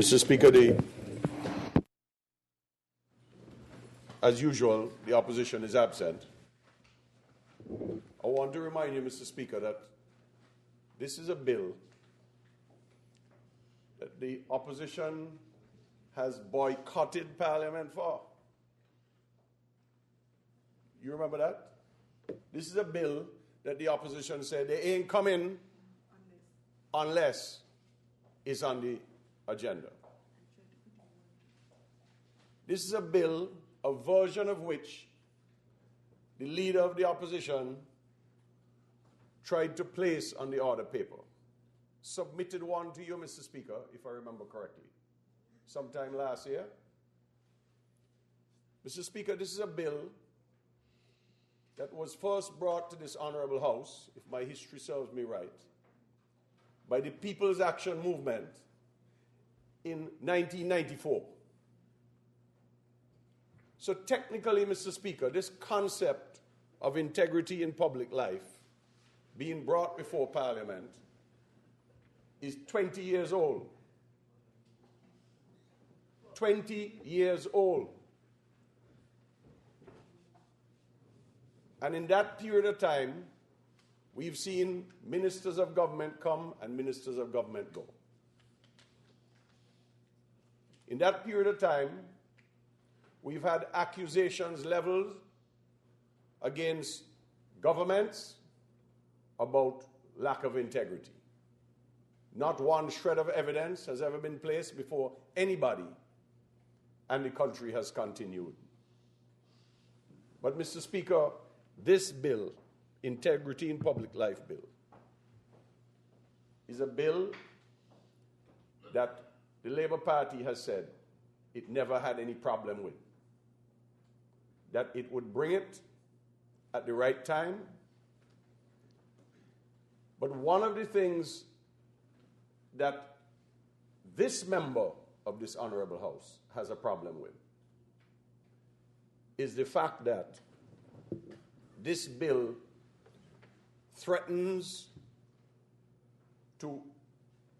Mr. Speaker, as usual, the opposition is absent. I want to remind you, Mr. Speaker, that this is a bill that the opposition has boycotted Parliament for. You remember that? This is a bill that the opposition said they ain't coming unless it's on the agenda. This is a bill, a version of which the leader of the opposition tried to place on the order paper. Submitted one to you, Mr. Speaker, if I remember correctly, sometime last year. Mr. Speaker, this is a bill that was first brought to this honorable House, if my history serves me right, by the People's Action Movement in 1994. So technically, Mr. Speaker, this concept of integrity in public life being brought before Parliament is 20 years old. 20 years old. And in that period of time, we've seen ministers of government come and ministers of government go. In that period of time, we've had accusations leveled against governments about lack of integrity. Not one shred of evidence has ever been placed before anybody, and the country has continued. But, Mr. Speaker, this bill, Integrity in Public Life Bill, is a bill that the Labour Party has said it never had any problem with. That it would bring it at the right time. But one of the things that this member of this honorable House has a problem with is the fact that this bill threatens to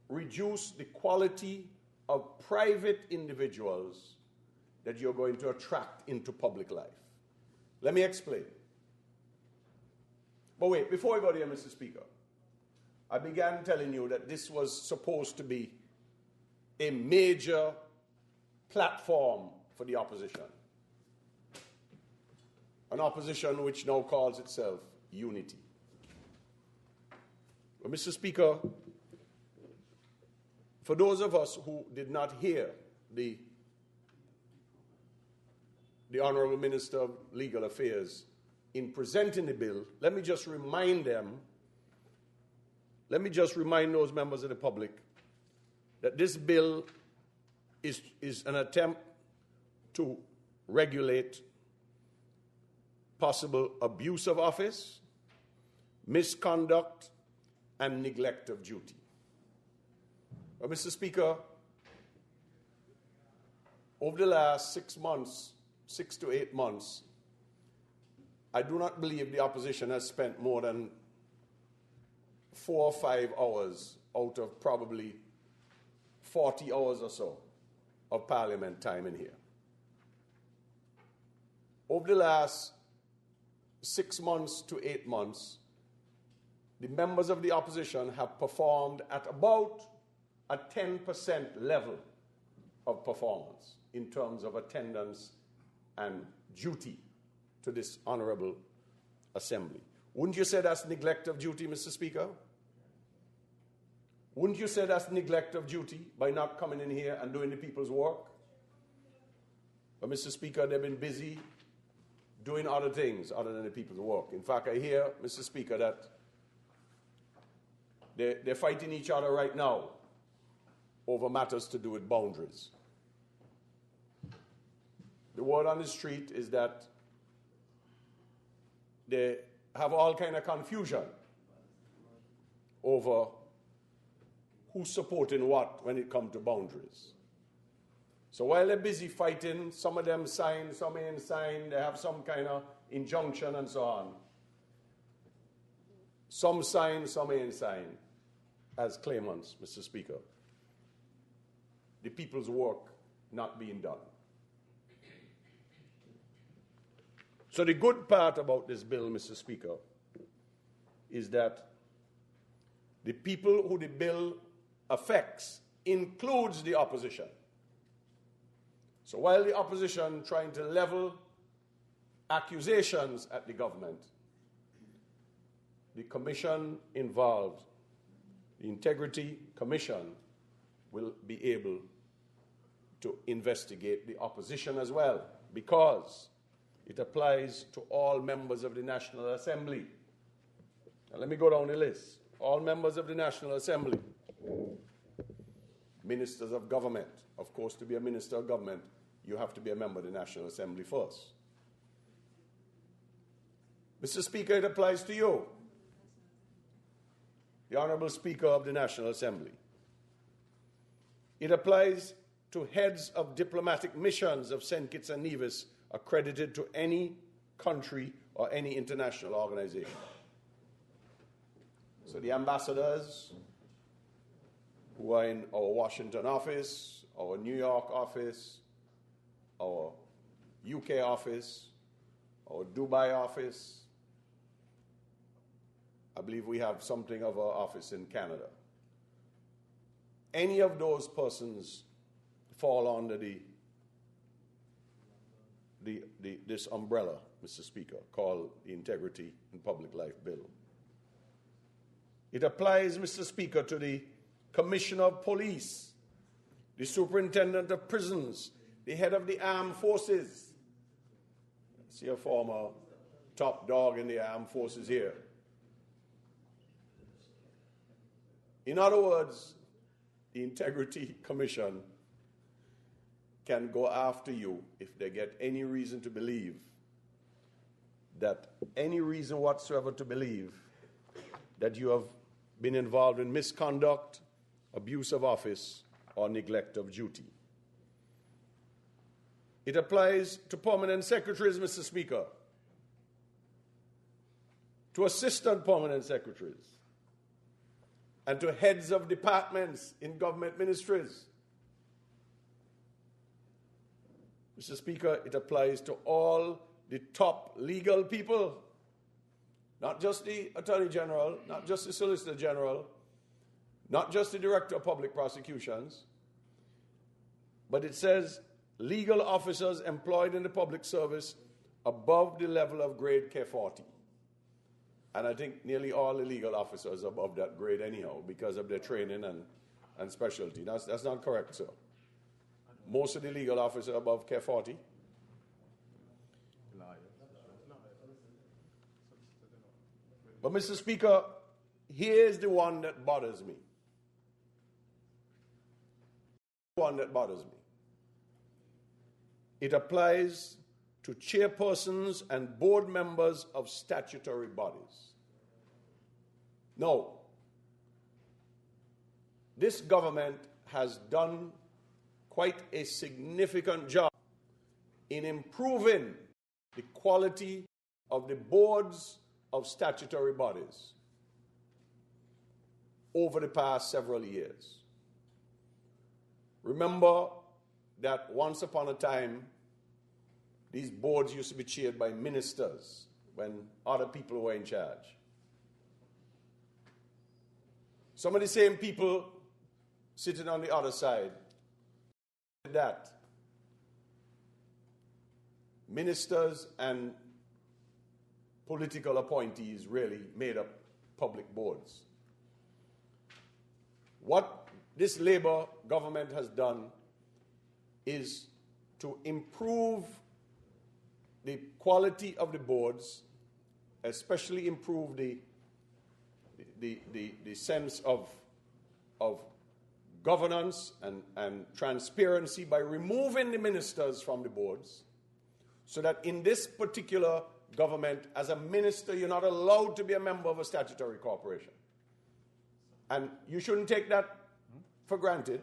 reduce the quality of private individuals that you're going to attract into public life. Let me explain. But wait, before I go there, Mr. Speaker, I began telling you that this was supposed to be a major platform for the opposition. An opposition which now calls itself Unity. But, Mr. Speaker, for those of us who did not hear the Honourable Minister of Legal Affairs in presenting the bill, let me just remind those members of the public that this bill is an attempt to regulate possible abuse of office, misconduct, and neglect of duty. But, Mr. Speaker, over the last 6 to 8 months, I do not believe the opposition has spent more than 4 or 5 hours out of probably 40 hours or so of Parliament time in here. Over the last 6 months to 8 months, the members of the opposition have performed at about a 10% level of performance in terms of attendance and duty to this honourable assembly. Wouldn't you say that's neglect of duty, Mr. Speaker? Wouldn't you say that's neglect of duty by not coming in here and doing the people's work? But, Mr. Speaker, they've been busy doing other things other than the people's work. In fact, I hear, Mr. Speaker, that they're fighting each other right now over matters to do with boundaries. The word on the street is that they have all kind of confusion over who's supporting what when it comes to boundaries. So while they're busy fighting, some of them sign, some ain't signed, they have some kind of injunction and so on. Some sign, some ain't signed as claimants, Mr. Speaker. the people's work not being done. So the good part about this bill, Mr. Speaker, is that the people who the bill affects includes the opposition. So while the opposition trying to level accusations at the government, the commission involved, the Integrity Commission, will be able to investigate the opposition as well, because it applies to all members of the National Assembly. Now let me go down the list. All members of the National Assembly, ministers of government. Of course, to be a minister of government, you have to be a member of the National Assembly first. Mr. Speaker, it applies to you, the Honorable Speaker of the National Assembly. It applies to heads of diplomatic missions of St. Kitts and Nevis accredited to any country or any international organization. So the ambassadors who are in our Washington office, our New York office, our UK office, our Dubai office, I believe we have something of our office in Canada. Any of those persons fall under this umbrella, Mr. Speaker, called the Integrity in Public Life Bill. It applies, Mr. Speaker, to the Commissioner of Police, the Superintendent of Prisons, the head of the Armed Forces. I see a former top dog in the Armed Forces here. In other words, the Integrity Commission can go after you if they get any reason to believe that any reason whatsoever to believe that you have been involved in misconduct, abuse of office, or neglect of duty. It applies to permanent secretaries, Mr. Speaker, to assistant permanent secretaries, and to heads of departments in government ministries. Mr. Speaker, it applies to all the top legal people, not just the Attorney General, not just the Solicitor General, not just the Director of Public Prosecutions, but it says legal officers employed in the public service above the level of grade K40. And I think nearly all the legal officers are above that grade anyhow because of their training and specialty. That's not correct, sir. Most of the legal officers are above K40. But, Mr. Speaker, here's the one that bothers me. It applies to chairpersons and board members of statutory bodies. Now, this government has done quite a significant job in improving the quality of the boards of statutory bodies over the past several years. Remember that once upon a time, these boards used to be chaired by ministers when other people were in charge. Some of the same people sitting on the other side said that ministers and political appointees really made up public boards. What this Labour government has done is to improve the quality of the boards, especially improve the sense of governance and transparency by removing the ministers from the boards, so that in this particular government, as a minister, you're not allowed to be a member of a statutory corporation. And you shouldn't take that for granted.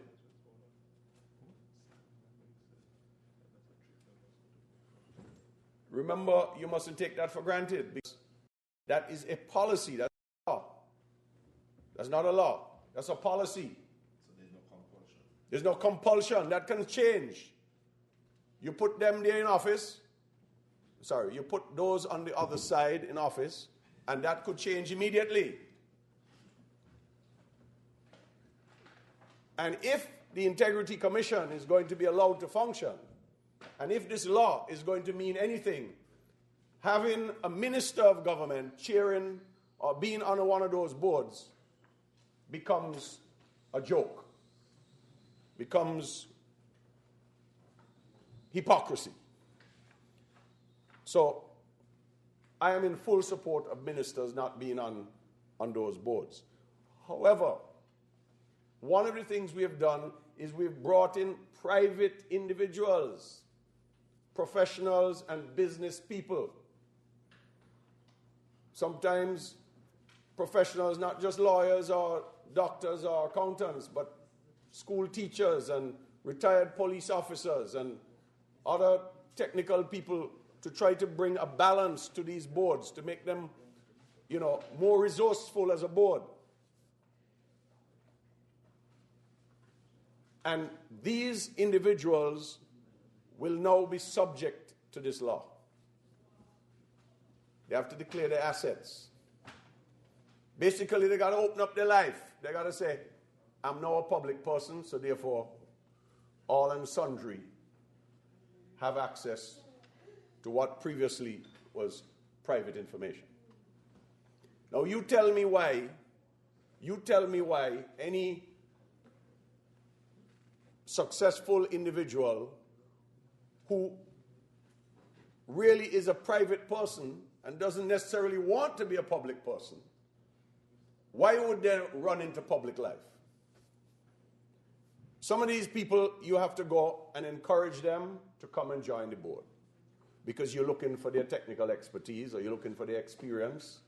Remember, you mustn't take that for granted, because that is a policy. That's a law. That's not a law. That's a policy. So there's no compulsion. There's no compulsion. That can change. You put them there in office. You put those on the other side in office, and that could change immediately. And if the Integrity Commission is going to be allowed to function, and if this law is going to mean anything, having a minister of government chairing or being on one of those boards becomes a joke, becomes hypocrisy. So I am in full support of ministers not being on those boards. However, one of the things we have done is we've brought in private individuals, professionals and business people. Sometimes professionals, not just lawyers or doctors or accountants, but school teachers and retired police officers and other technical people, to try to bring a balance to these boards, to make them, more resourceful as a board. And these individuals will now be subject to this law. They have to declare their assets. Basically, they got to open up their life. They got to say, I'm now a public person, so therefore, all and sundry have access to what previously was private information. Now, you tell me why any successful individual who really is a private person and doesn't necessarily want to be a public person, why would they run into public life? Some of these people, you have to go and encourage them to come and join the board because you're looking for their technical expertise or you're looking for their experience.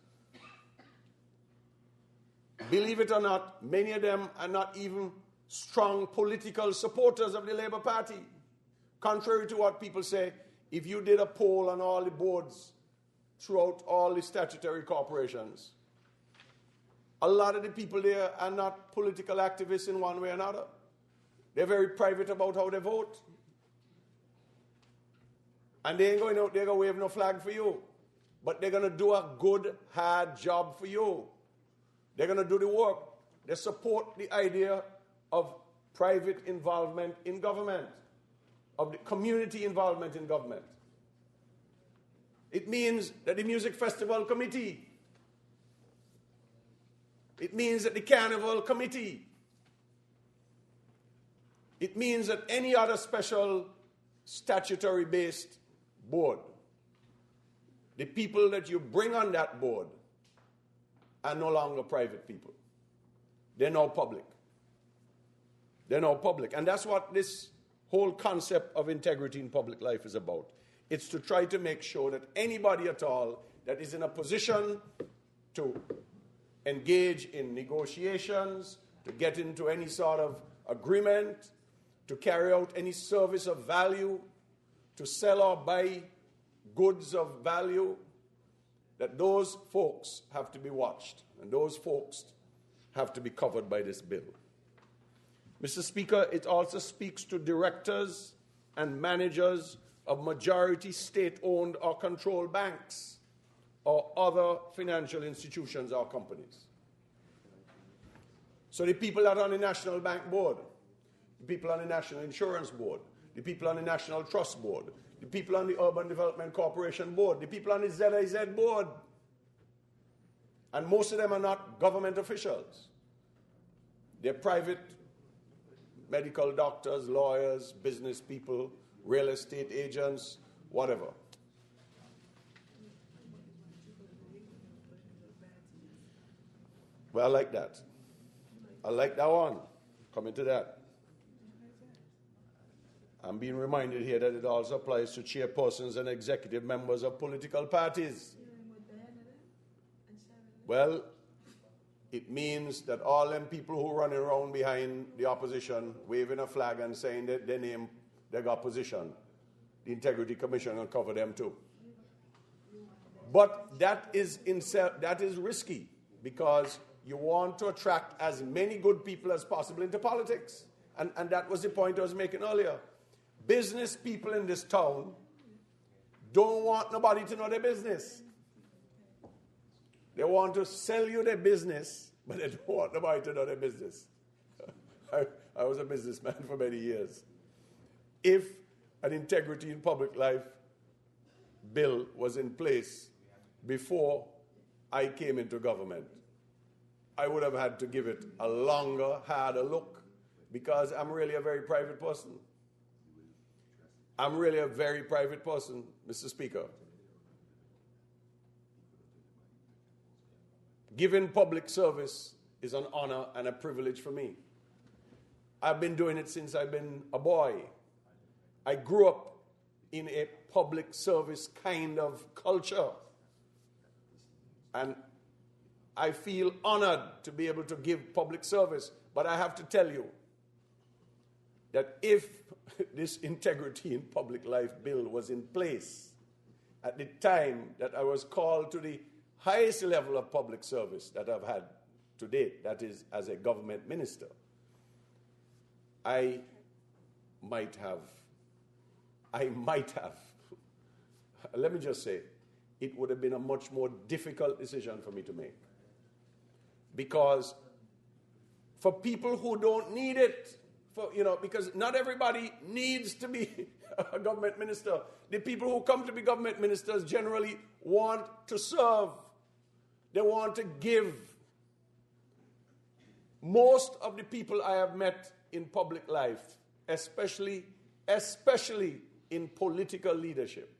Believe it or not, many of them are not even strong political supporters of the Labour Party. Contrary to what people say, if you did a poll on all the boards throughout all the statutory corporations, a lot of the people there are not political activists in one way or another. They're very private about how they vote. And they ain't going out there to wave no flag for you. But they're going to do a good, hard job for you. They're going to do the work. They support the idea of private involvement in government, of the community involvement in government. It means that the Music Festival Committee, it means that the Carnival Committee, it means that any other special statutory-based board, the people that you bring on that board are no longer private people. They're now public. They're now public. And that's what this whole concept of integrity in public life is about. It's to try to make sure that anybody at all that is in a position to engage in negotiations, to get into any sort of agreement, to carry out any service of value, to sell or buy goods of value, that those folks have to be watched, and those folks have to be covered by this bill. Mr. Speaker, it also speaks to directors and managers of majority state-owned or controlled banks or other financial institutions or companies. So the people that are on the National Bank Board, the people on the National Insurance Board, the people on the National Trust Board, the people on the Urban Development Corporation Board, the people on the ZIZ Board, and most of them are not government officials. They're private medical doctors, lawyers, business people, real estate agents, whatever. Well, I like that. I like that one. Coming to that. I'm being reminded here that it also applies to chairpersons and executive members of political parties. Well, it means that all them people who run around behind the opposition, waving a flag and saying that they name their opposition, the Integrity Commission will cover them too. But that is risky because you want to attract as many good people as possible into politics. And that was the point I was making earlier. Business people in this town don't want nobody to know their business. They want to sell you their business, but they don't want nobody to know their business. I was a businessman for many years. If an integrity in public life bill was in place before I came into government, I would have had to give it a longer, harder look, because I'm really a very private person. I'm really a very private person, Mr. Speaker. Giving public service is an honor and a privilege for me. I've been doing it since I've been a boy. I grew up in a public service kind of culture. And I feel honored to be able to give public service. But I have to tell you that if this integrity in public life bill was in place at the time that I was called to the highest level of public service that I've had to date, that is as a government minister, I might have, let me just say, it would have been a much more difficult decision for me to make. Because for people who don't need it, because not everybody needs to be a government minister. The people who come to be government ministers generally want to serve. They want to give. Most of the people I have met in public life, especially in political leadership,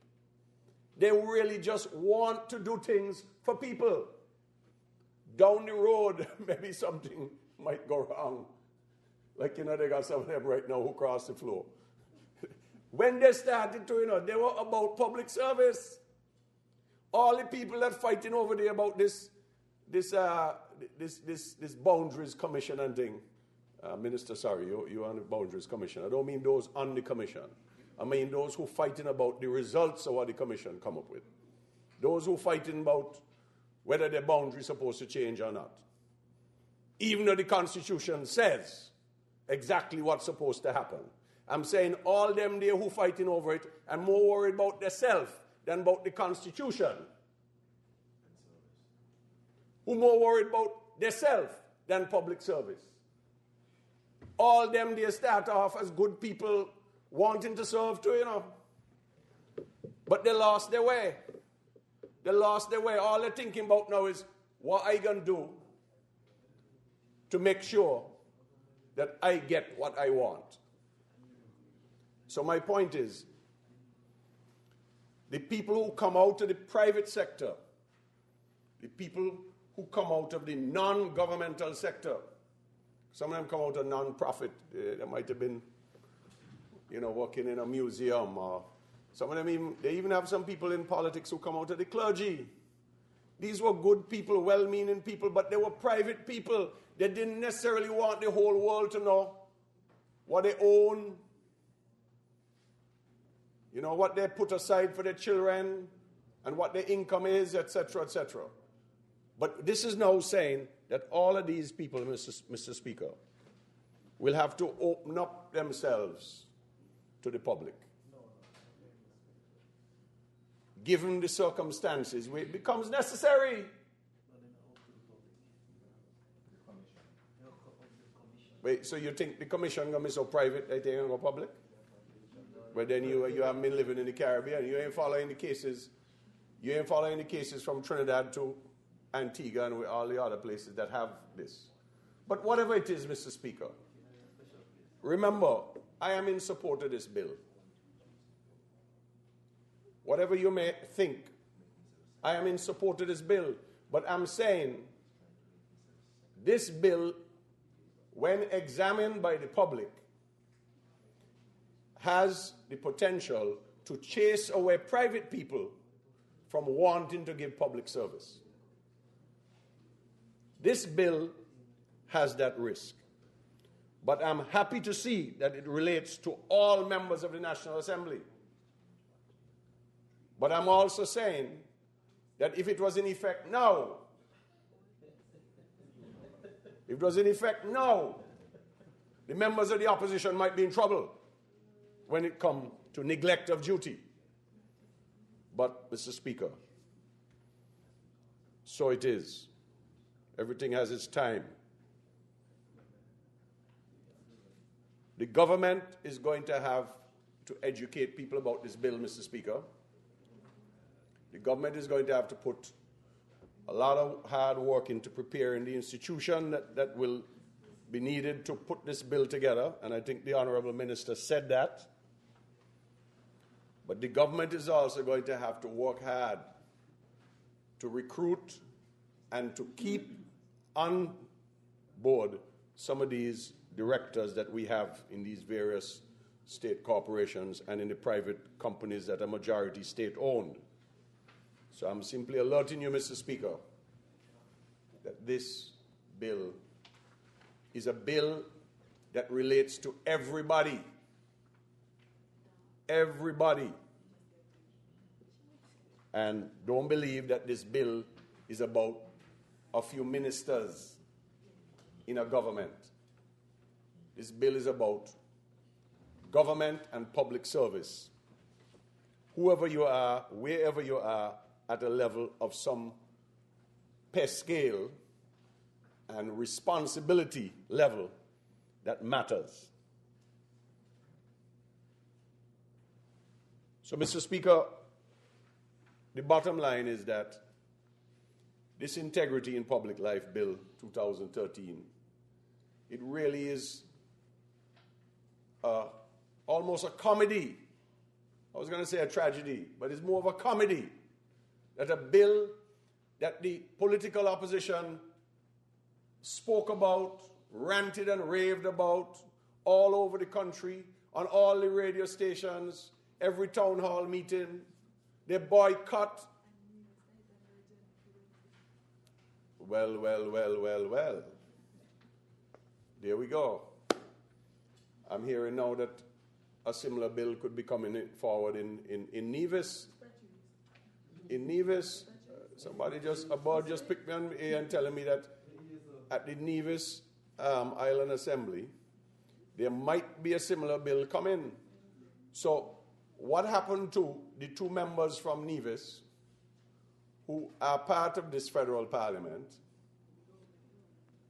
they really just want to do things for people. Down the road, maybe something might go wrong. Like, they got some of them right now who cross the floor. When they started to, they were about public service. All the people that fighting over there about this boundaries commission and thing. Minister, sorry, you're on the boundaries commission. I don't mean those on the commission. I mean those who fighting about the results of what the commission come up with. Those who fighting about whether the boundary is supposed to change or not. Even though the Constitution says exactly what's supposed to happen. I'm saying all them there who fighting over it and more worried about themselves than about the Constitution. Who more worried about themselves than public service. All them they start off as good people wanting to serve too, But they lost their way. They lost their way. All they're thinking about now is, what I going to do to make sure that I get what I want. So my point is, the people who come out of the private sector, the people who come out of the non-governmental sector, some of them come out of non-profit. They might have been, working in a museum, or some of them they even have some people in politics who come out of the clergy. These were good people, well-meaning people, but they were private people. They didn't necessarily want the whole world to know what they own, what they put aside for their children, and what their income is, etc., etc. But this is now saying that all of these people, Mr. Speaker, will have to open up themselves to the public. Given the circumstances where it becomes necessary. Wait, so you think the commission going to be so private that they ain't going to go public? But then you haven't been living in the Caribbean. You ain't following the cases. You ain't following the cases from Trinidad to Antigua and all the other places that have this. But whatever it is, Mr. Speaker, remember, I am in support of this bill. Whatever you may think, I am in support of this bill. But I'm saying this bill, when examined by the public, has the potential to chase away private people from wanting to give public service. This bill has that risk. But I'm happy to see that it relates to all members of the National Assembly. But I'm also saying that if it was in effect now, the members of the opposition might be in trouble when it comes to neglect of duty. But, Mr. Speaker, so it is. Everything has its time. The government is going to have to educate people about this bill, Mr. Speaker. The government is going to have to put a lot of hard work into preparing the institution that will be needed to put this bill together, and I think the Honourable Minister said that. But the government is also going to have to work hard to recruit and to keep on board some of these directors that we have in these various state corporations and in the private companies that are majority state-owned. So I'm simply alerting you, Mr. Speaker, that this bill is a bill that relates to everybody. Everybody. And don't believe that this bill is about a few ministers in a government. This bill is about government and public service. Whoever you are, wherever you are, at a level of some pay scale and responsibility level that matters. So, Mr. Speaker, the bottom line is that this Integrity in Public Life Bill 2013, it really is almost a comedy. I was going to say a tragedy, but it's more of a comedy. That a bill that the political opposition spoke about, ranted and raved about all over the country, on all the radio stations, every town hall meeting, they boycott. Well. There we go. I'm hearing now that a similar bill could be coming forward in Nevis. In Nevis, somebody just picked me on the ear and telling me that at the Nevis Island Assembly, there might be a similar bill coming. So what happened to the two members from Nevis who are part of this federal parliament,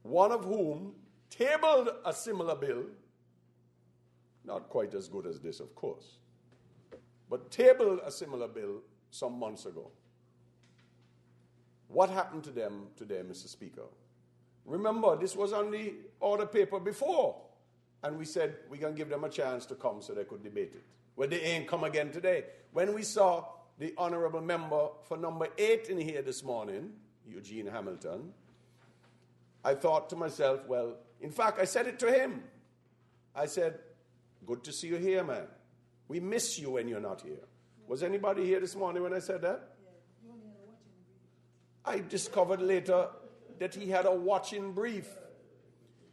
one of whom tabled a similar bill, not quite as good as this, of course, but tabled a similar bill some months ago. What happened to them today, Mr. Speaker? Remember, this was on the order paper before, and we said we're going to give them a chance to come so they could debate it. Well, they ain't come again today. When we saw the honourable member for number 8 in here this morning, Eugene Hamilton, I thought to myself, well, in fact, I said it to him. I said, good to see you here, man. We miss you when you're not here. Was anybody here this morning when I said that? I discovered later that he had a watching brief.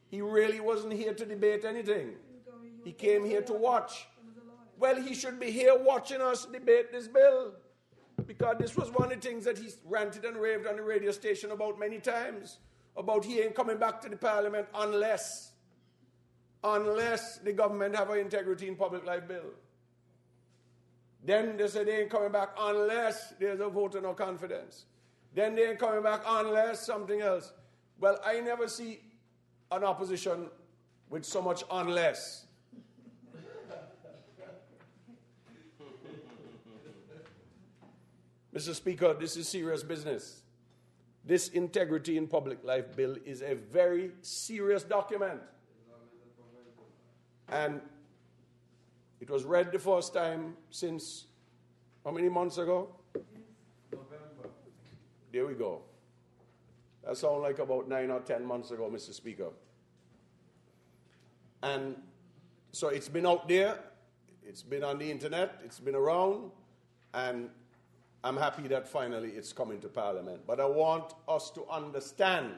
He really wasn't here to debate anything. He came here to watch. Well, he should be here watching us debate this bill, because this was one of the things that he ranted and raved on the radio station about many times, about he ain't coming back to the parliament unless the government have an Integrity in Public Life bill. Then they said they ain't coming back unless there's a vote of no confidence. Then they ain't coming back unless something else. Well, I never see an opposition with so much unless. Mr. Speaker, this is serious business. This Integrity in Public Life bill is a very serious document. And it was read the first time since how many months ago? November. There we go. That sounds like about 9 or 10 months ago, Mr. Speaker. And so it's been out there, it's been on the internet, it's been around, and I'm happy that finally it's coming to Parliament. But I want us to understand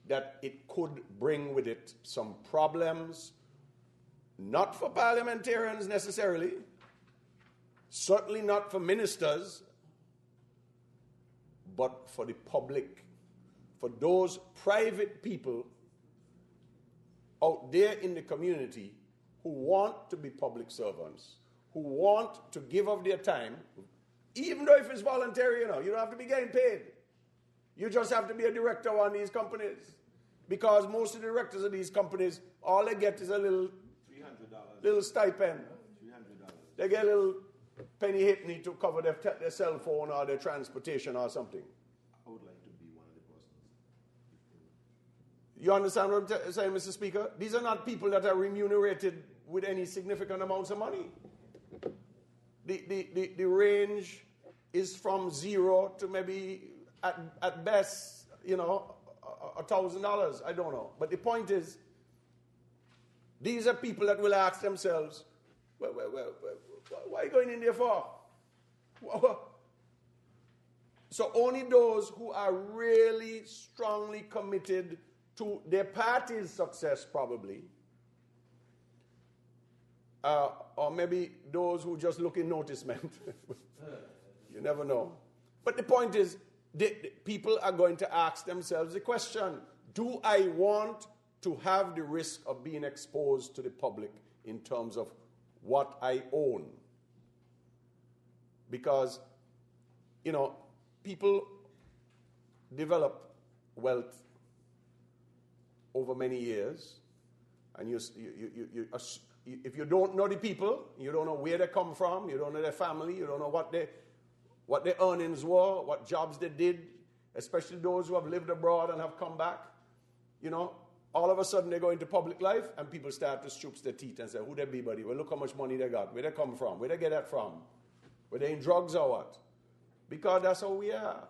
that it could bring with it some problems, not for parliamentarians necessarily, certainly not for ministers, but for the public, for those private people out there in the community who want to be public servants, who want to give of their time, even though if it's voluntary, you don't have to be getting paid. You just have to be a director of one of these companies. Because most of the directors of these companies, all they get is a little stipend. $300. They get a little penny halfpenny to cover their cell phone or their transportation or something. I would like to be one of the persons. You understand what I'm saying, Mr. Speaker? These are not people that are remunerated with any significant amounts of money. The range is from zero to maybe at best, $1,000. I don't know. But the point is, these are people that will ask themselves, why are you going in there for? So only those who are really strongly committed to their party's success, probably, or maybe those who just look in noticement. You never know. But the point is, the people are going to ask themselves the question, do I want to have the risk of being exposed to the public in terms of what I own? Because, people develop wealth over many years, and if you don't know the people, you don't know where they come from, you don't know their family, you don't know what their earnings were, what jobs they did, especially those who have lived abroad and have come back, all of a sudden they go into public life and people start to stoop their teeth and say, who they be, buddy? Well, look how much money they got. Where they come from? Where they get that from? Were they in drugs or what? Because that's how we are.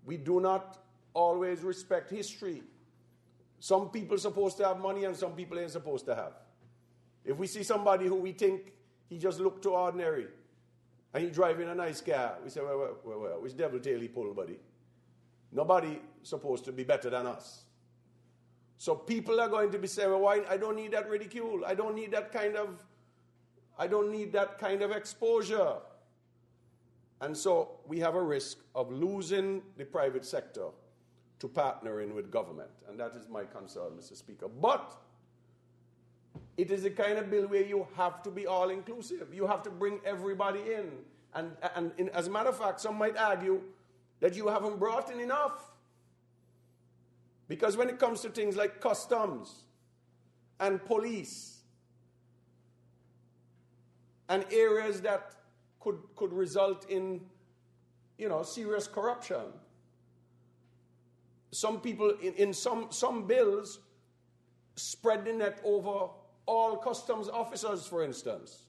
We do not always respect history. Some people are supposed to have money and some people ain't supposed to have. If we see somebody who we think he just looked too ordinary and he driving a nice car, we say, well, which devil tail he pull, buddy? Nobody supposed to be better than us. So people are going to be saying, well, why? I don't need that ridicule. I don't need that kind of exposure. And so we have a risk of losing the private sector to partnering with government. And that is my concern, Mr. Speaker. But it is the kind of bill where you have to be all-inclusive. You have to bring everybody in. And as a matter of fact, some might argue that you haven't brought in enough. Because when it comes to things like customs and police and areas that could result in, serious corruption, some people in some bills spread the net over all customs officers, for instance.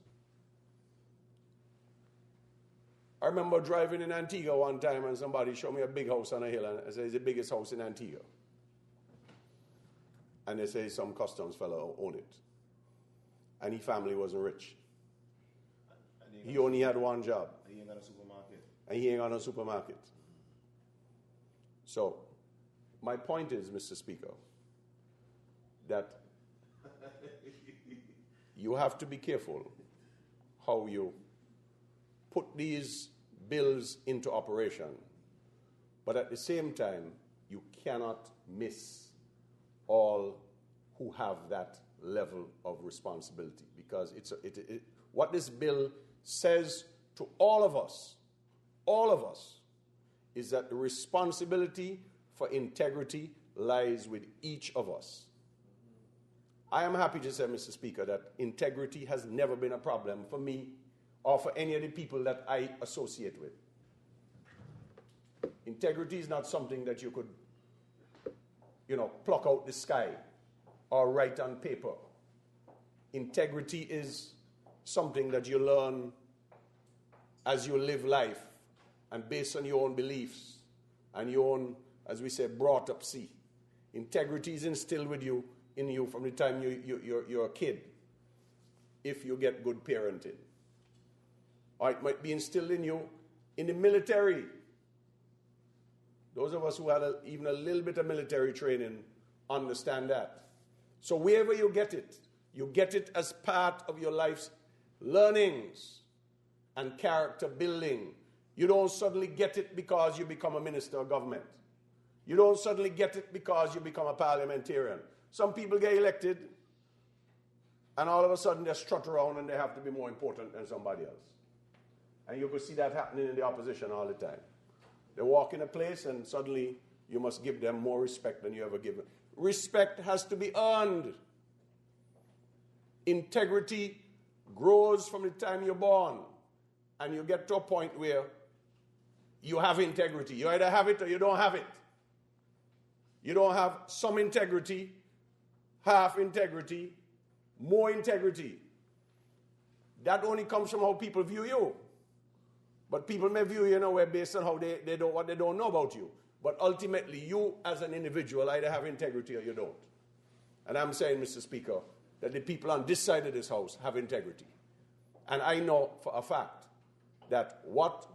I remember driving in Antigua one time and somebody showed me a big house on a hill and I said, it's the biggest house in Antigua. And they say some customs fellow owned it. And his family wasn't rich. He only had one job. And he ain't got a supermarket. And he ain't got a supermarket. So, my point is, Mr. Speaker, that you have to be careful how you put these bills into operation. But at the same time, you cannot miss all who have that level of responsibility, because what this bill says to all of us, is that the responsibility for integrity lies with each of us. I am happy to say, Mr. Speaker, that integrity has never been a problem for me or for any of the people that I associate with. Integrity is not something that you could pluck out the sky or write on paper. Integrity is something that you learn as you live life and based on your own beliefs and your own, as we say, brought up see. Integrity is instilled in you from the time you're a kid, if you get good parenting. Or it might be instilled in you in the military. Those of us who had even a little bit of military training understand that. So wherever you get it as part of your life's learnings and character building. You don't suddenly get it because you become a minister of government. You don't suddenly get it because you become a parliamentarian. Some people get elected, and all of a sudden they strut around and they have to be more important than somebody else. And you could see that happening in the opposition all the time. They walk in a place and suddenly you must give them more respect than you ever give them. Respect has to be earned. Integrity grows from the time you're born, and you get to a point where you have integrity. You either have it or you don't have it. You don't have some integrity, half integrity, more integrity. That only comes from how people view you. But people may view you in a way based on how they don't, what they don't know about you. But ultimately, you as an individual either have integrity or you don't. And I'm saying, Mr. Speaker, that the people on this side of this House have integrity. And I know for a fact that what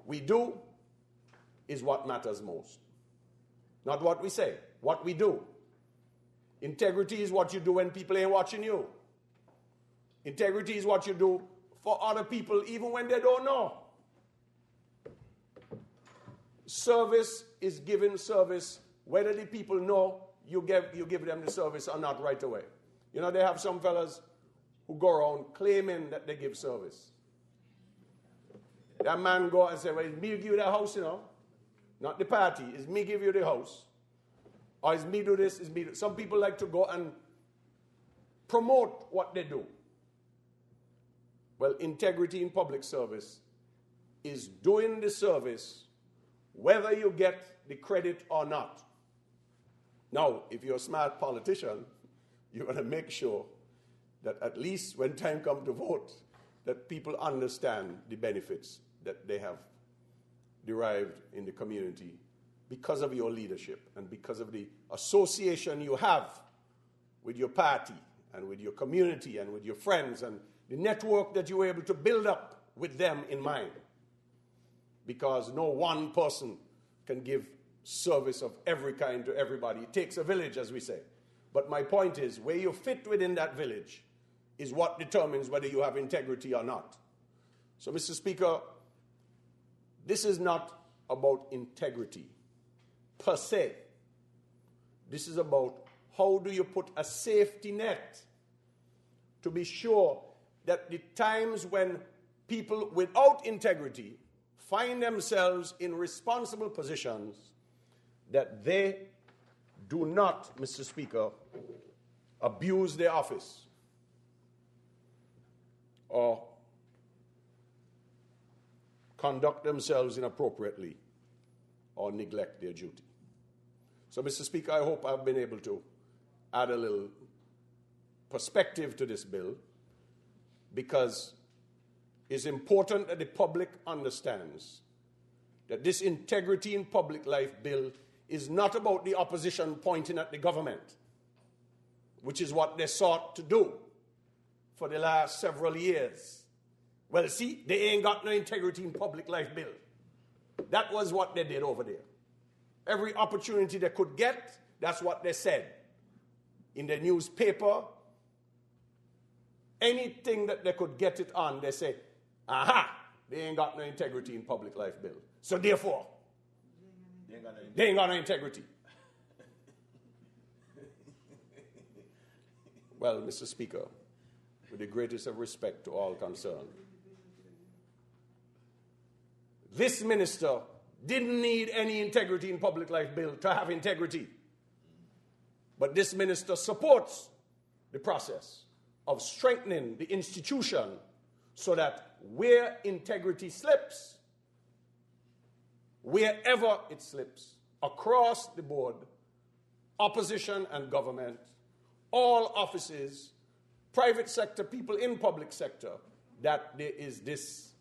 we do is what matters most. Not what we say, what we do. Integrity is what you do when people ain't watching you. Integrity is what you do for other people even when they don't know. Service is giving service whether the people know you give them the service or not right away. You know, they have some fellas who go around claiming that they give service. That man go and say, well, it's me who give you the house, you know. Not the party. It's me give you the house. Or it's me do this, it's me do. Some people like to go and promote what they do. Well, integrity in public service is doing the service whether you get the credit or not. Now, if you're a smart politician, you're going to make sure that at least when time comes to vote, that people understand the benefits that they have derived in the community because of your leadership and because of the association you have with your party and with your community and with your friends and the network that you were able to build up with them in mind. Because no one person can give service of every kind to everybody. It takes a village, as we say. But my point is, where you fit within that village is what determines whether you have integrity or not. So, Mr. Speaker, this is not about integrity per se. This is about how do you put a safety net to be sure that the times when people without integrity find themselves in responsible positions, that they do not, Mr. Speaker, abuse their office or conduct themselves inappropriately or neglect their duty. So, Mr. Speaker, I hope I've been able to add a little perspective to this bill, because it's important that the public understands that this integrity in public life bill is not about the opposition pointing at the government, which is what they sought to do for the last several years. Well, see, they ain't got no integrity in public life bill. That was what they did over there. Every opportunity they could get, that's what they said. In the newspaper, anything that they could get it on, they say, aha, they ain't got no integrity in public life bill. So therefore, they ain't got no integrity. Well, Mr. Speaker, with the greatest of respect to all concerned, this minister didn't need any integrity in public life bill to have integrity. But this minister supports the process of strengthening the institution so that where integrity slips, wherever it slips, across the board, opposition and government, all offices, private sector, people in public sector, that there is this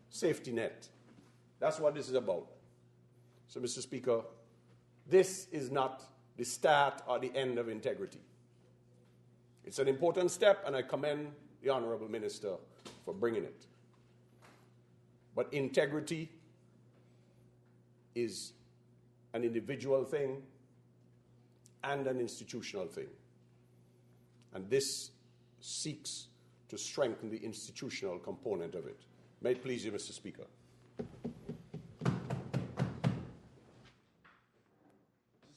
safety net. That's what this is about. So, Mr. Speaker, this is not the start or the end of integrity. It's an important step, and I commend the Honourable Minister for bringing it. But integrity is an individual thing and an institutional thing. And this seeks to strengthen the institutional component of it. May it please you, Mr. Speaker. Mr.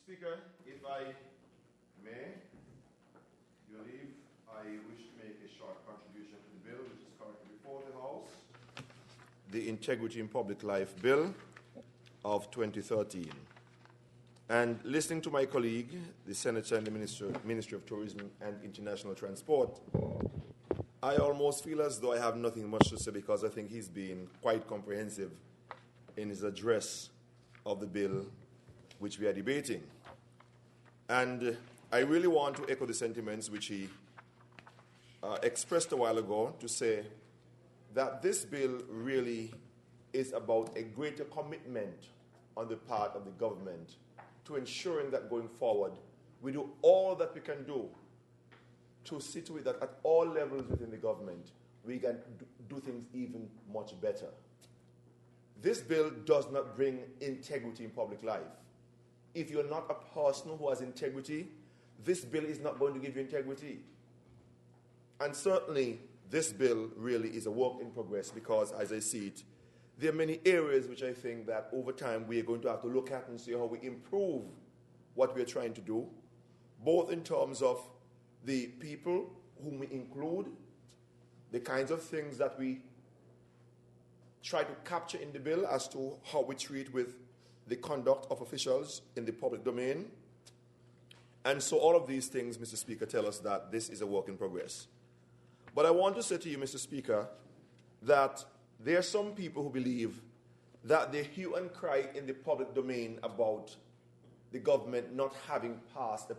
Speaker, if I may, the Integrity in Public Life Bill of 2013. And listening to my colleague, the Senator in the Ministry of Tourism and International Transport, I almost feel as though I have nothing much to say, because I think he's been quite comprehensive in his address of the bill which we are debating. And I really want to echo the sentiments which he expressed a while ago, to say that this bill really is about a greater commitment on the part of the government to ensuring that going forward we do all that we can do to see to it that at all levels within the government we can do things even much better. This bill does not bring integrity in public life. If you're not a person who has integrity, this bill is not going to give you integrity. And certainly, this bill really is a work in progress, because, as I see it, there are many areas which I think that over time we are going to have to look at and see how we improve what we are trying to do, both in terms of the people whom we include, the kinds of things that we try to capture in the bill as to how we treat with the conduct of officials in the public domain. And so all of these things, Mr. Speaker, tell us that this is a work in progress. But I want to say to you, Mr. Speaker, that there are some people who believe that the hue and cry in the public domain about the government not having passed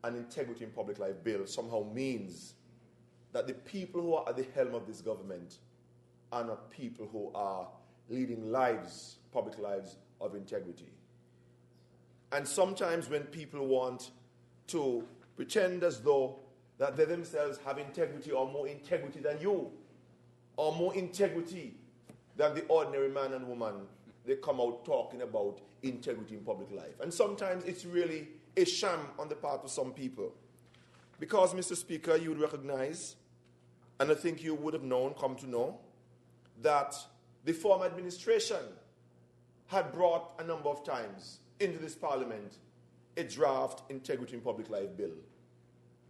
an integrity in public life bill somehow means that the people who are at the helm of this government are not people who are leading lives, public lives of integrity. And sometimes when people want to pretend as though that they themselves have integrity, or more integrity than you, or more integrity than the ordinary man and woman, they come out talking about integrity in public life. And sometimes it's really a sham on the part of some people. Because, Mr. Speaker, you would recognize, and I think you would have known, come to know, that the former administration had brought a number of times into this parliament a draft integrity in public life bill,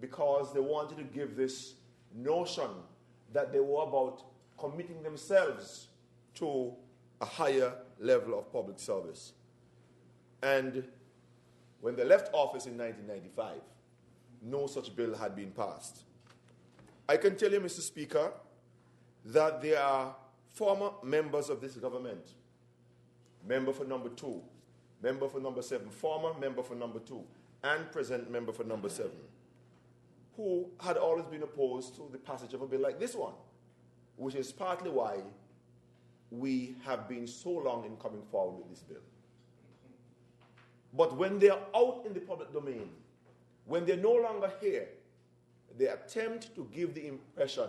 because they wanted to give this notion that they were about committing themselves to a higher level of public service. And when they left office in 1995, no such bill had been passed. I can tell you, Mr. Speaker, that there are former members of this government, member for number 2, member for number 7, former member for number 2, and present member for number 7, who had always been opposed to the passage of a bill like this one, which is partly why we have been so long in coming forward with this bill. But when they are out in the public domain, when they're no longer here, they attempt to give the impression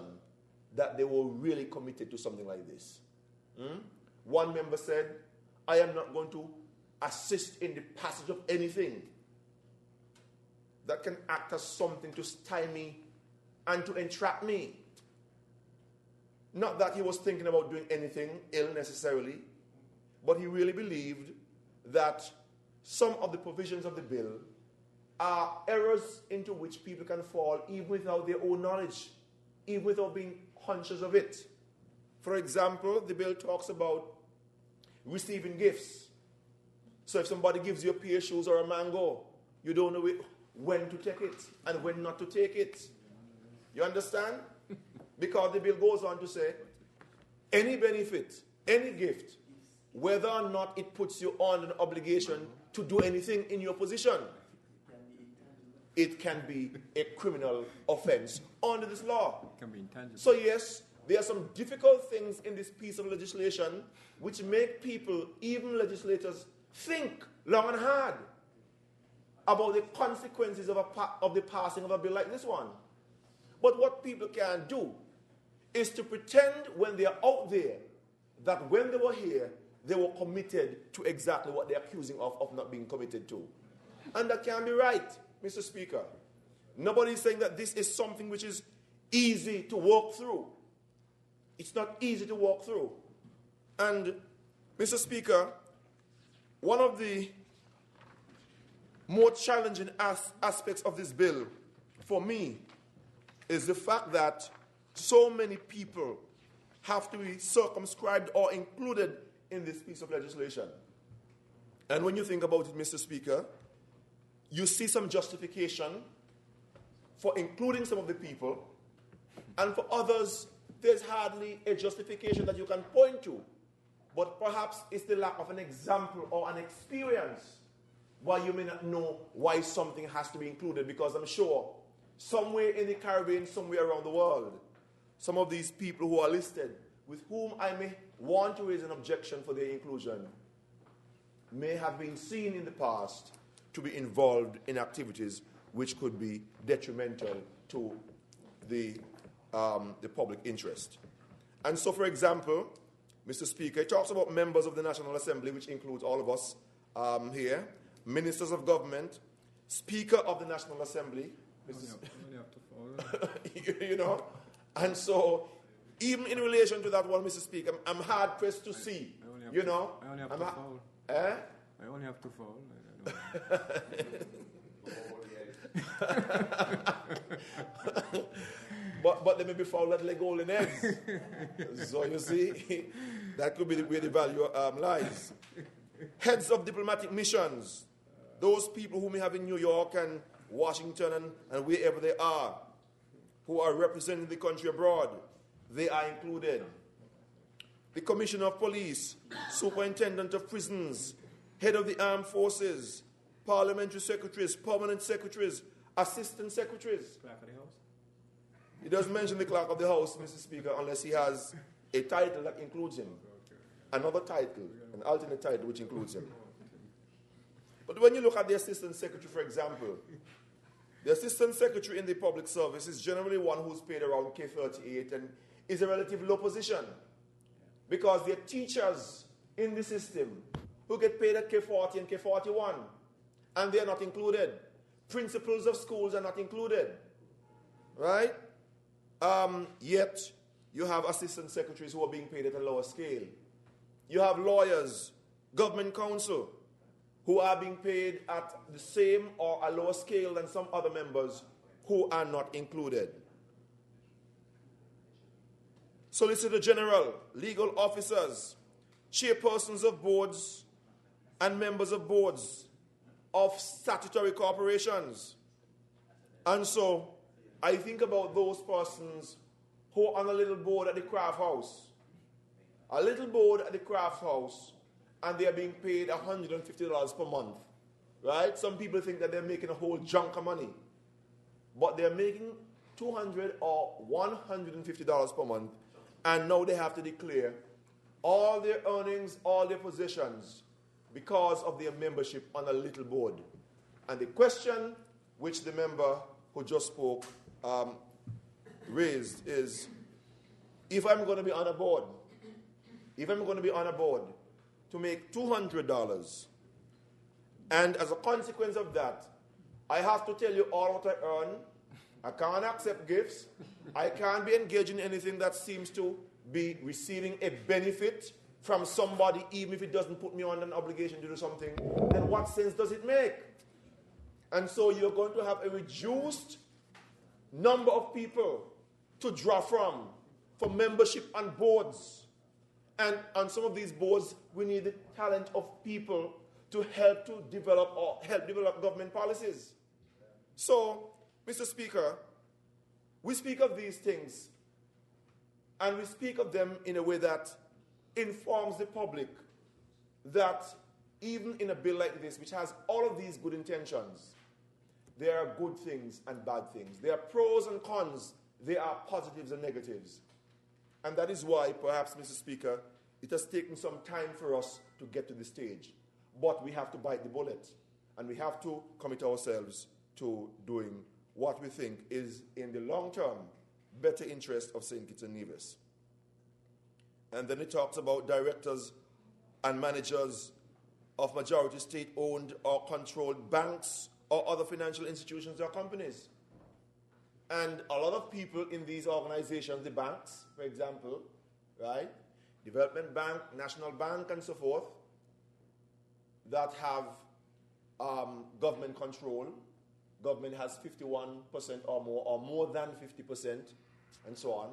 that they were really committed to something like this. One member said, I am not going to assist in the passage of anything that can act as something to stymie and to entrap me. Not that he was thinking about doing anything ill necessarily, but he really believed that some of the provisions of the bill are errors into which people can fall even without their own knowledge, even without being conscious of it. For example, the bill talks about receiving gifts. So if somebody gives you a pair of shoes or a mango, you don't know when to take it and when not to take it. You understand? Because the bill goes on to say, any benefit, any gift, whether or not it puts you on an obligation to do anything in your position, it can be a criminal offense under this law. It can be intangible. So yes, there are some difficult things in this piece of legislation which make people, even legislators, think long and hard about the consequences of the passing of a bill like this one. But what people can do is to pretend when they are out there that when they were here, they were committed to exactly what they're accusing of not being committed to. And that can be right, Mr. Speaker. Nobody is saying that this is something which is easy to walk through. It's not easy to walk through. And, Mr. Speaker, one of the more challenging aspects of this bill for me is the fact that so many people have to be circumscribed or included in this piece of legislation. And when you think about it, Mr. Speaker, you see some justification for including some of the people, and for others, there's hardly a justification that you can point to. But perhaps it's the lack of an example or an experience why you may not know why something has to be included, because I'm sure somewhere in the Caribbean, somewhere around the world, some of these people who are listed, with whom I may want to raise an objection for their inclusion, may have been seen in the past to be involved in activities which could be detrimental to the public interest. And so, for example, Mr. Speaker, it talks about members of the National Assembly, which includes all of us here, ministers of government, Speaker of the National Assembly. You know, and so even in relation to that one, Mr. Speaker, I'm hard pressed to see. You know, I only have to foul. I only have to foul. But they may be foul that lay golden eggs. So you see, that could be where the value lies. Heads of diplomatic missions, those people whom we have in New York and Washington and wherever they are, who are representing the country abroad, they are included. The Commissioner of Police, Superintendent of Prisons, Head of the Armed Forces, Parliamentary Secretaries, Permanent Secretaries, Assistant Secretaries. Clerk of the House. He doesn't mention the Clerk of the House, Mr. Speaker, unless he has a title that includes him. Another title, an alternate title which includes him. But when you look at the Assistant Secretary, for example, the Assistant Secretary in the Public Service is generally one who's paid around K38 and is a relatively low position, because they're teachers in the system who get paid at K40 and K41, and they're not included. Principals of schools are not included, right? Yet you have assistant secretaries who are being paid at a lower scale. You have lawyers, government counsel, who are being paid at the same or a lower scale than some other members who are not included. Solicitor General, legal officers, chairpersons of boards and members of boards of statutory corporations. And so I think about those persons who are on a little board at the craft house. A little board at the craft house, and they are being paid $150 per month, right? Some people think that they're making a whole chunk of money, but they're making $200 or $150 per month, and now they have to declare all their earnings, all their possessions, because of their membership on a little board. And the question which the member who just spoke raised is, if I'm going to be on a board, to make $200, and as a consequence of that, I have to tell you all what I earn. I can't accept gifts. I can't be engaged in anything that seems to be receiving a benefit from somebody, even if it doesn't put me under an obligation to do something. Then what sense does it make? And so you're going to have a reduced number of people to draw from for membership on boards. And on some of these boards, we need the talent of people to help develop government policies. So, Mr. Speaker, we speak of these things, and we speak of them in a way that informs the public that even in a bill like this, which has all of these good intentions, there are good things and bad things. There are pros and cons. There are positives and negatives. And that is why, perhaps, Mr. Speaker, it has taken some time for us to get to this stage. But we have to bite the bullet, and we have to commit ourselves to doing what we think is, in the long term, better interest of St. Kitts-Nevis. And then it talks about directors and managers of majority state-owned or controlled banks or other financial institutions or companies. And a lot of people in these organizations, the banks, for example, right, Development Bank, National Bank, and so forth, that have government control. Government has 51% or more than 50%, and so on.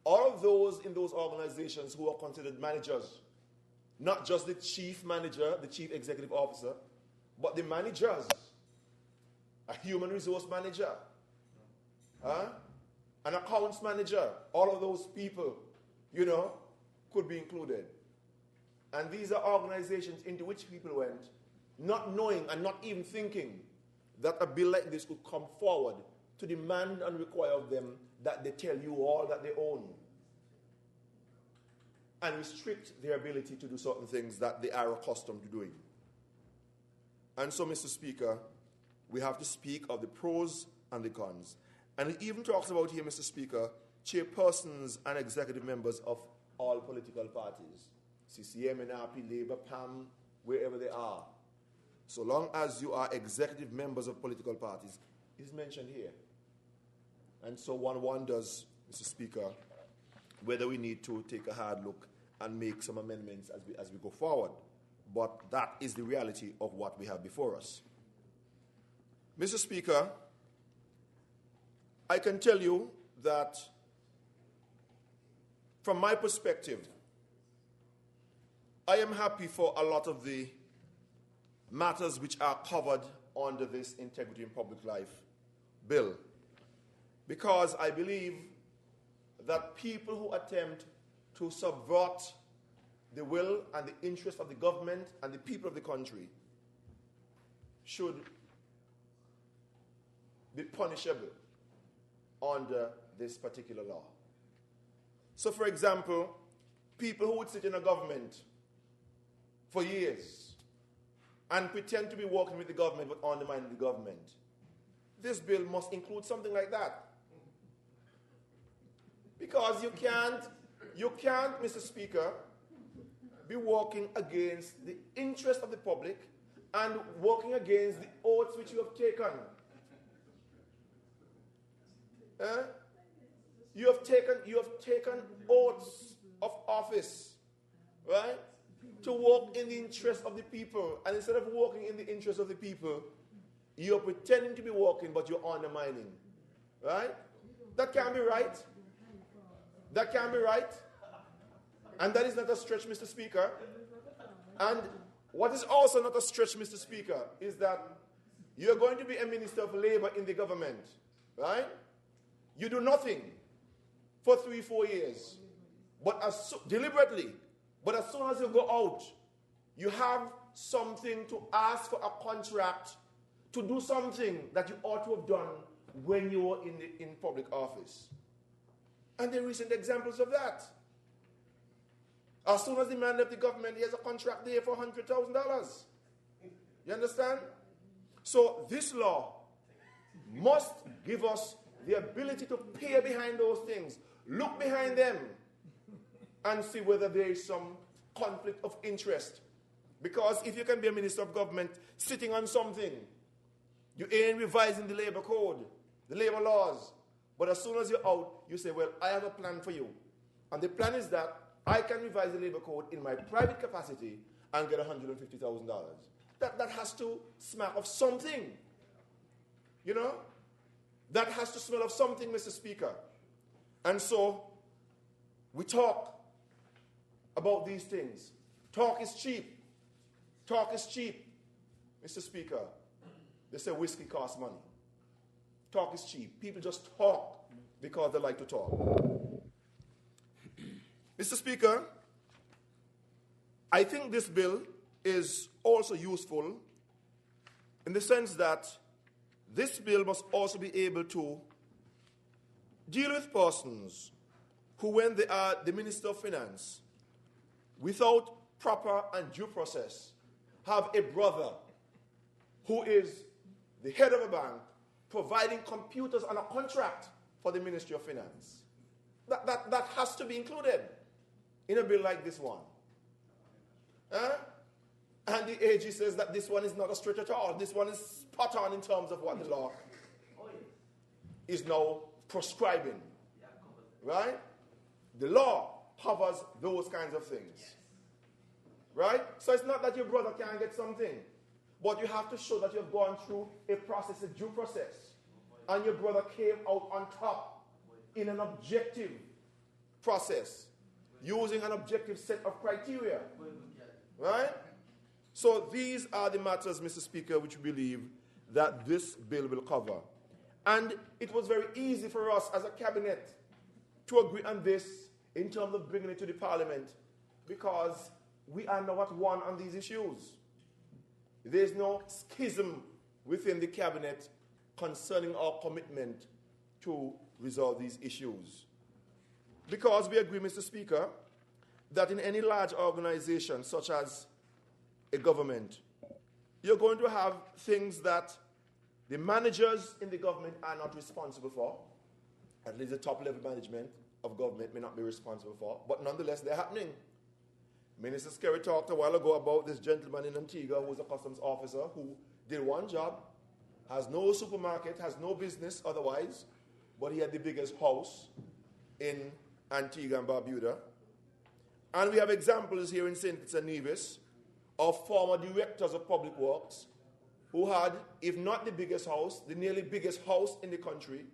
all of those in those organizations who are considered managers, not just the chief manager, the chief executive officer, but the managers, a human resource manager, an accounts manager, all of those people, could be included. And these are organizations into which people went, not knowing and not even thinking that a bill like this would come forward to demand and require of them that they tell you all that they own and restrict their ability to do certain things that they are accustomed to doing. And so, Mr. Speaker, we have to speak of the pros and the cons. And it even talks about here, Mr. Speaker, chairpersons and executive members of all political parties, CCM, NRP, Labour, PAM, wherever they are. So long as you are executive members of political parties, it is mentioned here. And so one wonders, Mr. Speaker, whether we need to take a hard look and make some amendments as we go forward. But that is the reality of what we have before us. Mr. Speaker, I can tell you that from my perspective, I am happy for a lot of the matters which are covered under this Integrity in Public Life bill, because I believe that people who attempt to subvert the will and the interest of the government and the people of the country should be punishable under this particular law. So, for example, people who would sit in a government for years and pretend to be working with the government but undermining the government, this bill must include something like that. Because you can't, Mr. Speaker, be working against the interest of the public and working against the oaths which you have taken. You have taken oaths of office, right, to work in the interest of the people. And instead of working in the interest of the people, you're pretending to be working, but you're undermining, right? That can't be right. That can't be right. And that is not a stretch, Mr. Speaker. And what is also not a stretch, Mr. Speaker, is that you're going to be a minister of labor in the government, right? You do nothing for 3-4 years, but deliberately. But as soon as you go out, you have something to ask for a contract to do something that you ought to have done when you were in public office. And there are recent examples of that. As soon as the man left the government, he has a contract there for $100,000. You understand? So this law must give us the ability to peer behind those things, look behind them, and see whether there is some conflict of interest. Because if you can be a minister of government sitting on something, you ain't revising the labor code, the labor laws. But as soon as you're out, you say, well, I have a plan for you. And the plan is that I can revise the labor code in my private capacity and get $150,000. That has to smack of something. You know? That has to smell of something, Mr. Speaker. And so, we talk about these things. Talk is cheap. Talk is cheap, Mr. Speaker. They say whiskey costs money. Talk is cheap. People just talk because they like to talk. Mr. Speaker, I think this bill is also useful in the sense that this bill must also be able to deal with persons who, when they are the Minister of Finance, without proper and due process, have a brother who is the head of a bank providing computers on a contract for the Ministry of Finance. That has to be included in a bill like this one. And the AG says that this one is not a stretch at all. This one is spot on in terms of what the law is now prescribing. Right? The law covers those kinds of things. Right? So it's not that your brother can't get something, but you have to show that you've gone through a process, a due process, and your brother came out on top in an objective process using an objective set of criteria. Right? So these are the matters, Mr. Speaker, which we believe that this bill will cover. And it was very easy for us as a cabinet to agree on this in terms of bringing it to the Parliament, because we are now at one on these issues. There's no schism within the cabinet concerning our commitment to resolve these issues. Because we agree, Mr. Speaker, that in any large organization such as a government, you're going to have things that the managers in the government are not responsible for. At least the top level management of government may not be responsible for, but nonetheless they're happening. Minister Skerry talked a while ago about this gentleman in Antigua who was a customs officer who did one job, has no supermarket, has no business otherwise, but he had the biggest house in Antigua and Barbuda. And we have examples here in St. Kitts-Nevis of former directors of public works who had, if not the biggest house, the nearly biggest house in the country,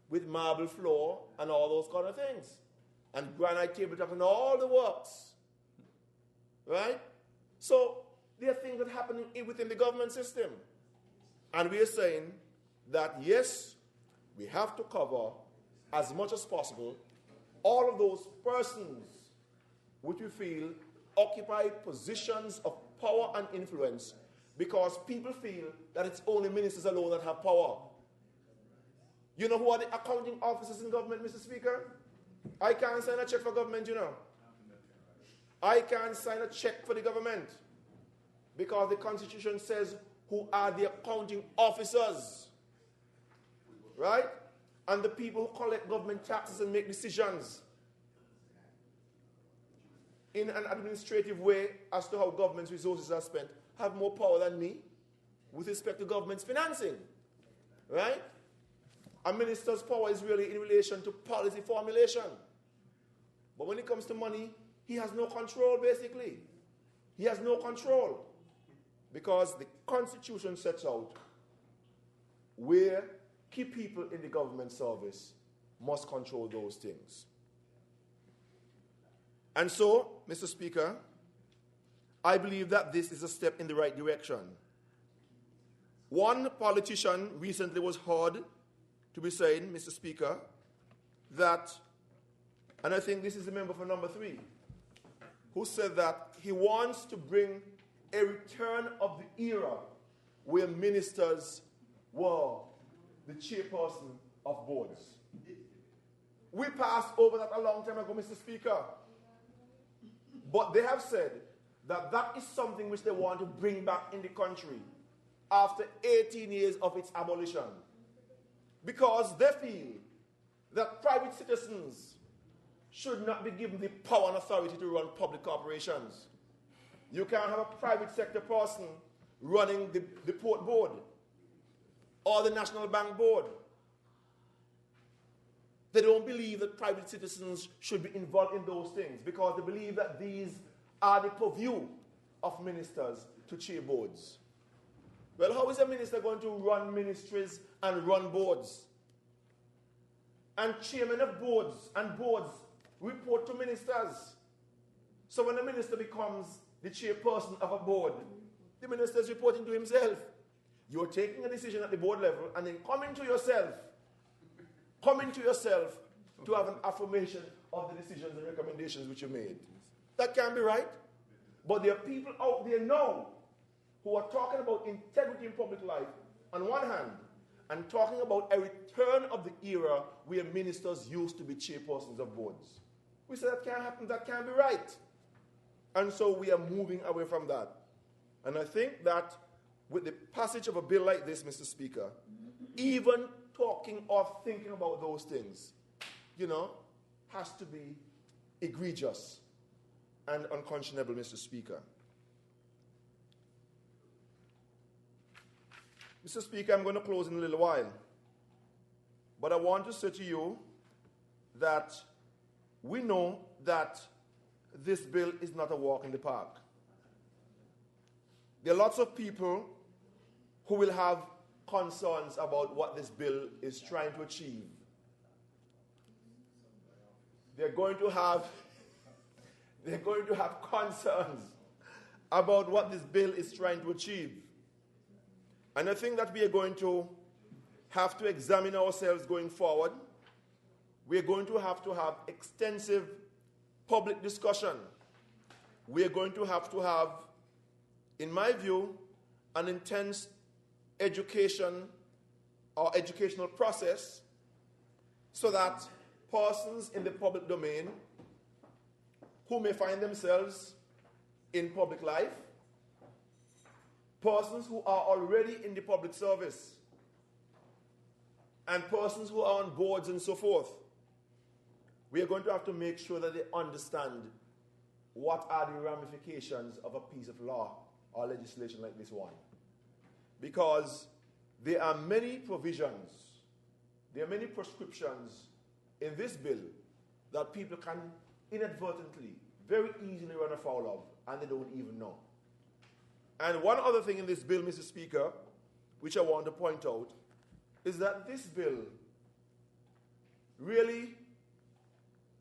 with marble floor and all those kind of things, and granite tabletop and all the works. Right? So there are things that happen within the government system. And we are saying that, yes, we have to cover as much as possible all of those persons which we feel occupy positions of power and influence, because people feel that it's only ministers alone that have power. You know who are the accounting officers in government, Mr. Speaker? I can't sign a check for government, you know. I can't sign a check for the government because the Constitution says who are the accounting officers. Right? And the people who collect government taxes and make decisions in an administrative way as to how government's resources are spent have more power than me with respect to government's financing. Right? A minister's power is really in relation to policy formulation. But when it comes to money, he has no control, basically. He has no control. Because the Constitution sets out where key people in the government service must control those things. And so, Mr. Speaker, I believe that this is a step in the right direction. One politician recently was heard to be saying, Mr. Speaker, that, and I think this is the member for number 3, who said that he wants to bring a return of the era where ministers were the chairperson of boards. We passed over that a long time ago, Mr. Speaker. But they have said that that is something which they want to bring back in the country after 18 years of its abolition. Because they feel that private citizens should not be given the power and authority to run public corporations. You can't have a private sector person running the port board or the National Bank board. They don't believe that private citizens should be involved in those things because they believe that these are the purview of ministers to chair boards. Well, how is a minister going to run ministries and run boards? And chairmen of boards and boards report to ministers. So when a minister becomes the chairperson of a board, the minister is reporting to himself. You're taking a decision at the board level and then coming to yourself to have an affirmation of the decisions and recommendations which you made. That can't be right. But there are people out there now who are talking about integrity in public life on one hand and talking about a return of the era where ministers used to be chairpersons of boards. We say that can't happen, that can't be right. And so we are moving away from that. And I think that with the passage of a bill like this, Mr. Speaker, even talking or thinking about those things, has to be egregious and unconscionable, Mr. Speaker. Mr. Speaker, I'm going to close in a little while. But I want to say to you that we know that this bill is not a walk in the park. There are lots of people who will have concerns about what this bill is trying to achieve. they're going to have concerns about what this bill is trying to achieve. And I think that we are going to have to examine ourselves going forward. We are going to have extensive public discussion. We are going to have, in my view, an intense educational process so that persons in the public domain who may find themselves in public life, persons who are already in the public service, and persons who are on boards and so forth, we are going to have to make sure that they understand what are the ramifications of a piece of law or legislation like this one. Because there are many provisions, there are many prescriptions in this bill that people can inadvertently, very easily run afoul of, and they don't even know. And one other thing in this bill, Mr. Speaker, which I want to point out, is that this bill really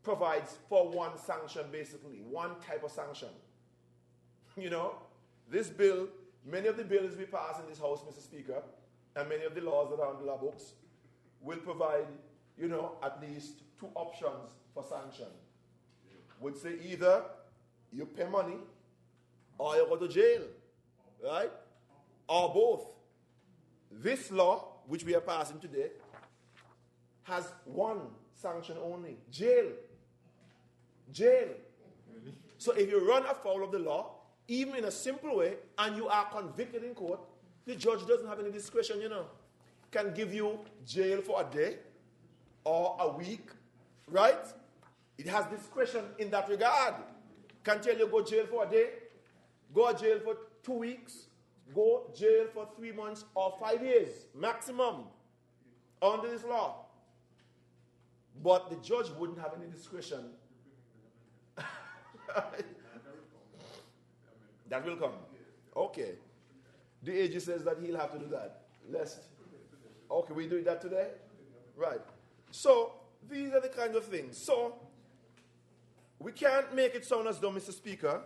provides for one sanction, basically, one type of sanction. You know, this bill, many of the bills we pass in this House, Mr. Speaker, and many of the laws that are on the law books will provide, you know, at least two options for sanction. Would say either you pay money or you go to jail, right? Or both. This law, which we are passing today, has one sanction only: jail. Jail. So if you run afoul of the law, even in a simple way, and you are convicted in court, the judge doesn't have any discretion, you know. Can give you jail for a day or a week, right? It has discretion in that regard. Can tell you go jail for a day, go jail for 2 weeks, go jail for 3 months or 5 years maximum under this law. But the judge wouldn't have any discretion. That will come. Okay. The AG says that he'll have to do that. Okay, we do that today? Right. So, these are the kinds of things. So, we can't make it sound as though, Mr. Speaker,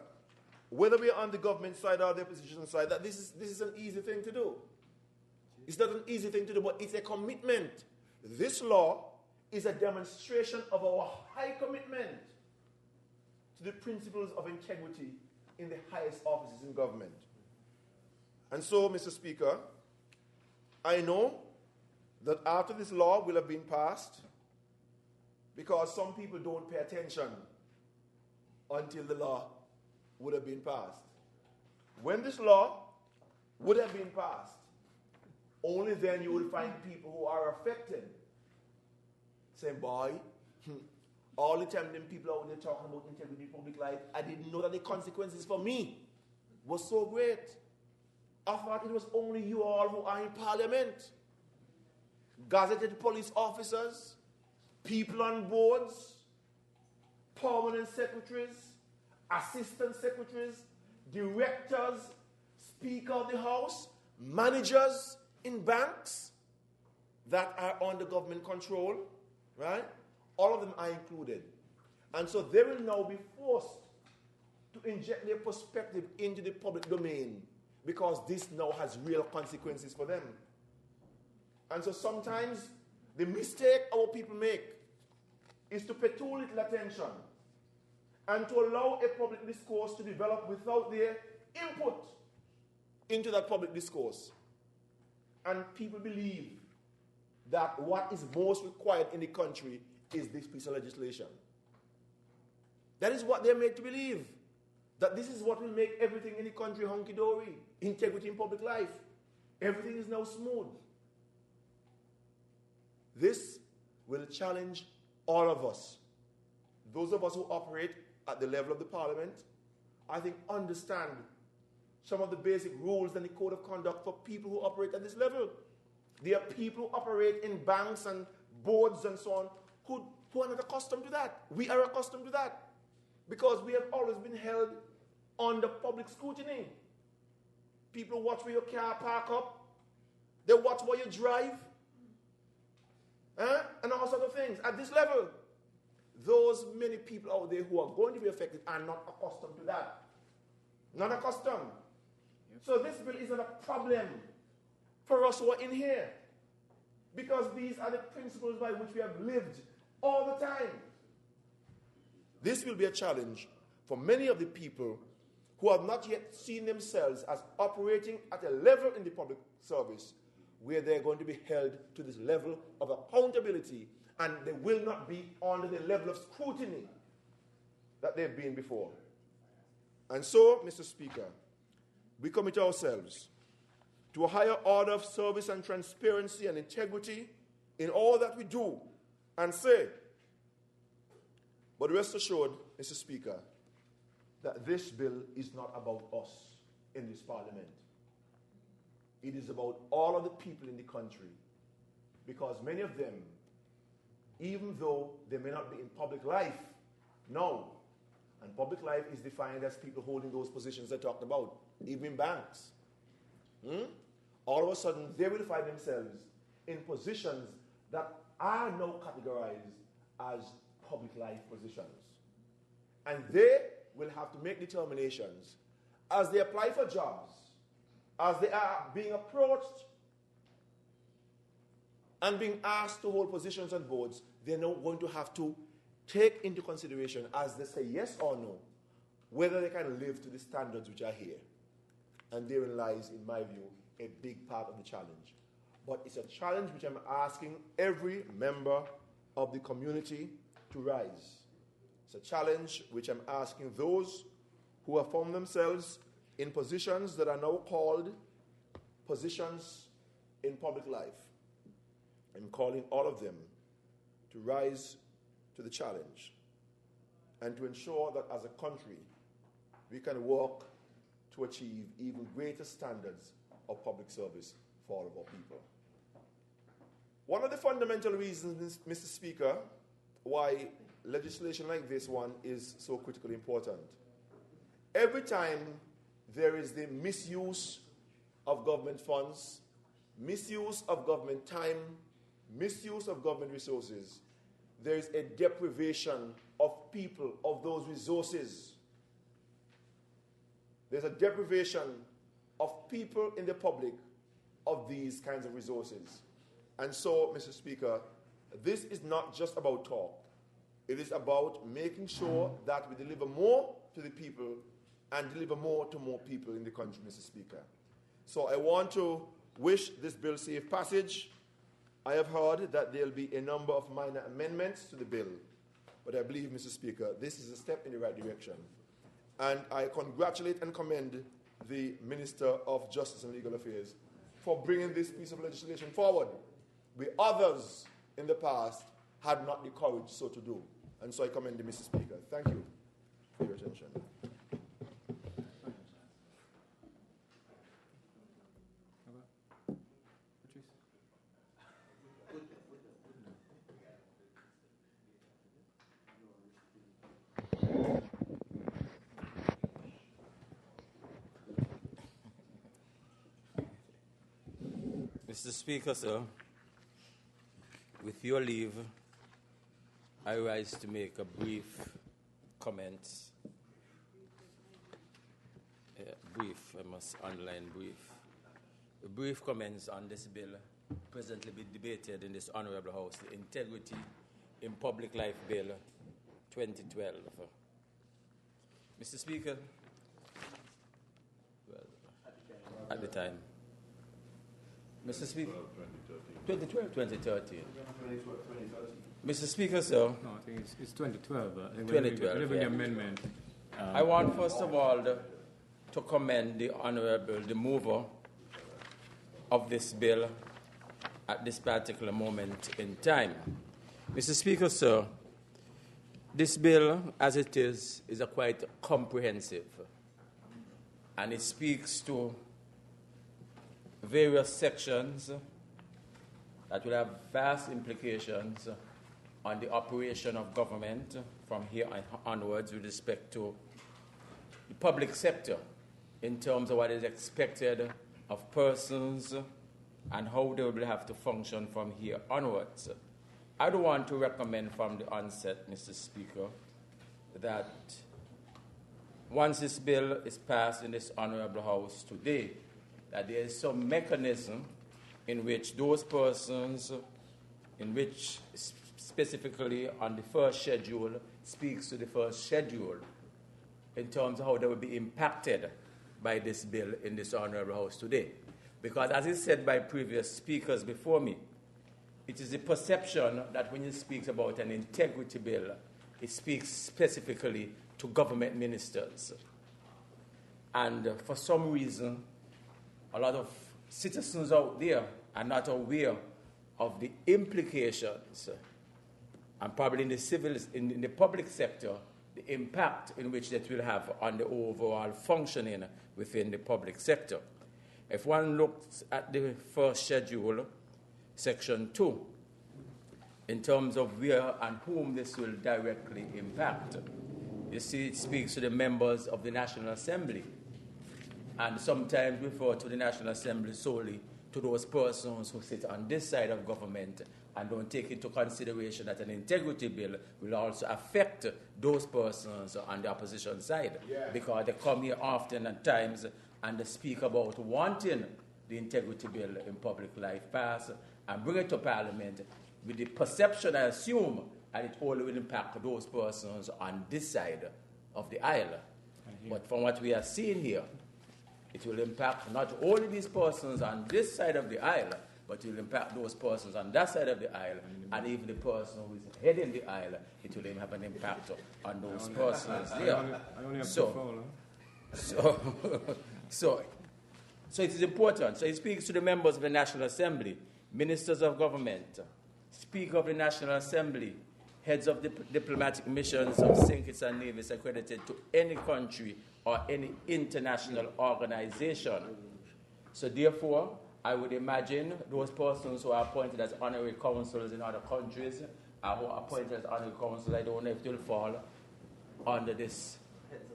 whether we are on the government side or the opposition side, that this is an easy thing to do. It's not an easy thing to do, but it's a commitment. This law is a demonstration of our high commitment to the principles of integrity in the highest offices in government. And so, Mr. Speaker, I know that after this law will have been passed, because some people don't pay attention until the law would have been passed. When this law would have been passed, only then you will find people who are affected saying, boy, all the time them people out there talking about integrity in public life, I didn't know that the consequences for me was so great. I thought it was only you all who are in parliament. Gazetted police officers, people on boards, permanent secretaries, assistant secretaries, directors, Speaker of the House, managers in banks that are under government control, right? All of them are included. And so they will now be forced to inject their perspective into the public domain because this now has real consequences for them. And so sometimes the mistake our people make is to pay too little attention and to allow a public discourse to develop without their input into that public discourse. And people believe that what is most required in the country is this piece of legislation. That is what they're made to believe. That this is what will make everything in the country hunky-dory. Integrity in public life. Everything is now smooth. This will challenge all of us. Those of us who operate at the level of the parliament, I think, understand some of the basic rules and the code of conduct for people who operate at this level. There are people who operate in banks and boards and so on who are not accustomed to that. We are accustomed to that because we have always been held under public scrutiny. People watch where your car park up. They watch where you drive. And all sorts of things. At this level, those many people out there who are going to be affected are not accustomed to that. Not accustomed. Yep. So this bill is not a problem for us who are in here, because these are the principles by which we have lived all the time. This will be a challenge for many of the people who have not yet seen themselves as operating at a level in the public service where they're going to be held to this level of accountability, and they will not be under the level of scrutiny that they've been before. And so, Mr. Speaker, we commit ourselves to a higher order of service and transparency and integrity in all that we do and say. But rest assured, Mr. Speaker, that this bill is not about us in this parliament. It is about all of the people in the country, because many of them, even though they may not be in public life now, and public life is defined as people holding those positions I talked about, even in banks, all of a sudden they will find themselves in positions that are now categorized as public life positions. And they will have to make determinations as they apply for jobs, as they are being approached and being asked to hold positions on boards. They're now going to have to take into consideration, as they say yes or no, whether they can live to the standards which are here. And therein lies, in my view, a big part of the challenge. But it's a challenge which I'm asking every member of the community to rise. It's a challenge which I'm asking those who have found themselves in positions that are now called positions in public life. I'm calling all of them to rise to the challenge and to ensure that as a country we can work to achieve even greater standards of public service for all of our people. One of the fundamental reasons, Mr. Speaker, why legislation like this one is so critically important. Every time there is the misuse of government funds, misuse of government time, misuse of government resources, there is a deprivation of people of those resources. There's a deprivation of people in the public of these kinds of resources. And so, Mr. Speaker, this is not just about talk. It is about making sure that we deliver more to the people and deliver more to more people in the country, Mr. Speaker. So I want to wish this bill safe passage. I have heard that there will be a number of minor amendments to the bill, but I believe, Mr. Speaker, this is a step in the right direction. And I congratulate and commend the Minister of Justice and Legal Affairs for bringing this piece of legislation forward, where others in the past had not the courage so to do. And so I commend you, Mr. Speaker. Thank you for your attention. Mr. Speaker, sir, with your leave, I rise to make a brief comment. I must underline brief. A brief comments on this bill presently being debated in this Honourable House, the Integrity in Public Life Bill 2012. Mr. Speaker, well, at the time. Mr. Speaker, 2012, 2013. Mr. Speaker, sir. No, I think it's 2012. 2012. The amendment. I want, first of all, to commend the Honourable, the mover of this bill at this particular moment in time. Mr. Speaker, sir, this bill, as it is a quite comprehensive, and it speaks to various sections that will have vast implications on the operation of government from here onwards with respect to the public sector in terms of what is expected of persons and how they will have to function from here onwards. I do want to recommend from the onset, Mr. Speaker, that once this bill is passed in this Honourable House today, that there is some mechanism in which those persons, in which specifically on the first schedule, speaks to the first schedule in terms of how they will be impacted by this bill in this Honourable House today. Because as is said by previous speakers before me, it is the perception that when it speaks about an integrity bill, it speaks specifically to government ministers. And for some reason, a lot of citizens out there are not aware of the implications, and probably in the public sector, the impact in which that will have on the overall functioning within the public sector. If one looks at the first schedule, section 2, in terms of where and whom this will directly impact, you see it speaks to the members of the National Assembly, and sometimes refer to the National Assembly solely to those persons who sit on this side of government and don't take into consideration that an integrity bill will also affect those persons on the opposition side, because they come here often at times and they speak about wanting the integrity bill in public life passed and bring it to Parliament with the perception, I assume, that it only will impact those persons on this side of the aisle. But from what we are seeing here, it will impact not only these persons on this side of the aisle, but it will impact those persons on that side of the aisle, and even the person who is heading the aisle, it will even have an impact on those persons there. So it is important. So it speaks to the members of the National Assembly, ministers of government, Speaker of the National Assembly, heads of diplomatic missions of St. Kitts-Nevis accredited to any country or any international organization. So therefore, I would imagine those persons who are appointed as honorary consuls in other countries, who are appointed as honorary consuls, I don't know if they'll fall under this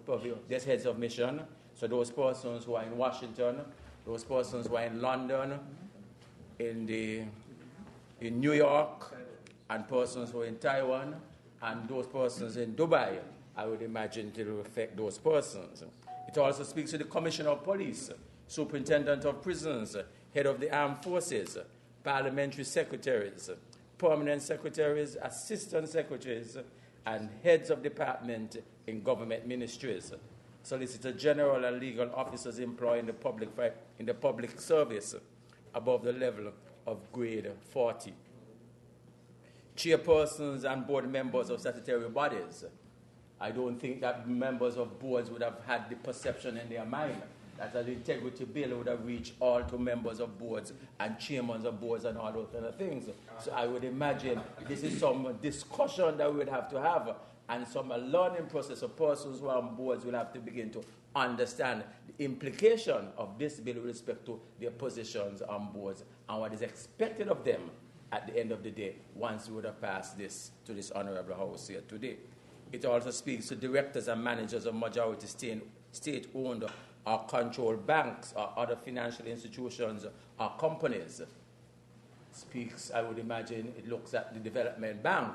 purview, this heads of mission. So those persons who are in Washington, those persons who are in London, in New York, and persons who are in Taiwan, and those persons in Dubai, I would imagine it will affect those persons. It also speaks to the Commissioner of Police, Superintendent of Prisons, Head of the Armed Forces, Parliamentary Secretaries, Permanent Secretaries, Assistant Secretaries, and Heads of Department in Government Ministries, Solicitor General and legal officers employed in the public service above the level of grade 40. Chairpersons and board members of statutory bodies. I don't think that members of boards would have had the perception in their mind that an integrity bill would have reached all to members of boards and chairmen of boards and all those kind of things. So I would imagine this is some discussion that we would have to have, and some learning process of persons who are on boards will have to begin to understand the implication of this bill with respect to their positions on boards and what is expected of them at the end of the day once we would have passed this to this Honourable House here today. It also speaks to directors and managers of majority state-owned or controlled banks or other financial institutions or companies. Speaks, I would imagine, it looks at the development bank,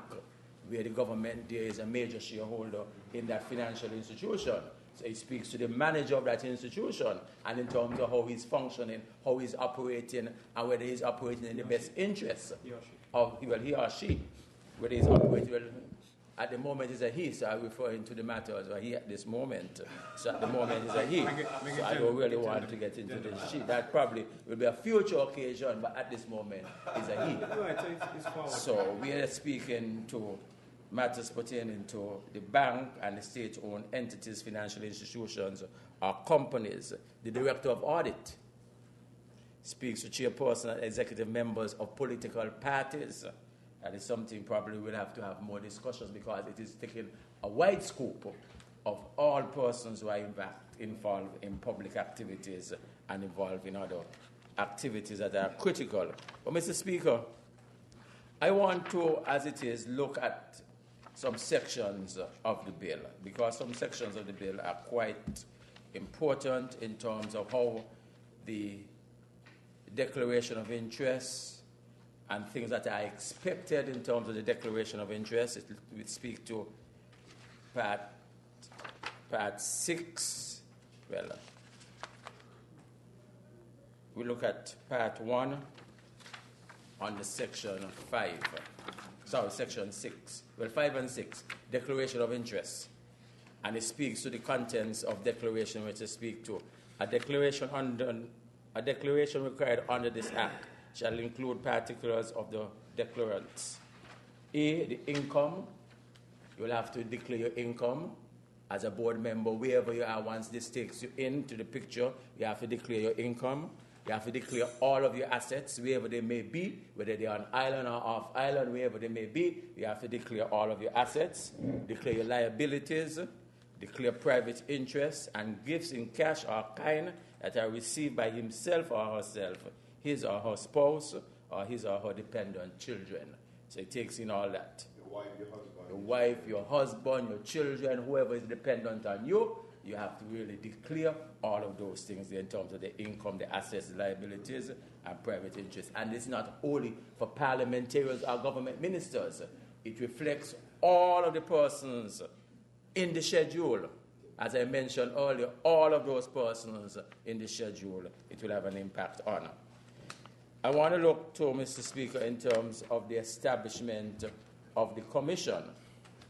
where the government there is a major shareholder in that financial institution. So it speaks to the manager of that institution, and in terms of how he's functioning, how he's operating, and whether he's operating in the best interest of he or she, whether he's operating. Well, at the moment is a he, so I'm referring to the matter as a he at this moment. So at the moment is a he. So I don't really want to get into the she. That probably will be a future occasion, but at this moment is a he. So we are speaking to matters pertaining to the bank and the state-owned entities, financial institutions, or companies. The Director of Audit speaks to chairperson and executive members of political parties. That is something probably we'll have to have more discussions, because it is taking a wide scope of all persons who are involved in public activities and involved in other activities that are critical. But Mr. Speaker, I want to, as it is, look at some sections of the bill, because some sections of the bill are quite important in terms of how the declaration of interests and things that are expected in terms of the declaration of interest. It will speak to part 6. Well, we look at part 1 on the section 5. Section 6. Well, 5 and 6, declaration of interest. And it speaks to the contents of declaration which it speaks to. A declaration required under this act shall include particulars of the declarants. A, the income. You will have to declare your income as a board member, wherever you are. Once this takes you into the picture, you have to declare your income. You have to declare all of your assets, wherever they may be, whether they are on island or off island, wherever they may be. You have to declare all of your assets, declare your liabilities, declare private interests and gifts in cash or kind that are received by himself or herself, his or her spouse, or his or her dependent children. So it takes in all that. Your wife, your husband, your children, whoever is dependent on you, you have to really declare all of those things in terms of the income, the assets, the liabilities, and private interests. And it's not only for parliamentarians or government ministers. It reflects all of the persons in the schedule. As I mentioned earlier, all of those persons in the schedule, it will have an impact on. I want to look to, Mr. Speaker, in terms of the establishment of the commission,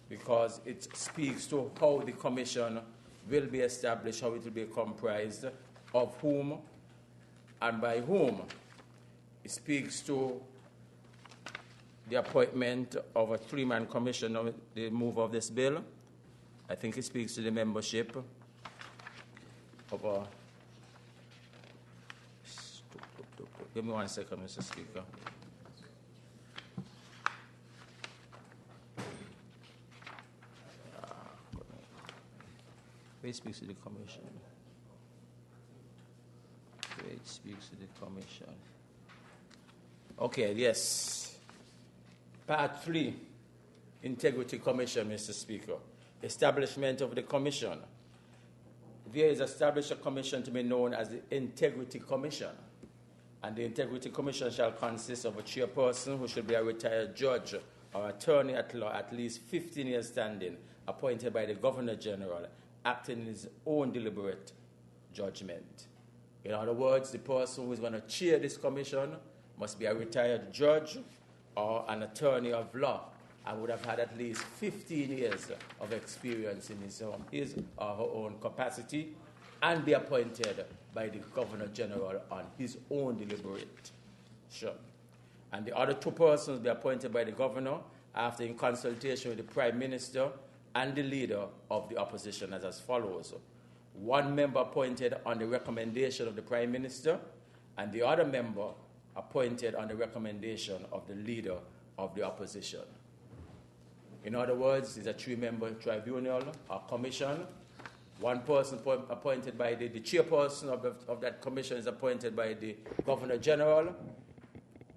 because it speaks to how the commission will be established, how it will be comprised, of whom and by whom. It speaks to the appointment of a 3-man commission on the move of this bill. I think it speaks to the membership of a... Give me 1 second, Mr. Speaker. Where speaks to the commission? Where speaks to the commission? Okay, yes. Part 3, Integrity Commission, Mr. Speaker. Establishment of the commission. There is established a commission to be known as the Integrity Commission. And the Integrity Commission shall consist of a chairperson who should be a retired judge or attorney at law, at least 15 years standing, appointed by the Governor General, acting in his own deliberate judgment. In other words, the person who is going to chair this commission must be a retired judge or an attorney of law and would have had at least 15 years of experience in his or her own capacity and be appointed by the Governor General on his own deliberate. Sure. And the other 2 persons be appointed by the Governor after in consultation with the Prime Minister and the leader of the opposition as follows. 1 member appointed on the recommendation of the Prime Minister and the other member appointed on the recommendation of the leader of the opposition. In other words, it's a 3-member tribunal or commission. 1 person appointed by the chairperson of that commission is appointed by the Governor General.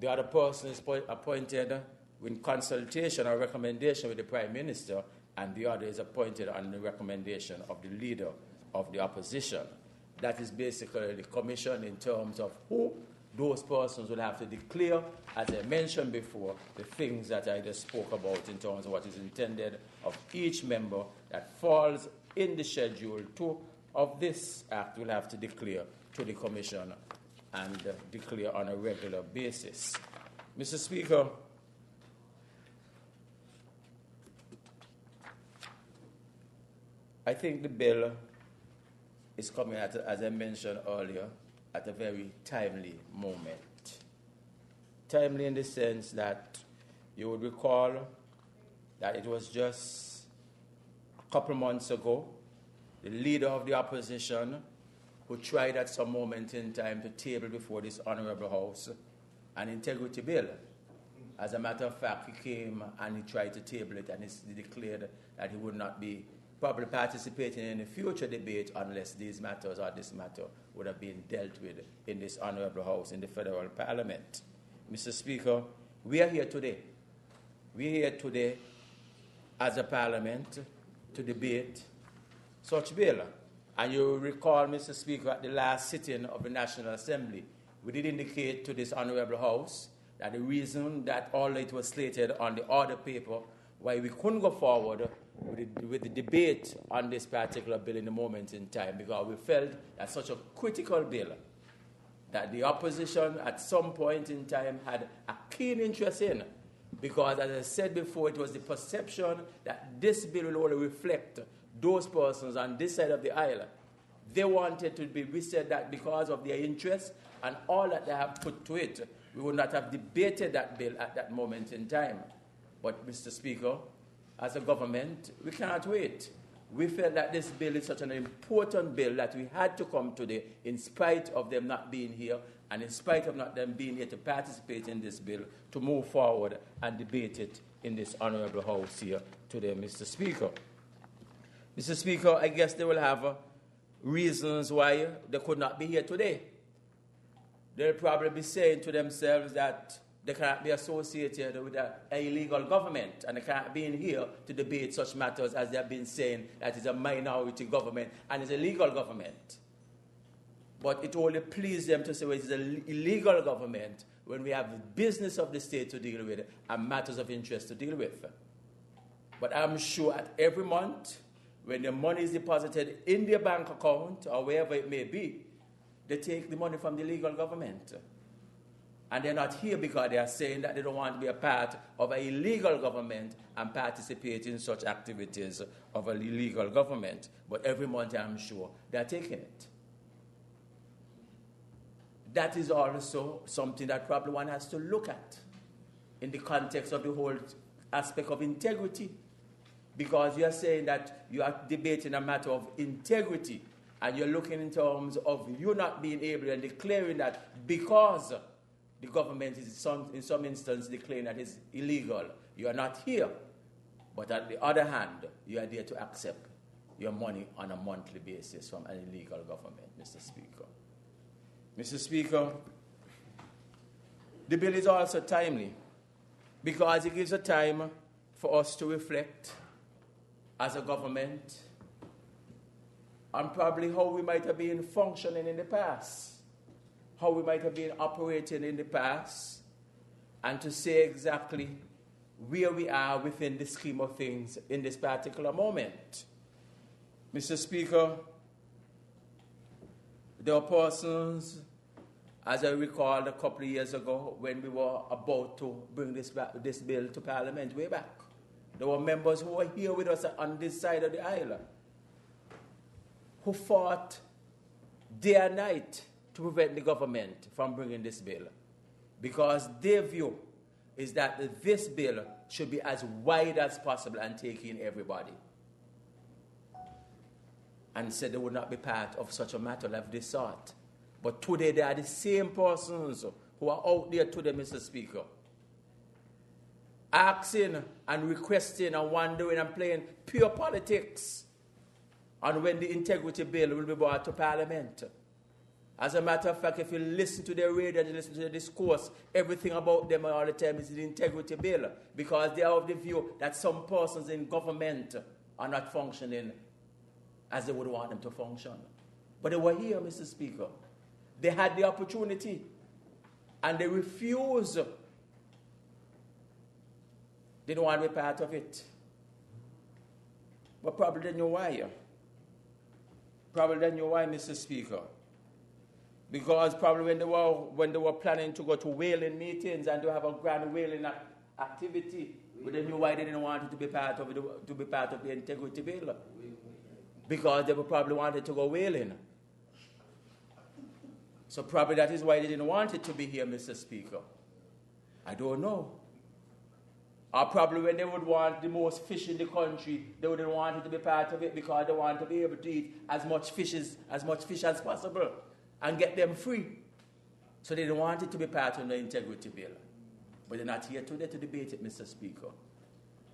The other person is appointed in consultation or recommendation with the Prime Minister, and the other is appointed on the recommendation of the leader of the opposition. That is basically the commission in terms of who those persons will have to declare, as I mentioned before, the things that I just spoke about in terms of what is intended of each member that falls in the Schedule 2 of this Act will have to declare to the Commission and declare on a regular basis. Mr. Speaker, I think the bill is coming at, as I mentioned earlier, at a very timely moment. Timely in the sense that you would recall that it was just a couple months ago, the leader of the opposition who tried at some moment in time to table before this Honorable House an integrity bill. As a matter of fact, he came and he tried to table it, and he declared that he would not be probably participating in a future debate unless these matters or this matter would have been dealt with in this Honorable House, in the Federal Parliament. Mr. Speaker, we are here today. We are here today as a Parliament to debate such bill. And you recall, Mr. Speaker, at the last sitting of the National Assembly, we did indicate to this Honorable House that the reason that all it was slated on the order paper why we couldn't go forward with the debate on this particular bill in the moment in time, because we felt that such a critical bill that the opposition at some point in time had a keen interest in, because as I said before, it was the perception that this bill will only reflect those persons on this side of the aisle. They wanted to be, we said that because of their interest and all that they have put to it, we would not have debated that bill at that moment in time. But, Mr. Speaker, as a government, we cannot wait. We felt that this bill is such an important bill that we had to come today in spite of them not being here and in spite of not them being here to participate in this bill, to move forward and debate it in this honorable House here today, Mr. Speaker. Mr. Speaker, I guess they will have reasons why they could not be here today. They'll probably be saying to themselves that they cannot be associated with an illegal government, and they cannot be in here to debate such matters as they have been saying that it's a minority government and it's a legal government. But it only pleased them to say, well, it's an illegal government when we have the business of the state to deal with and matters of interest to deal with. But I'm sure at every month, when the money is deposited in their bank account or wherever it may be, they take the money from the legal government. And they're not here because they are saying that they don't want to be a part of an illegal government and participate in such activities of an illegal government. But every month, I'm sure, they're taking it. That is also something that probably one has to look at in the context of the whole aspect of integrity. Because you are saying that you are debating a matter of integrity, and you're looking in terms of you not being able and declaring that because the government is in some instance declaring that it's illegal, you are not here. But on the other hand, you are there to accept your money on a monthly basis from an illegal government, Mr. Speaker. Mr. Speaker, the bill is also timely because it gives a time for us to reflect as a government on probably how we might have been functioning in the past, how we might have been operating in the past, and to say exactly where we are within the scheme of things in this particular moment. Mr. Speaker, there were persons, as I recall a couple of years ago, when we were about to bring this bill to Parliament way back. There were members who were here with us on this side of the aisle who fought day and night to prevent the government from bringing this bill, because their view is that this bill should be as wide as possible and take in everybody, and said they would not be part of such a matter of this sort. But today they are the same persons who are out there today, Mr. Speaker, asking and requesting and wondering and playing pure politics on when the integrity bill will be brought to Parliament. As a matter of fact, if you listen to their radio and you listen to their discourse, everything about them all the time is the integrity bill, because they are of the view that some persons in government are not functioning as they would want them to function. But they were here, Mr. Speaker. They had the opportunity, and they refused. They didn't want to be part of it. But probably they knew why. Probably they knew why, Mr. Speaker. Because probably when they were planning to go to whaling meetings and to have a grand whaling activity, but they knew why they didn't want it to be part of the integrity bill. Because they probably wanted to go whaling. So probably that is why they didn't want it to be here, Mr. Speaker. I don't know. Or probably when they would want the most fish in the country, they wouldn't want it to be part of it because they want to be able to eat as much fish as possible and get them free. So they didn't want it to be part of the integrity bill. But they're not here today to debate it, Mr. Speaker.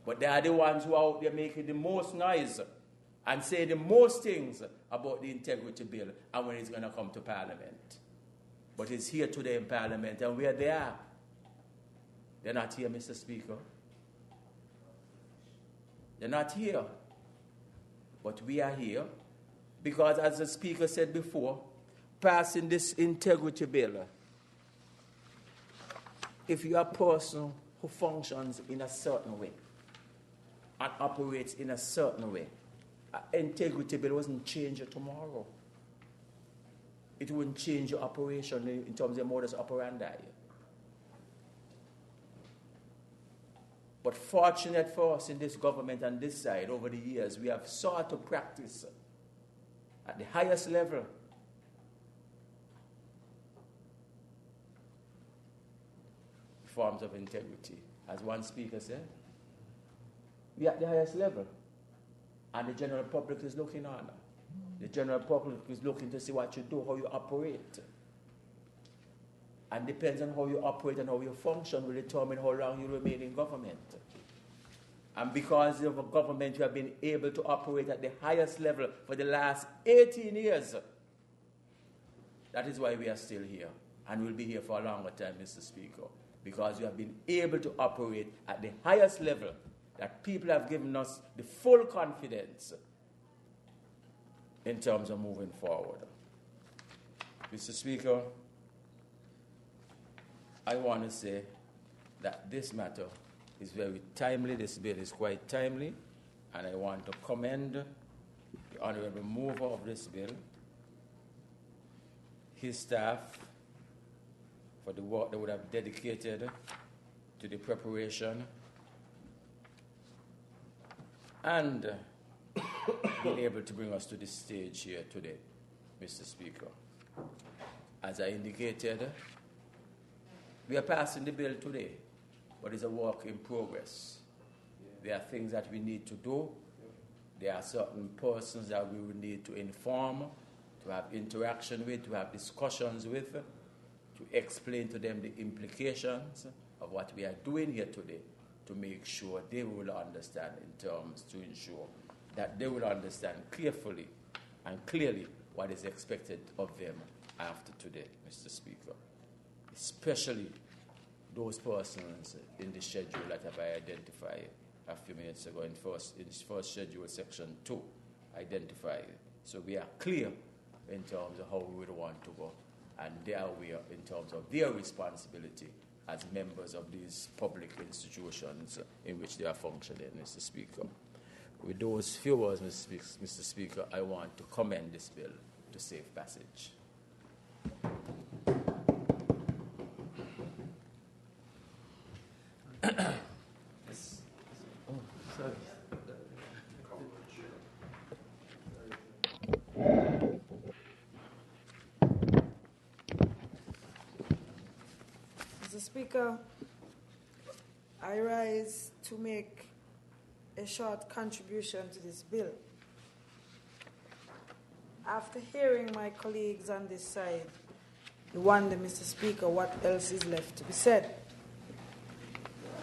But they are the ones who are out there making the most noise and say the most things about the integrity bill and when it's going to come to Parliament. But it's here today in Parliament, and where they are, they're not here, Mr. Speaker. They're not here. But we are here because, as the Speaker said before, passing this integrity bill if you're a person who functions in a certain way and operates in a certain way, integrity bill wasn't change it tomorrow. It wouldn't change your operation in terms of your modus operandi. But fortunate for us in this government and this side, over the years, we have sought to practice at the highest level forms of integrity. As one speaker said, we are at the highest level. And the general public is looking on. The general public is looking to see what you do, how you operate. And depends on how you operate and how you function will determine how long you remain in government. And because of a government you have been able to operate at the highest level for the last 18 years, that is why we are still here. And we'll be here for a longer time, Mr. Speaker. Because you have been able to operate at the highest level, that people have given us the full confidence in terms of moving forward. Mr. Speaker, I want to say that this matter is very timely. This bill is quite timely, and I want to commend the honourable mover of this bill, his staff, for the work they would have dedicated to the preparation and being able to bring us to this stage here today, Mr. Speaker. As I indicated, we are passing the bill today, but it's a work in progress. There are things that we need to do. There are certain persons that we will need to inform, to have interaction with, to have discussions with, to explain to them the implications of what we are doing here today, to make sure they will understand in terms to ensure that they will understand carefully and clearly what is expected of them after today, Mr. Speaker. Especially those persons in the schedule that have I identified a few minutes ago in first schedule, section 2, identified. So we are clear in terms of how we would want to go, and they are aware in terms of their responsibility as members of these public institutions in which they are functioning, Mr. Speaker. With those few words, Mr. Speaker, I want to commend this bill to safe passage. Mr. Speaker, I rise to make a short contribution to this bill. After hearing my colleagues on this side, you wonder, Mr. Speaker, what else is left to be said.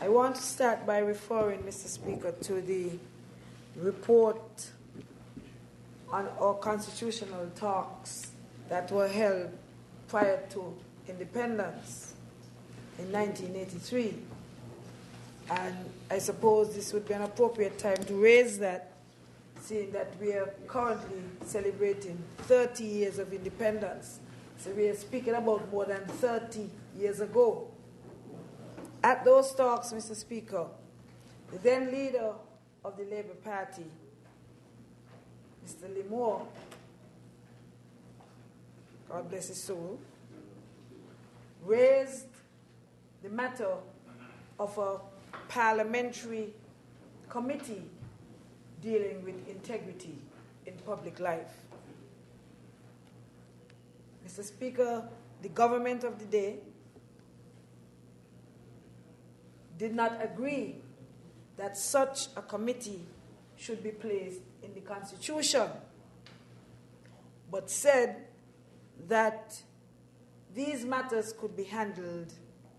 I want to start by referring, Mr. Speaker, to the report on our constitutional talks that were held prior to independence in 1983. And I suppose this would be an appropriate time to raise that, seeing that we are currently celebrating 30 years of independence. So we are speaking about more than 30 years ago. At those talks, Mr. Speaker, the then leader of the Labour Party, Mr. Limor, God bless his soul, raised the matter of a parliamentary committee dealing with integrity in public life. Mr. Speaker, the government of the day did not agree that such a committee should be placed in the Constitution, but said that these matters could be handled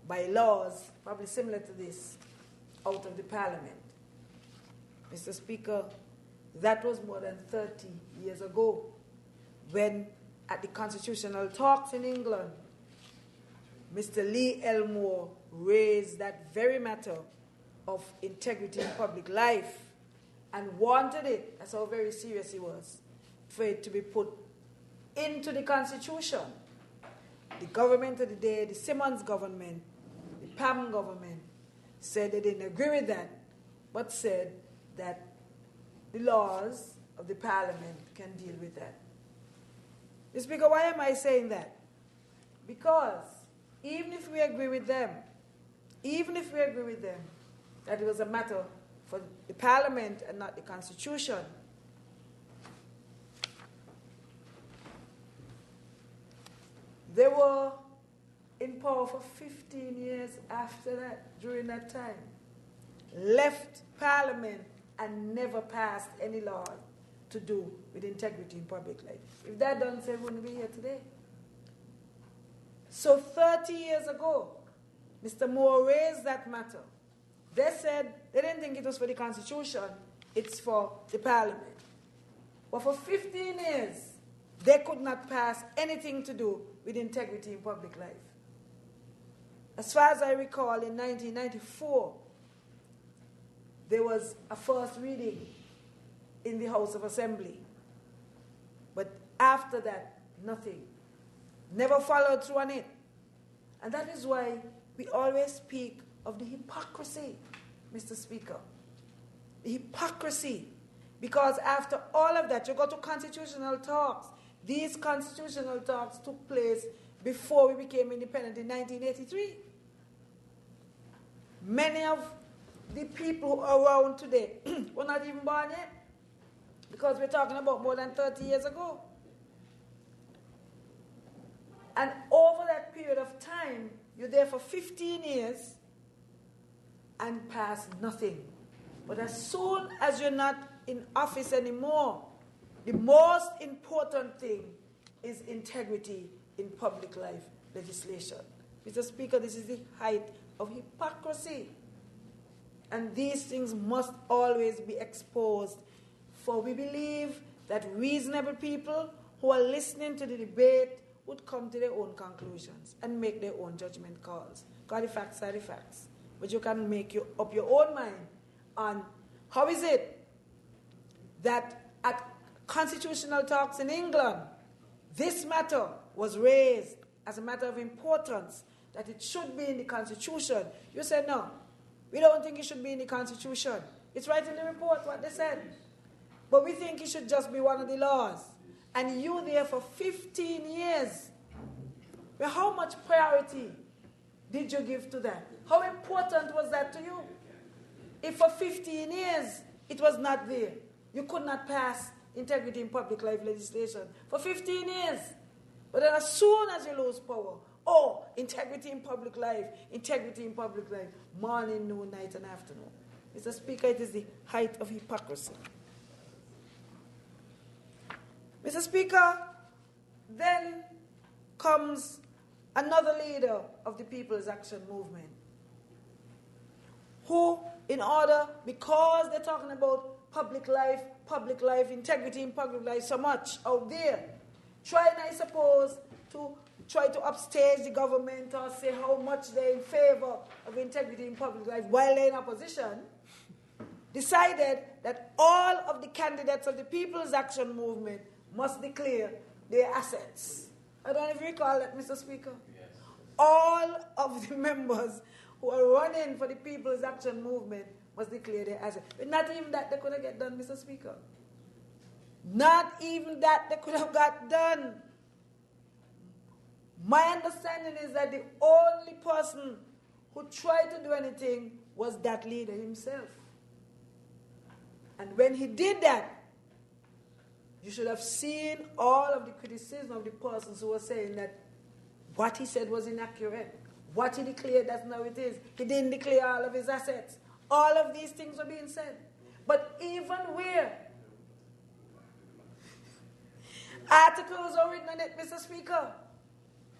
by laws, probably similar to this, out of the Parliament. Mr. Speaker, that was more than 30 years ago, when at the constitutional talks in England, Mr. Lee Elmore raised that very matter of integrity in public life and wanted it, that's how very serious he was, for it to be put into the Constitution. The government of the day, the Simmons government, the PAM government said they didn't agree with that, but said that the laws of the parliament can deal with that. Mr. Speaker, why am I saying that? Because even if we agree with them, that it was a matter for the parliament and not the constitution, they were in power for 15 years after that, during that time, left parliament and never passed any law to do with integrity in public life. If that done, say, we wouldn't be here today. So 30 years ago, Mr. Moore raised that matter. They said they didn't think it was for the Constitution, it's for the Parliament. But for 15 years, they could not pass anything to do with integrity in public life. As far as I recall, in 1994, there was a first reading in the House of Assembly. But after that, nothing. Never followed through on it. And that is why we always speak of the hypocrisy, Mr. Speaker. The hypocrisy. Because after all of that, you go to constitutional talks. These constitutional talks took place before we became independent in 1983. Many of the people who are around today were not even born yet, because we're talking about more than 30 years ago. And over that period of time, you're there for 15 years and pass nothing. But as soon as you're not in office anymore, the most important thing is integrity in public life legislation. Mr. Speaker, this is the height of hypocrisy. And these things must always be exposed, for we believe that reasonable people who are listening to the debate would come to their own conclusions and make their own judgment calls. Because the facts are the facts. But you can make up your own mind on how is it that at constitutional talks in England, this matter was raised as a matter of importance, that it should be in the Constitution. You said, no, we don't think it should be in the Constitution. It's right in the report what they said. But we think it should just be one of the laws. And you there for 15 years. Well, how much priority did you give to that? How important was that to you? If for 15 years it was not there, you could not pass integrity in public life legislation for 15 years. But then as soon as you lose power, integrity in public life, morning, noon, night, and afternoon. Mr. Speaker, it is the height of hypocrisy. Mr. Speaker, then comes another leader of the People's Action Movement, who, because they're talking about public life, integrity in public life so much out there, trying, I suppose, to try to upstage the government or say how much they're in favor of integrity in public life while they're in opposition, decided that all of the candidates of the People's Action Movement must declare their assets. I don't know if you recall that, Mr. Speaker. Yes. All of the members who are running for the People's Action Movement must declare their assets. But not even that they could have got done, Mr. Speaker. Not even that they could have got done. My understanding is that the only person who tried to do anything was that leader himself. And when he did that, you should have seen all of the criticism of the persons who were saying that what he said was inaccurate. What he declared, that's not how it is. He didn't declare all of his assets. All of these things were being said. But even where articles are written on it, Mr. Speaker,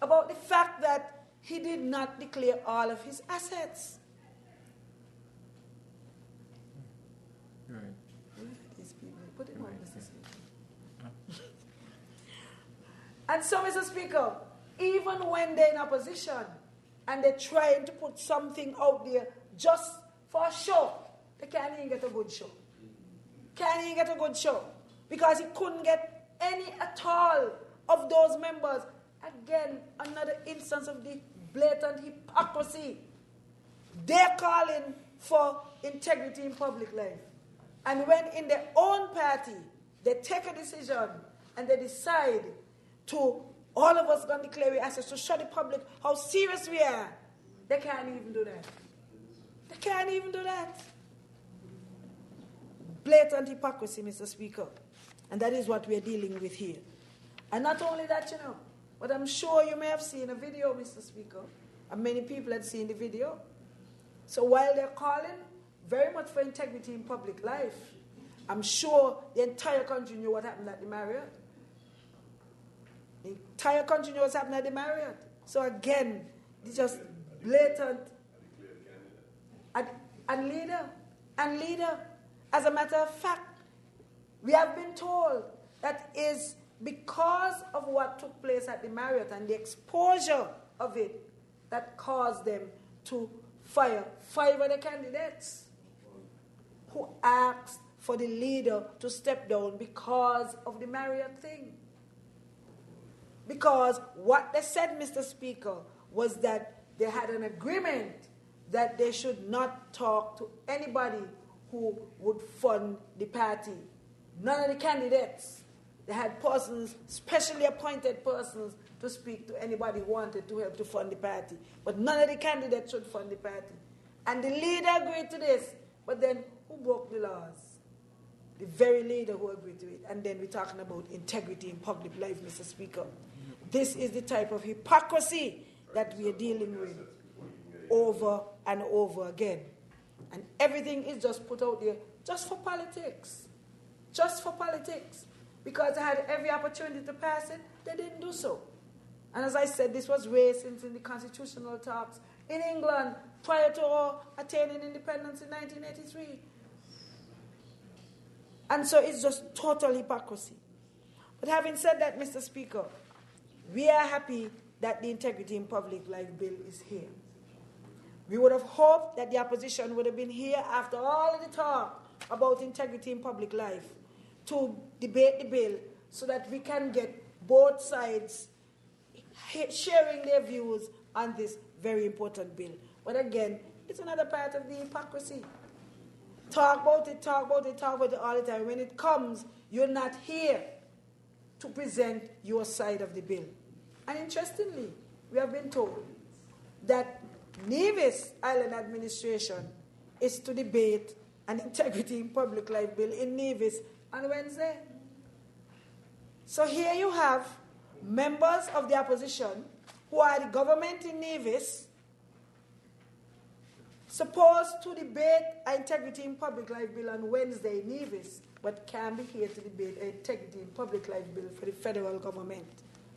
about the fact that he did not declare all of his assets. Right. These people, put it on, Mr. Speaker. And so, Mr. Speaker, even when they're in opposition and they're trying to put something out there just for a show, they can't even get a good show. Can't even get a good show. Because he couldn't get any at all of those members. Again, another instance of the blatant hypocrisy they're calling for integrity in public life. And when in their own party, they take a decision and they decide to, all of us going to declare we access to show the public how serious we are, they can't even do that. They can't even do that. Blatant hypocrisy, Mr. Speaker. And that is what we're dealing with here. And not only that, but I'm sure you may have seen a video, Mr. Speaker, and many people had seen the video. So while they're calling very much for integrity in public life, I'm sure the entire country knew what happened at the Marriott. The entire country knew what's happening at the Marriott. So again, it's just blatant. And leader. As a matter of fact, we have been told that is because of what took place at the Marriott and the exposure of it that caused them to fire 5 of the candidates who asked for the leader to step down because of the Marriott thing. Because what they said, Mr. Speaker, was that they had an agreement that they should not talk to anybody who would fund the party. None of the candidates. They had persons, specially appointed persons, to speak to anybody who wanted to help to fund the party. But none of the candidates should fund the party. And the leader agreed to this. But then, who broke the laws? The very leader who agreed to it. And then we're talking about integrity in public life, Mr. Speaker. This is the type of hypocrisy that we are dealing with over and over again. And everything is just put out there just for politics. Just for politics. Because they had every opportunity to pass it, they didn't do so. And as I said, this was raised since in the constitutional talks in England prior to attaining independence in 1983. And so it's just total hypocrisy. But having said that, Mr. Speaker, we are happy that the Integrity in Public Life Bill is here. We would have hoped that the opposition would have been here after all of the talk about integrity in public life to debate the bill so that we can get both sides sharing their views on this very important bill. But again, it's another part of the hypocrisy. Talk about it all the time. When it comes, you're not here to present your side of the bill. And interestingly, we have been told that Nevis Island Administration is to debate an integrity in public life bill in Nevis on Wednesday. So here you have members of the opposition who are the government in Nevis supposed to debate an integrity in public life bill on Wednesday in Nevis, but can't be here to debate an integrity in public life bill for the federal government.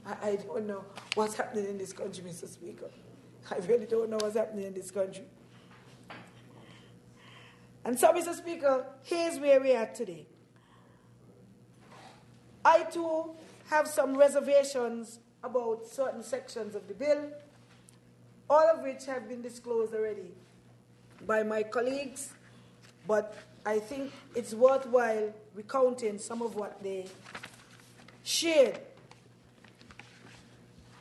I don't know what's happening in this country, Mr. Speaker. I really don't know what's happening in this country. And so, Mr. Speaker, here's where we are today. I, too, have some reservations about certain sections of the bill, all of which have been disclosed already by my colleagues, but I think it's worthwhile recounting some of what they shared.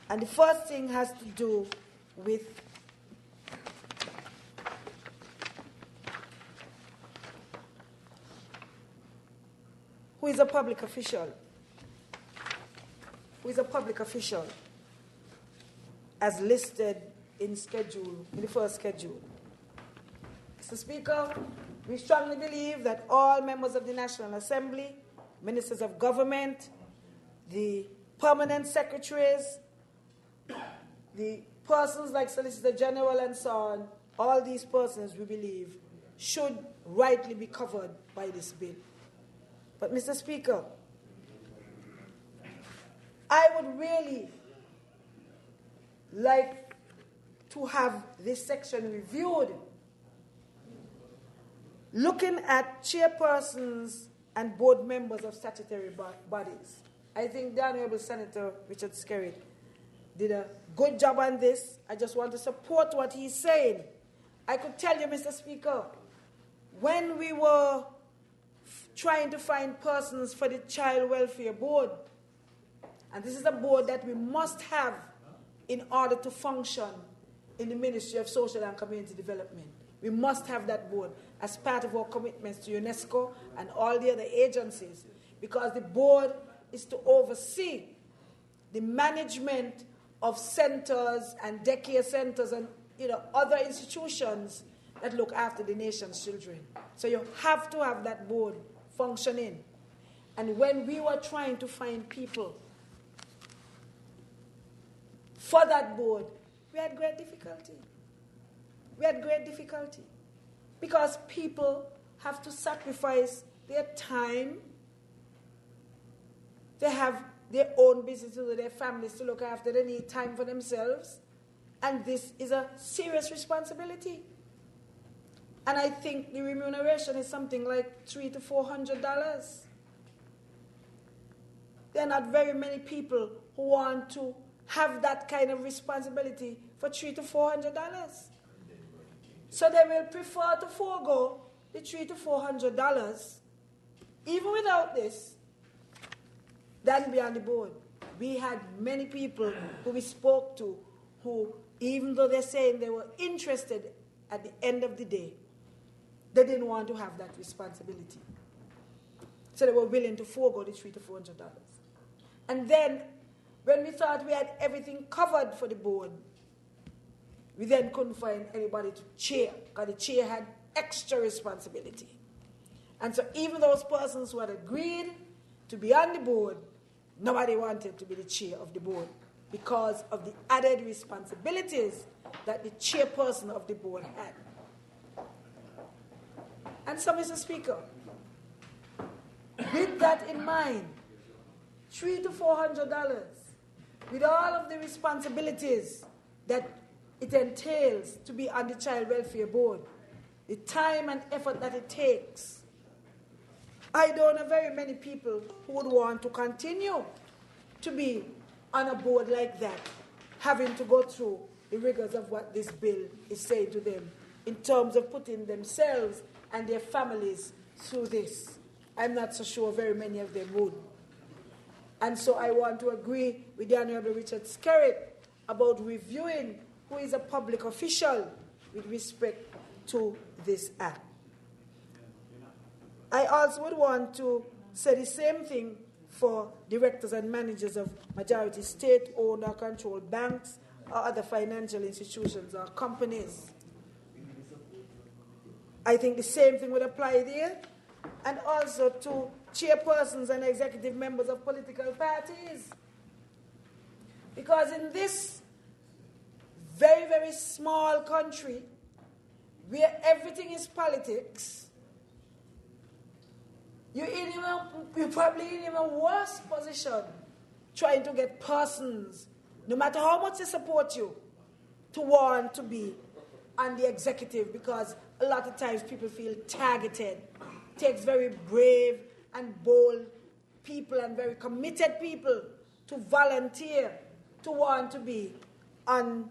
And the first thing has to do with who is a public official. Who is a public official as listed in the first schedule. Mr. Speaker, we strongly believe that all members of the National Assembly, ministers of government, the permanent secretaries, the persons like Solicitor General and so on, all these persons, we believe, should rightly be covered by this bill. But, Mr. Speaker, I would really like to have this section reviewed, looking at chairpersons and board members of statutory bodies. I think the Honorable Senator Richard Skerrit did a good job on this. I just want to support what he's saying. I could tell you, Mr. Speaker, when we were trying to find persons for the Child Welfare Board, and this is a board that we must have in order to function in the Ministry of Social and Community Development. We must have that board as part of our commitments to UNESCO and all the other agencies, because the board is to oversee the management of centers and daycare centers and other institutions that look after the nation's children. So you have to have that board functioning. And when we were trying to find people for that board, we had great difficulty. Because people have to sacrifice their time. They have their own businesses, their families to look after. They need time for themselves. And this is a serious responsibility. And I think the remuneration is something like $300 to $400. There are not very many people who want to have that kind of responsibility for $300 to $400. So they will prefer to forego the $300 to $400, even without this, than be on the board. We had many people who we spoke to who, even though they're saying they were interested, at the end of the day, they didn't want to have that responsibility. So they were willing to forego the $300 to $400. And then, when we thought we had everything covered for the board, we then couldn't find anybody to chair, because the chair had extra responsibility. And so even those persons who had agreed to be on the board, nobody wanted to be the chair of the board because of the added responsibilities that the chairperson of the board had. And so, Mr. Speaker, with that in mind, $300 to $400, with all of the responsibilities that it entails to be on the Child Welfare Board, the time and effort that it takes, I don't know very many people who would want to continue to be on a board like that, having to go through the rigors of what this bill is saying to them in terms of putting themselves and their families through this. I'm not so sure very many of them would. And so I want to agree with the Honorable Richard Skerritt about reviewing who is a public official with respect to this act. I also would want to say the same thing for directors and managers of majority state-owned or controlled banks or other financial institutions or companies. I think the same thing would apply there, and also to chairpersons and executive members of political parties. Because in this very, very small country, where everything is politics, you're probably in an even worse position trying to get persons, no matter how much they support you, to want to be on the executive, because a lot of times people feel targeted. It takes very brave and bold people and very committed people to volunteer to want to be on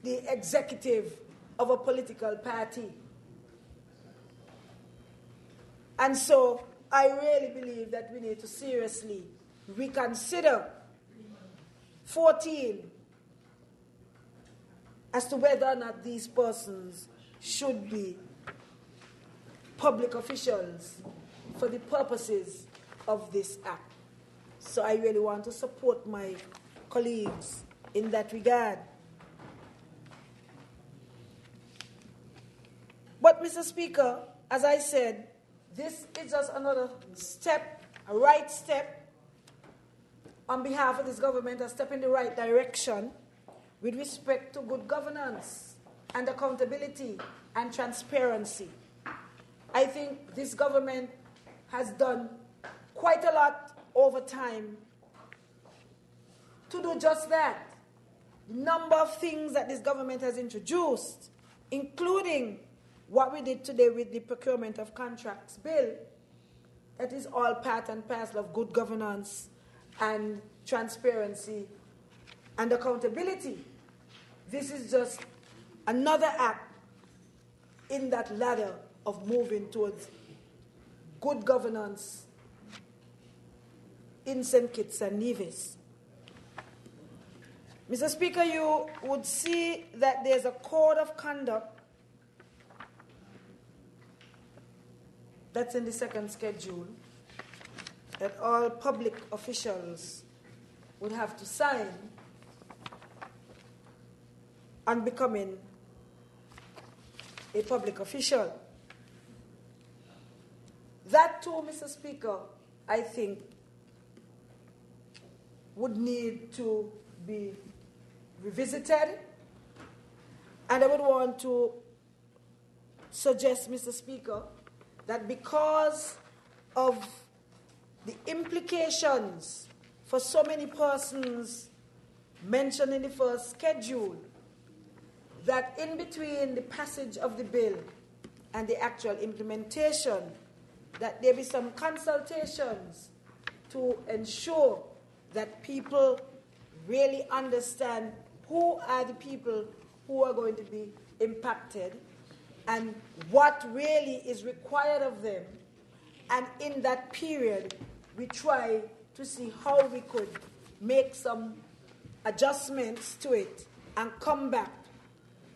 the executive of a political party. And so I really believe that we need to seriously reconsider 14 as to whether or not these persons should be public officials for the purposes of this act. So I really want to support my colleagues in that regard. But, Mr. Speaker, as I said, this is just another step, a right step, on behalf of this government, a step in the right direction with respect to good governance and accountability and transparency. I think this government has done quite a lot over time to do just that. The number of things that this government has introduced, including what we did today with the procurement of contracts bill, that is all part and parcel of good governance and transparency and accountability. This is just another act in that ladder of moving towards good governance in St. Kitts and Nevis. Mr. Speaker, you would see that there's a code of conduct that's in the second schedule that all public officials would have to sign on becoming a public official. That too, Mr. Speaker, I think would need to be revisited. And I would want to suggest, Mr. Speaker, that because of the implications for so many persons mentioned in the first schedule, that in between the passage of the bill and the actual implementation, that there be some consultations to ensure that people really understand who are the people who are going to be impacted and what really is required of them. And in that period, we try to see how we could make some adjustments to it and come back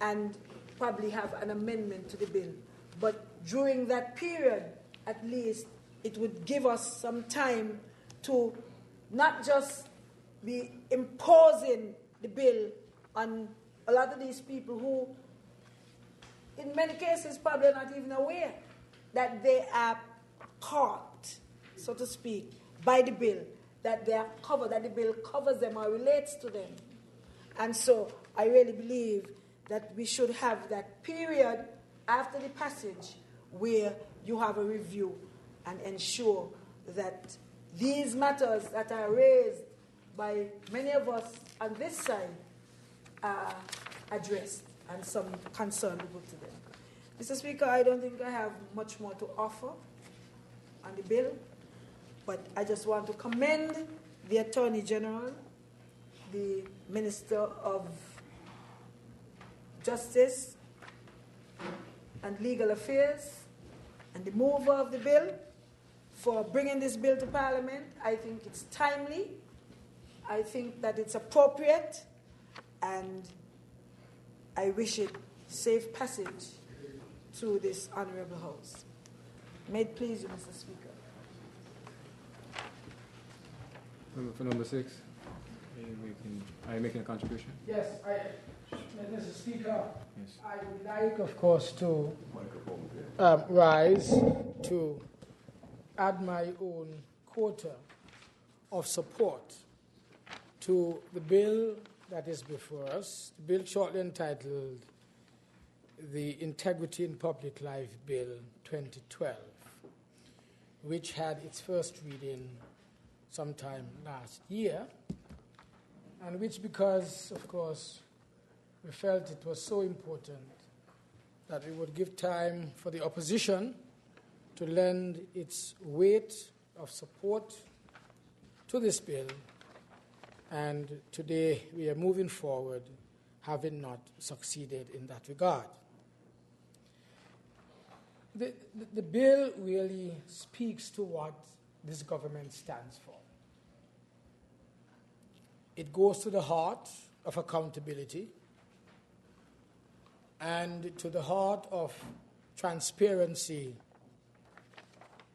and probably have an amendment to the bill. But during that period, at least, it would give us some time to not just be imposing the bill on a lot of these people who, in many cases, probably not even aware that they are caught, so to speak, by the bill, that they are covered, that the bill covers them or relates to them. And so I really believe that we should have that period after the passage where you have a review and ensure that these matters that are raised by many of us on this side are addressed and some concern put to them. Mr. Speaker, I don't think I have much more to offer on the bill, but I just want to commend the Attorney General, the Minister of Justice and Legal Affairs, and the mover of the bill for bringing this bill to Parliament. I think it's timely. I think that it's appropriate, and I wish it safe passage to this Honourable House. May it please you, Mr. Speaker. For number 6, are you making a contribution? Yes, Mr. Speaker, Yes. I would like, of course, to rise to add my own quota of support to the bill that is before us, the bill shortly entitled the Integrity in Public Life Bill 2012, which had its first reading sometime last year, and which, because, of course, we felt it was so important that we would give time for the opposition to lend its weight of support to this bill, and today we are moving forward, having not succeeded in that regard. The bill really speaks to what this government stands for. It goes to the heart of accountability and to the heart of transparency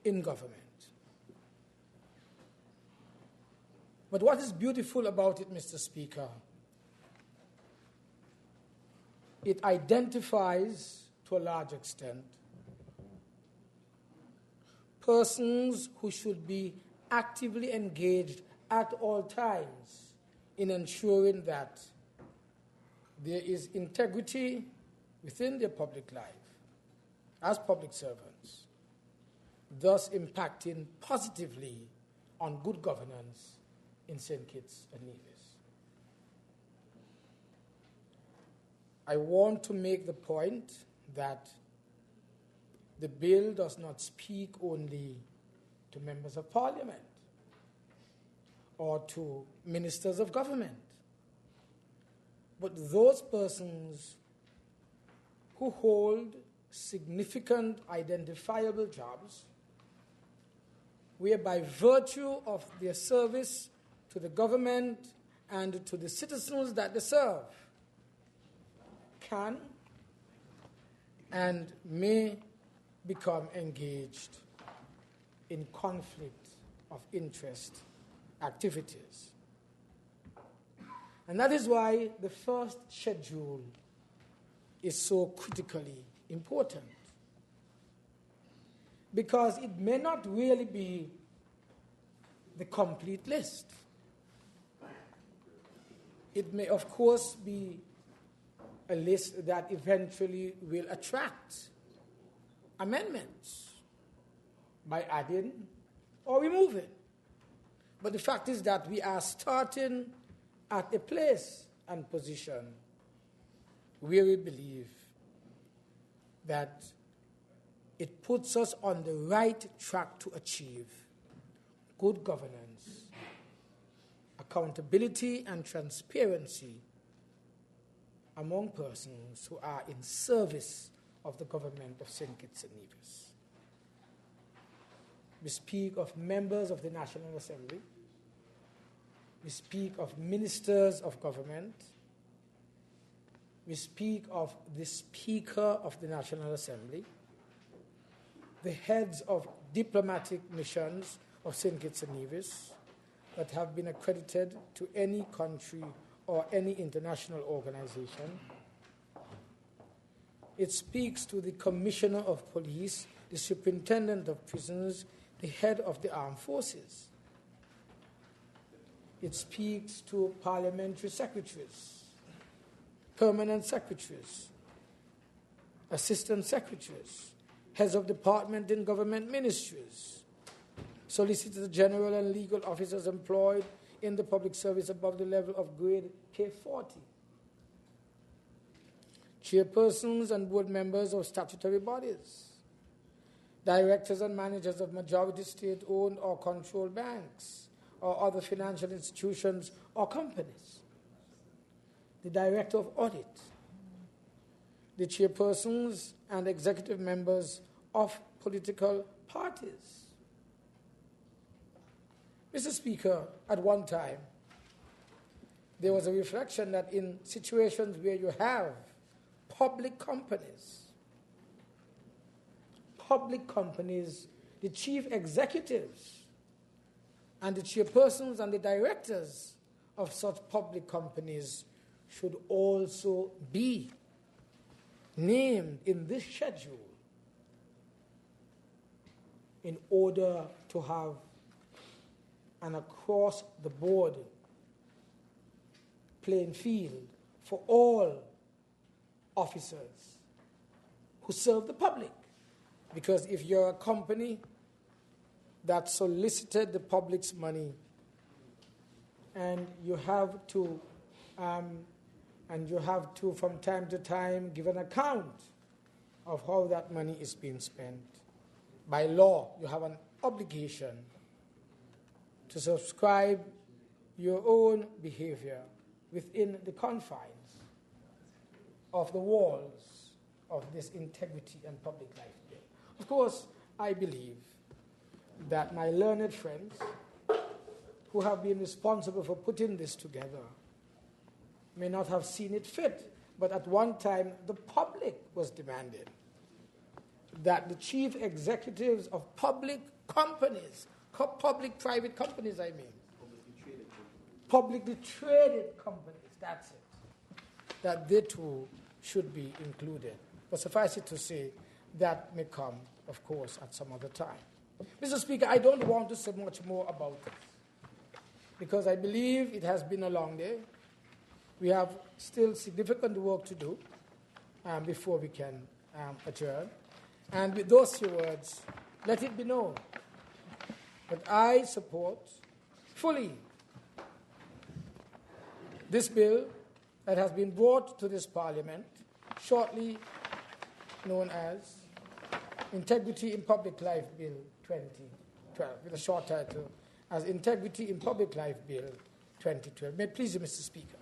in government. But what is beautiful about it, Mr. Speaker, it identifies, to a large extent, persons who should be actively engaged at all times in ensuring that there is integrity within their public life as public servants, thus impacting positively on good governance in St. Kitts and Nevis. I want to make the point that the bill does not speak only to members of parliament or to ministers of government, but those persons who hold significant identifiable jobs, where by virtue of their service to the government and to the citizens that they serve can and may become engaged in conflict of interest activities. And that is why the first schedule is so critically important, because it may not really be the complete list. It may, of course, be a list that eventually will attract amendments by adding or removing. But the fact is that we are starting at a place and position where we believe that it puts us on the right track to achieve good governance, accountability, and transparency among persons who are in service of the government of St. Kitts-Nevis. We speak of members of the National Assembly. We speak of ministers of government. We speak of the Speaker of the National Assembly, the heads of diplomatic missions of St. Kitts-Nevis that have been accredited to any country or any international organization. It speaks to the Commissioner of Police, the Superintendent of Prisons, the head of the Armed Forces. It speaks to parliamentary secretaries, permanent secretaries, assistant secretaries, heads of department in government ministries, Solicitor General and legal officers employed in the public service above the level of grade K40, chairpersons and board members of statutory bodies, directors and managers of majority state-owned or controlled banks or other financial institutions or companies, the director of audit, the chairpersons and executive members of political parties. Mr. Speaker, at one time, there was a reflection that in situations where you have public companies, the chief executives and the chairpersons and the directors of such public companies should also be named in this schedule in order to have an across-the-board playing field for all officers who serve the public. Because if you're a company that solicited the public's money and you have to from time to time give an account of how that money is being spent, by law you have an obligation to subscribe your own behavior within the confines of the walls of this integrity and public life bill. Of course, I believe that my learned friends who have been responsible for putting this together may not have seen it fit, but at one time the public was demanding that the chief executives of public companies, public-private companies, publicly traded companies, that's it, that they too should be included. But suffice it to say, that may come, of course, at some other time. Mr. Speaker, I don't want to say much more about this, because I believe it has been a long day. We have still significant work to do before we can adjourn. And with those few words, let it be known that I support fully this bill that has been brought to this Parliament, shortly known as Integrity in Public Life Bill 2012, with a short title as Integrity in Public Life Bill 2012. May it please you, Mr. Speaker.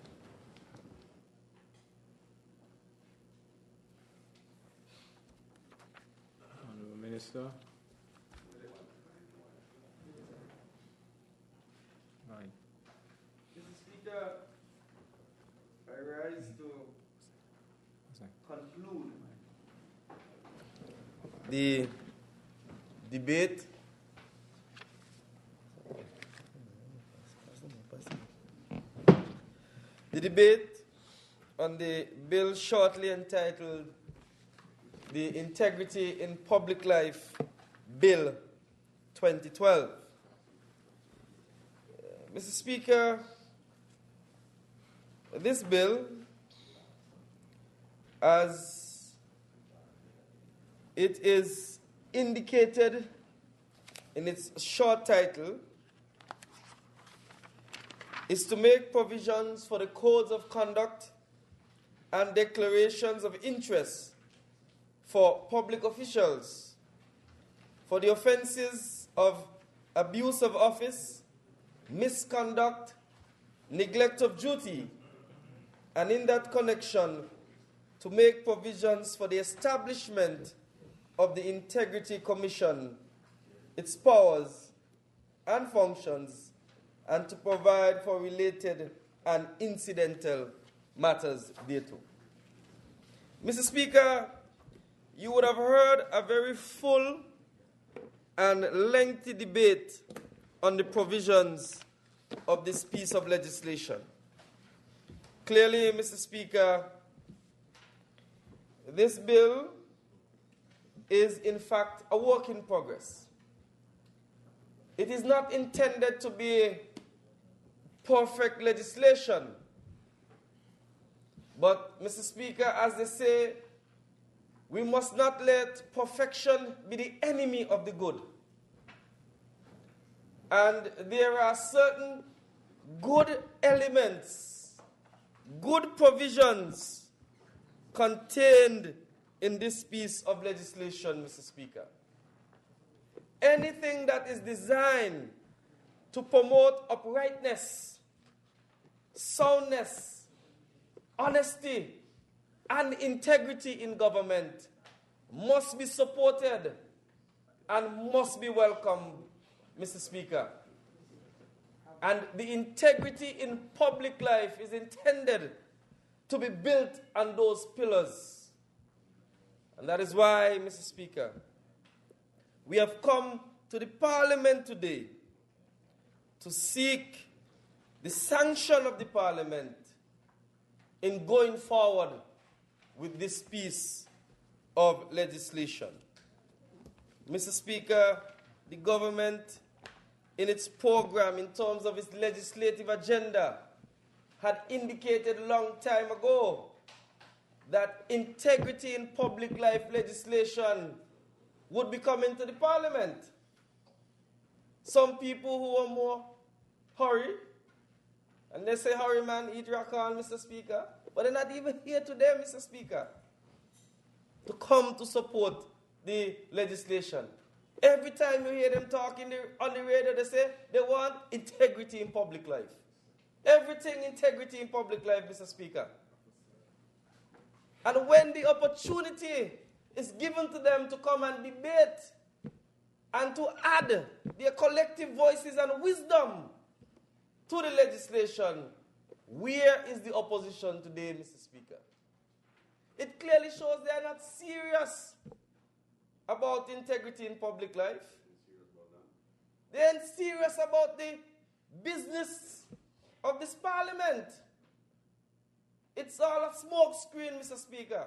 Honourable Minister. Right. Mr. Speaker, conclude the debate on the bill shortly entitled the Integrity in Public Life Bill 2012. Mr. Speaker, this bill, as it is indicated in its short title, is to make provisions for the codes of conduct and declarations of interest for public officials for the offenses of abuse of office, misconduct, neglect of duty, and in that connection, to make provisions for the establishment of the Integrity Commission, its powers and functions, and to provide for related and incidental matters thereto. Mr. Speaker, you would have heard a very full and lengthy debate on the provisions of this piece of legislation. Clearly, Mr. Speaker, this bill is in fact a work in progress. It is not intended to be perfect legislation. But, Mr. Speaker, as they say, we must not let perfection be the enemy of the good. And there are certain good elements, good provisions contained in this piece of legislation, Mr. Speaker. Anything that is designed to promote uprightness, soundness, honesty, and integrity in government must be supported and must be welcomed, Mr. Speaker. And the integrity in public life is intended to be built on those pillars. And that is why, Mr. Speaker, we have come to the Parliament today to seek the sanction of the Parliament in going forward with this piece of legislation. Mr. Speaker, the government, in its program, in terms of its legislative agenda, had indicated a long time ago that integrity in public life legislation would be coming to the Parliament. Some people who are more hurry, and they say, hurry man, eat your corn, Mr. Speaker, but they're not even here today, Mr. Speaker, to come to support the legislation. Every time you hear them talking on the radio, they say they want integrity in public life. Everything integrity in public life, Mr. Speaker. And when the opportunity is given to them to come and debate and to add their collective voices and wisdom to the legislation, where is the opposition today, Mr. Speaker? It clearly shows they are not serious about integrity in public life. They aren't serious about the business of this Parliament. It's all a smoke screen, Mr. Speaker.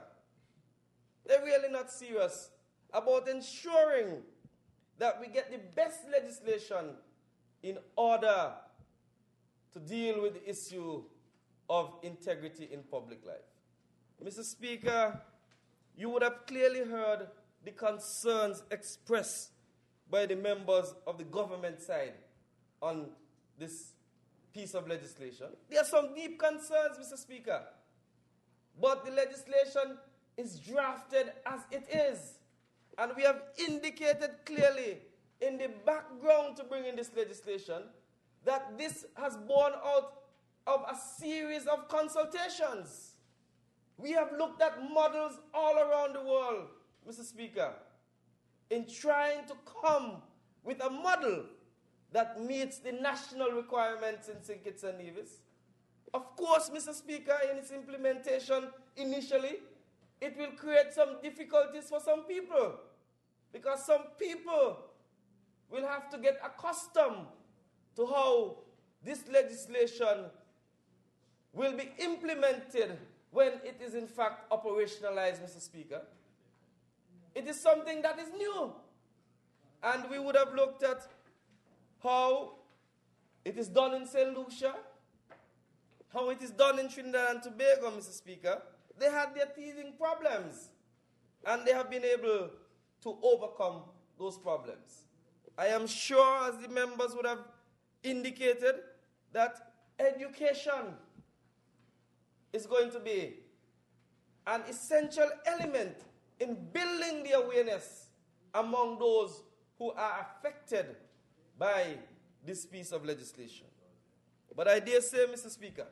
They're really not serious about ensuring that we get the best legislation in order to deal with the issue of integrity in public life. Mr. Speaker, you would have clearly heard the concerns expressed by the members of the government side on this piece of legislation. There are some deep concerns, Mr. Speaker. But the legislation is drafted as it is. And we have indicated clearly in the background to bring in this legislation that this has borne out of a series of consultations. We have looked at models all around the world, Mr. Speaker, in trying to come with a model that meets the national requirements in Kitts-Nevis. Of course, Mr. Speaker, in its implementation initially, it will create some difficulties for some people, because some people will have to get accustomed to how this legislation will be implemented when it is in fact operationalized, Mr. Speaker. It is something that is new. And we would have looked at how it is done in St. Lucia, how it is done in Trinidad and Tobago, Mr. Speaker. They had their teething problems, and they have been able to overcome those problems. I am sure, as the members would have indicated, that education is going to be an essential element in building the awareness among those who are affected by this piece of legislation. But I dare say, Mr. Speaker,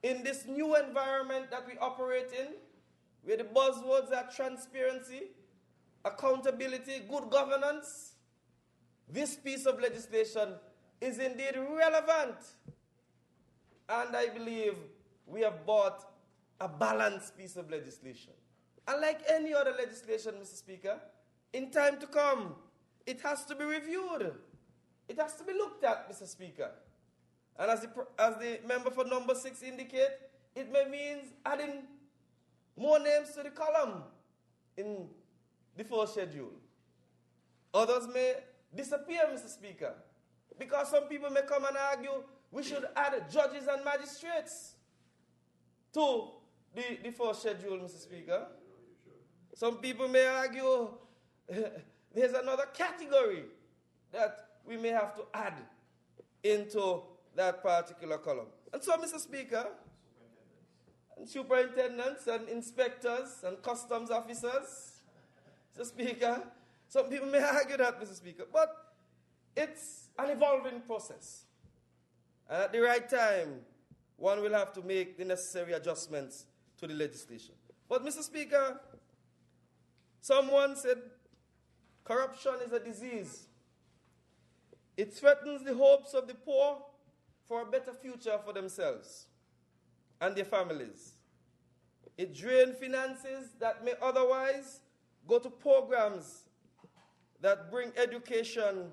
in this new environment that we operate in, where the buzzwords are transparency, accountability, good governance, this piece of legislation is indeed relevant. And I believe we have brought a balanced piece of legislation. Unlike any other legislation, Mr. Speaker, in time to come, it has to be reviewed. It has to be looked at, Mr. Speaker. And as the member for number 6 indicate, it may mean adding more names to the column in the first schedule. Others may disappear, Mr. Speaker, because some people may come and argue we should add judges and magistrates to the first schedule, Mr. Speaker. Some people may argue there's another category that we may have to add into that particular column. And so, Mr. Speaker, and superintendents and inspectors and customs officers, Mr. Speaker, some people may argue that, Mr. Speaker, but it's an evolving process. And at the right time, one will have to make the necessary adjustments to the legislation. But, Mr. Speaker, someone said corruption is a disease. It threatens the hopes of the poor for a better future for themselves and their families. It drains finances that may otherwise go to programs that bring education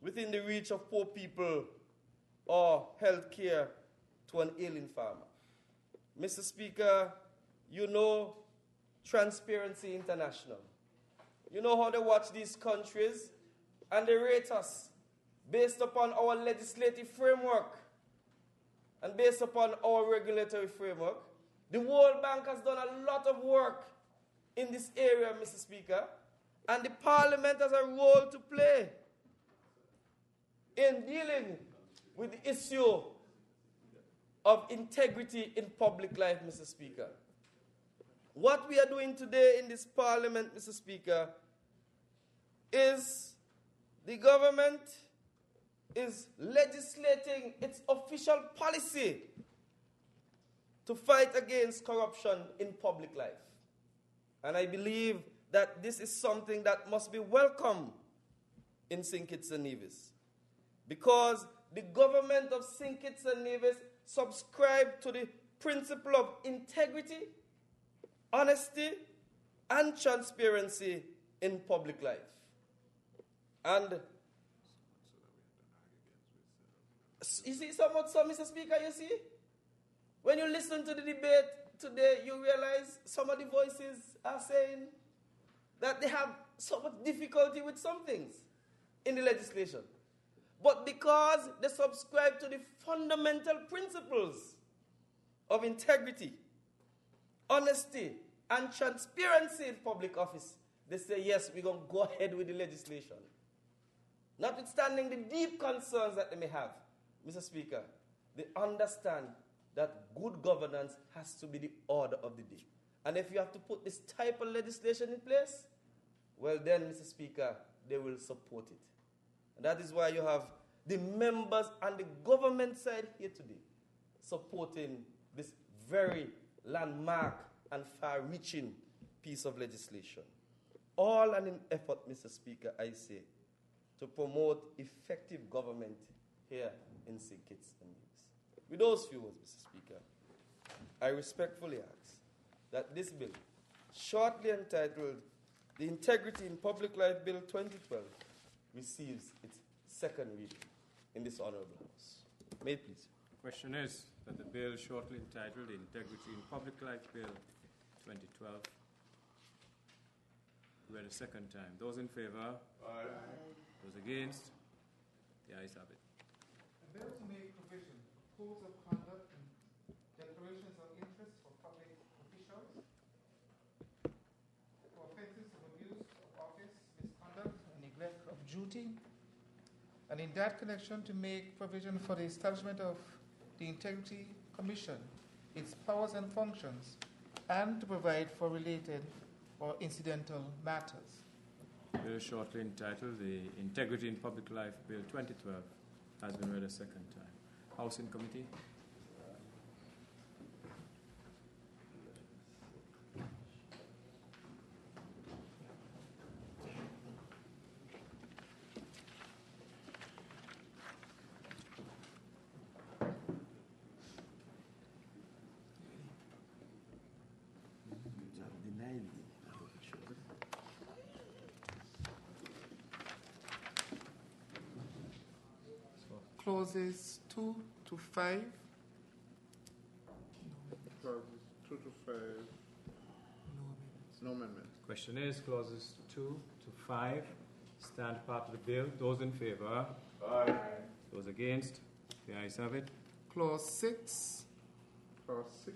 within the reach of poor people or health care to an ailing farmer. Mr. Speaker, you know Transparency International. You know how they watch these countries and they rate us based upon our legislative framework and based upon our regulatory framework. The World Bank has done a lot of work in this area, Mr. Speaker, and the Parliament has a role to play in dealing with the issue of integrity in public life, Mr. Speaker. What we are doing today in this Parliament, Mr. Speaker, is the government is legislating its official policy to fight against corruption in public life. And I believe that this is something that must be welcome in St. Kitts-Nevis, because the government of St. Kitts-Nevis subscribed to the principle of integrity, honesty, and transparency in public life. And you see, Mr. Speaker, you see, when you listen to the debate today, you realize some of the voices are saying that they have so much difficulty with some things in the legislation. But because they subscribe to the fundamental principles of integrity, honesty, and transparency in public office, they say, yes, we're going to go ahead with the legislation. Notwithstanding the deep concerns that they may have, Mr. Speaker, they understand that good governance has to be the order of the day. And if you have to put this type of legislation in place, well then, Mr. Speaker, they will support it. And that is why you have the members and the government side here today supporting this very landmark and far-reaching piece of legislation. All in an effort, Mr. Speaker, I say, to promote effective government here in St. Kitts-Nevis. With those few words, Mr. Speaker, I respectfully ask that this bill shortly entitled The Integrity in Public Life Bill 2012, receives its second reading in this Honourable House. May it please. Question is that the bill shortly entitled The Integrity in Public Life Bill 2012 read a second time. Those in favour? Aye. Those against? The ayes have it. A bill to make provision for codes of conduct and declarations of interest for public officials, for offences of abuse of office, misconduct, and neglect of duty, and in that connection to make provision for the establishment of the Integrity Commission, its powers and functions, and to provide for related or incidental matters. Bill shortly entitled The Integrity in Public Life Bill 2012 has been read a second time. House in committee. Clauses 2 to 5. Clauses 2 to 5. No amendment. Question is clauses 2 to 5 stand part of the bill. Those in favour? Aye. Those against? The ayes have it. Clause 6. Clause 6.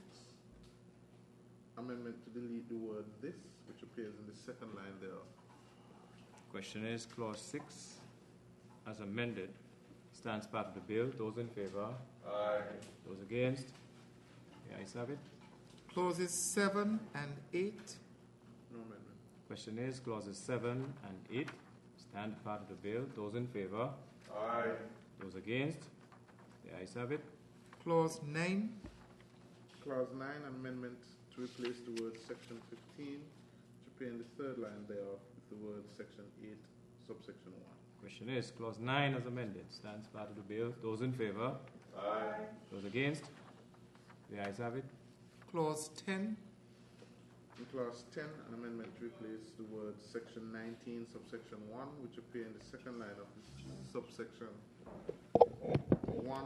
Amendment to delete the word this, which appears in the second line thereof. Question is clause 6 as amended stands part of the bill. Those in favour? Aye. Those against? The ayes have it. Clauses 7 and 8. No amendment. Question is clauses 7 and 8 stand part of the bill. Those in favour? Aye. Those against? The ayes have it. Clause 9. Clause 9, an amendment to replace the word section 15, which appear in the third line thereof, with the word section 8, subsection 1. Question is clause 9 as amended stands part of the bill. Those in favour? Aye. Those against? The ayes have it. Clause 10. In clause 10, an amendment to replace the word section 19, subsection 1, which appear in the second line of the subsection 1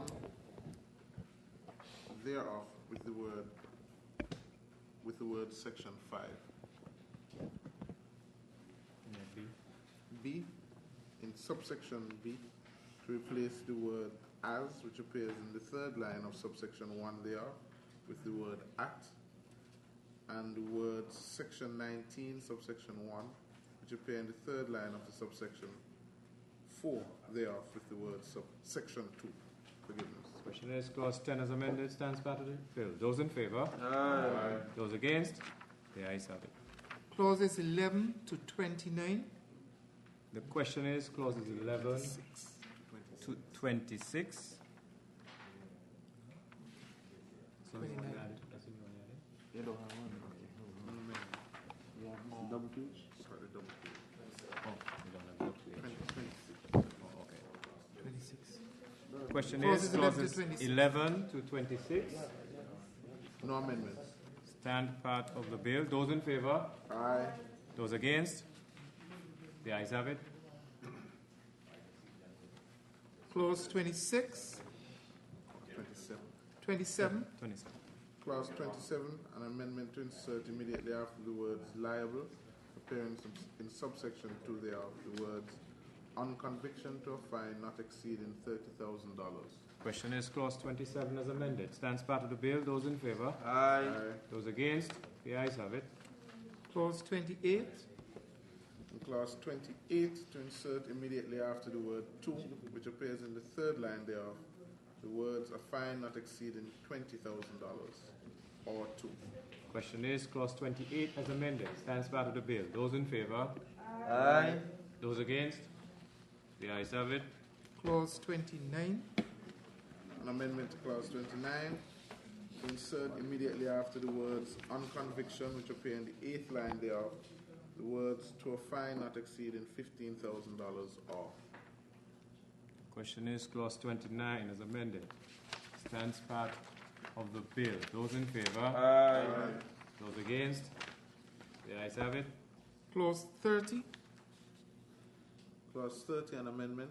thereof, with the word section 5. B, in subsection B, to replace the word as, which appears in the third line of subsection 1 thereof, with the word at, and the words section 19, subsection 1, which appear in the third line of the subsection 4 thereof, with the word section 2. Forgiveness. Question is clause 10 as amended stands part of the bill. Those in favour? Aye. Those against? The ayes have it. Clauses 11 to 29. The question is clauses 11 to 26. You don't have one. You have double page? Sorry, double page. Oh, we don't have double page. 26. Oh, okay. 26. Question Clauses is 11 to clauses 26. 11 to 26 No amendments. stand part of the bill. Those in favour? Aye. Those against? The ayes have it. Clause 26. 27. 27. 27. Clause 27, an amendment to insert immediately after the words liable, appearing in subsection 2 thereof, the words on conviction to a fine not exceeding $30,000. Question is clause 27 as amended. Stands part of the bill. Those in favour? Aye. Those against? The ayes have it. Clause 28. In clause 28, to insert immediately after the word to, which appears in the third line thereof, the words a fine not exceeding $20,000 or 2. Question is clause 28 as amended. Stands part of the bill. Those in favour? Aye. Those against? The ayes have it. Clause 29. An amendment to clause 29 to insert immediately after the words on conviction, which appear in the 8th line thereof, the words to a fine not exceeding $15,000 or. Question is clause 29 as amended. Stands part of the bill. Those in favour? Aye. Those against? The ayes have it. Clause 30. Clause 30, an amendment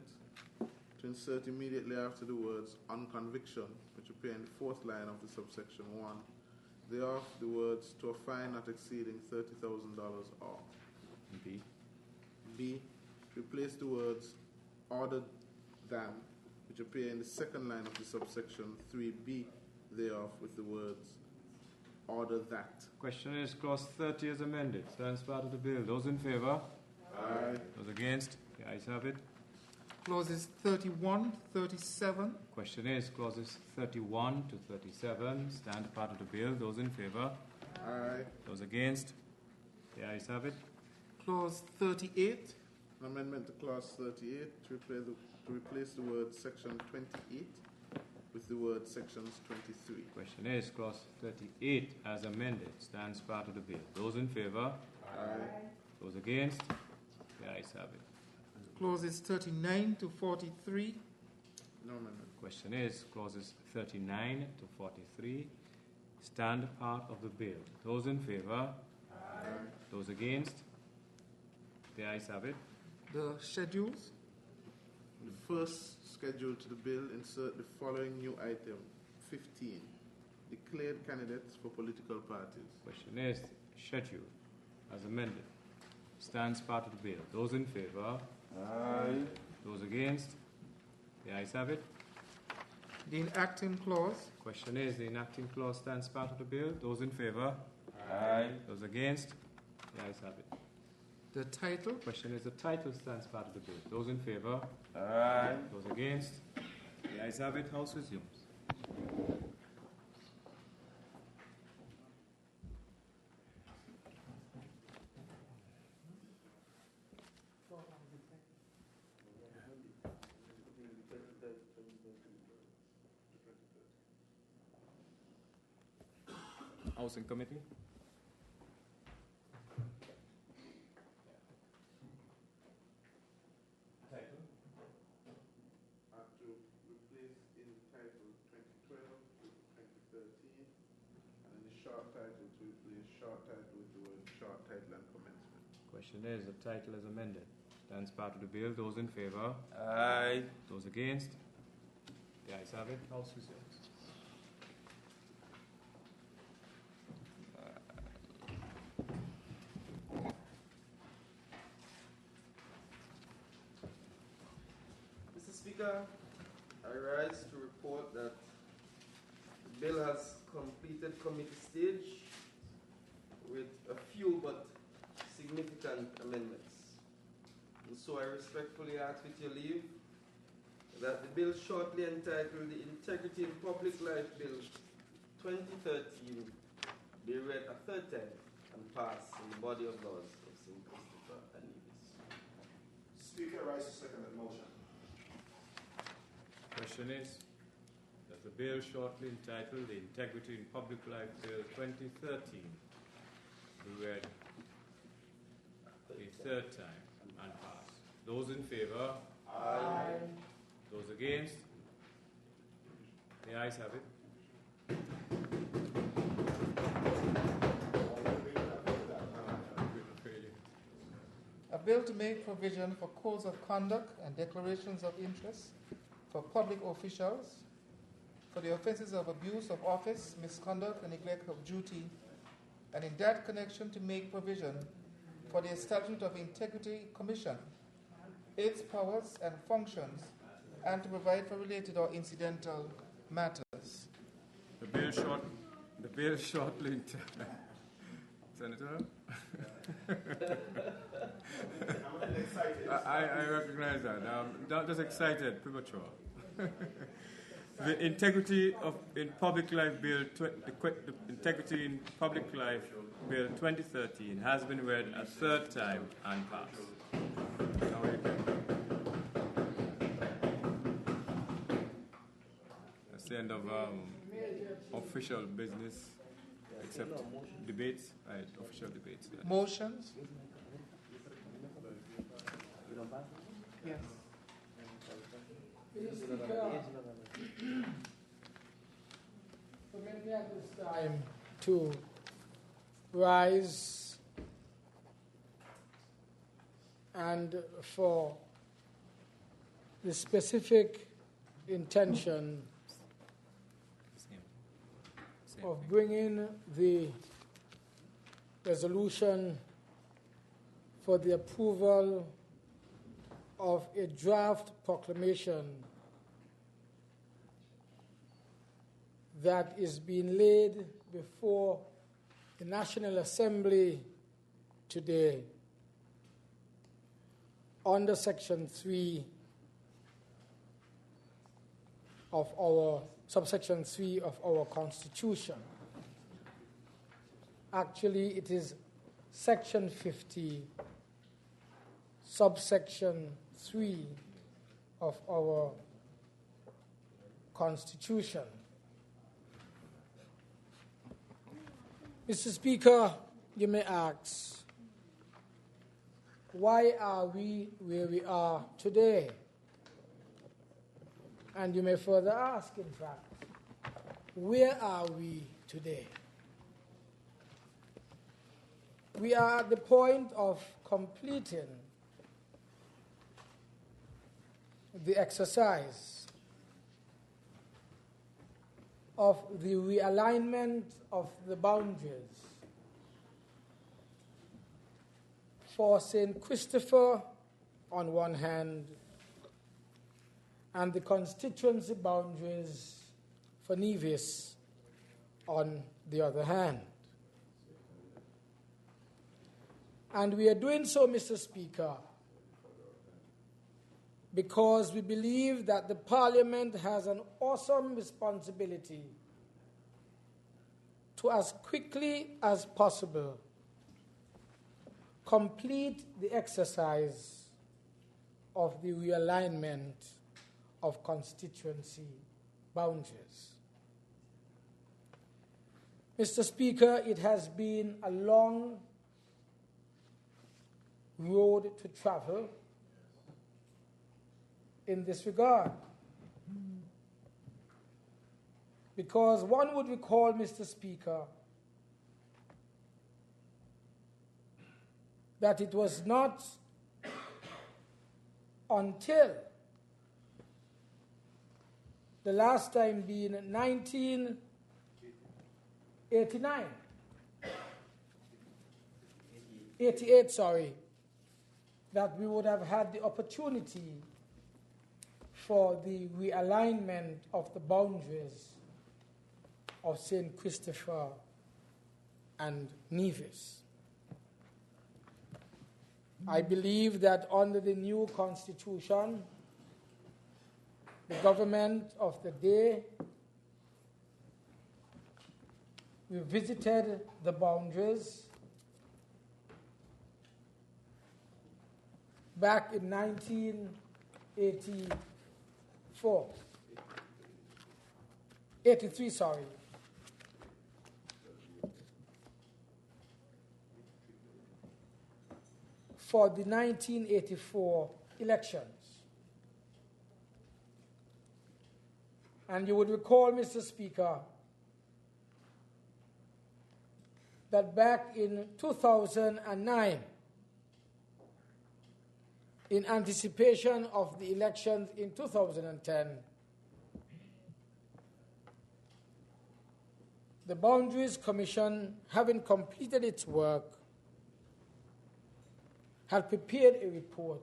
to insert immediately after the words on conviction, which appear in the fourth line of the subsection 1, thereof the words to a fine not exceeding $30,000 or. B. B. Replace the words ordered than, which appear in the second line of the subsection 3B thereof, with the words order that. Question is clause 30 as amended. Stands part of the bill. Those in favour? Aye. Those against? The ayes have it. Clauses 31, 37. Question is clauses 31 to 37 stand part of the bill. Those in favour? Aye. Those against? The ayes have it. Clause 38. An amendment to clause 38 to replace the word section 28 with the word sections 23. Question is clause 38 as amended stands part of the bill. Those in favour? Aye. Those against? The ayes have it. Clauses 39 to 43. No amendment. Question is clauses 39 to 43 stand part of the bill. Those in favour? Aye. Those against? The ayes have it. The schedules. The first schedule to the bill, insert the following new item 15. Declared candidates for political parties. Question is schedule as amended stands part of the bill. Those in favour? Aye. Those against? The ayes have it. The enacting clause. Question is the enacting clause stands part of the bill. Those in favour? Aye. Those against? The ayes have it. The title. Question is the title stands part of the bill. Those in favour? Aye. Those against? The ayes have it. House resumes. Housing Committee. To replace in the title 2012 with 2013, and in the short title to replace short title with the word short title and commencement. Question is the title is amended. Stands part of the bill. Those in favour? Aye. Those against? The ayes have it. House resumes. Mr. Speaker, I rise to report that the bill has completed committee stage with a few but significant amendments. And so I respectfully ask with your leave that the bill shortly entitled the Integrity in Public Life Bill 2013 be read a third time and passed in the body of laws of St. Christopher and Nevis. Speaker, I rise to second that motion. Question is that the bill shortly entitled the Integrity in Public Life Bill 2013 be read a third time and passed. Those in favour? Aye. Those against? The ayes have it. A bill to make provision for codes of conduct and declarations of interest for public officials for the offences of abuse of office, misconduct, and neglect of duty, and in that connection to make provision for the establishment of Integrity Commission, its powers and functions, and to provide for related or incidental matters. The bill shortly entitled. Senator? I'm excited. I recognize that. Not just excited, premature. The Integrity in Public Life Bill, the Integrity in Public Life Bill 2013 has been read a third time and passed. Now you can. That's the end of official business, except debates. Right, official debates. Yeah. Motions? Yes. Mr. Speaker, permit me at this time to rise and for the specific intention of bringing the resolution for the approval of a draft proclamation that is being laid before the National Assembly today under Section 3 of our subsection 3 of our Constitution. Actually, it is Section 50, subsection 3 of our Constitution. Mr. Speaker, you may ask, why are we where we are today? And you may further ask, in fact, where are we today? We are at the point of completing the exercise of the realignment of the boundaries for St. Christopher on one hand and the constituency boundaries for Nevis on the other hand. And we are doing so, Mr. Speaker, because we believe that the Parliament has an awesome responsibility to, as quickly as possible, complete the exercise of the realignment of constituency boundaries. Mr. Speaker, it has been a long road to travel in this regard. Because one would recall, Mr. Speaker, that it was not until the last time being 1989, 88, that we would have had the opportunity for the realignment of the boundaries of St. Christopher and Nevis. I believe that under the new constitution, the government of the day revisited the boundaries back in 83, for the 1984 elections. And you would recall, Mr. Speaker, that back in 2009, in anticipation of the elections in 2010, the Boundaries Commission, having completed its work, had prepared a report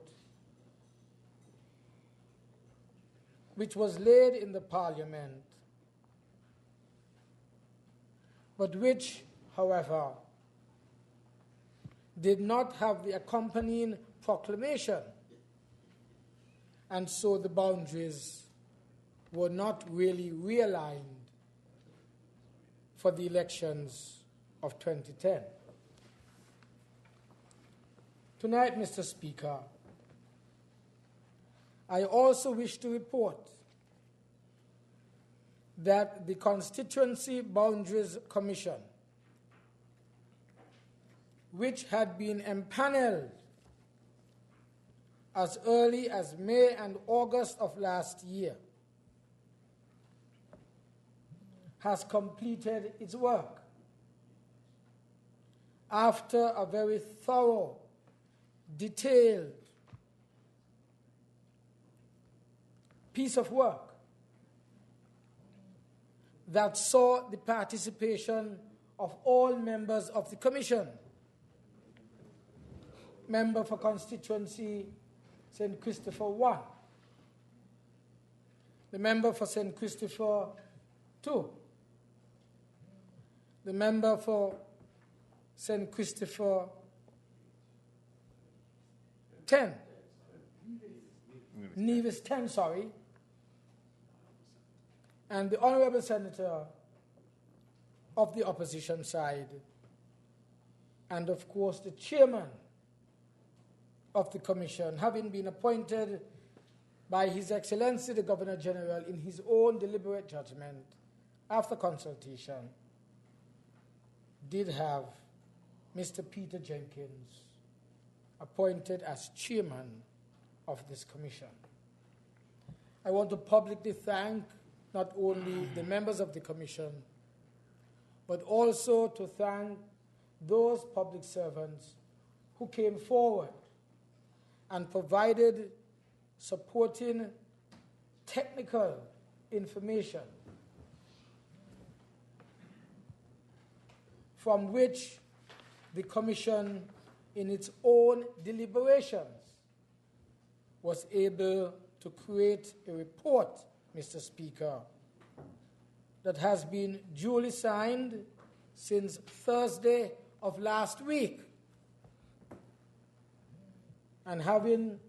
which was laid in the Parliament, but which, however, did not have the accompanying proclamation, and so the boundaries were not really realigned for the elections of 2010. Tonight, Mr. Speaker, I also wish to report that the Constituency Boundaries Commission, which had been empaneled as early as May and August of last year, has completed its work after a very thorough, detailed piece of work that saw the participation of all members of the Commission. Member for Constituency St. Christopher 1. The member for St. Christopher 2. The member for St. Christopher 10. Nevis 10, sorry. And the Honorable Senator of the opposition side. And of course the chairman of the Commission, having been appointed by His Excellency the Governor General in his own deliberate judgment after consultation, did have Mr. Peter Jenkins appointed as chairman of this commission. I want to publicly thank not only the members of the commission, but also to thank those public servants who came forward and provided supporting technical information from which the Commission, in its own deliberations, was able to create a report, Mr. Speaker, that has been duly signed since Thursday of last week, and having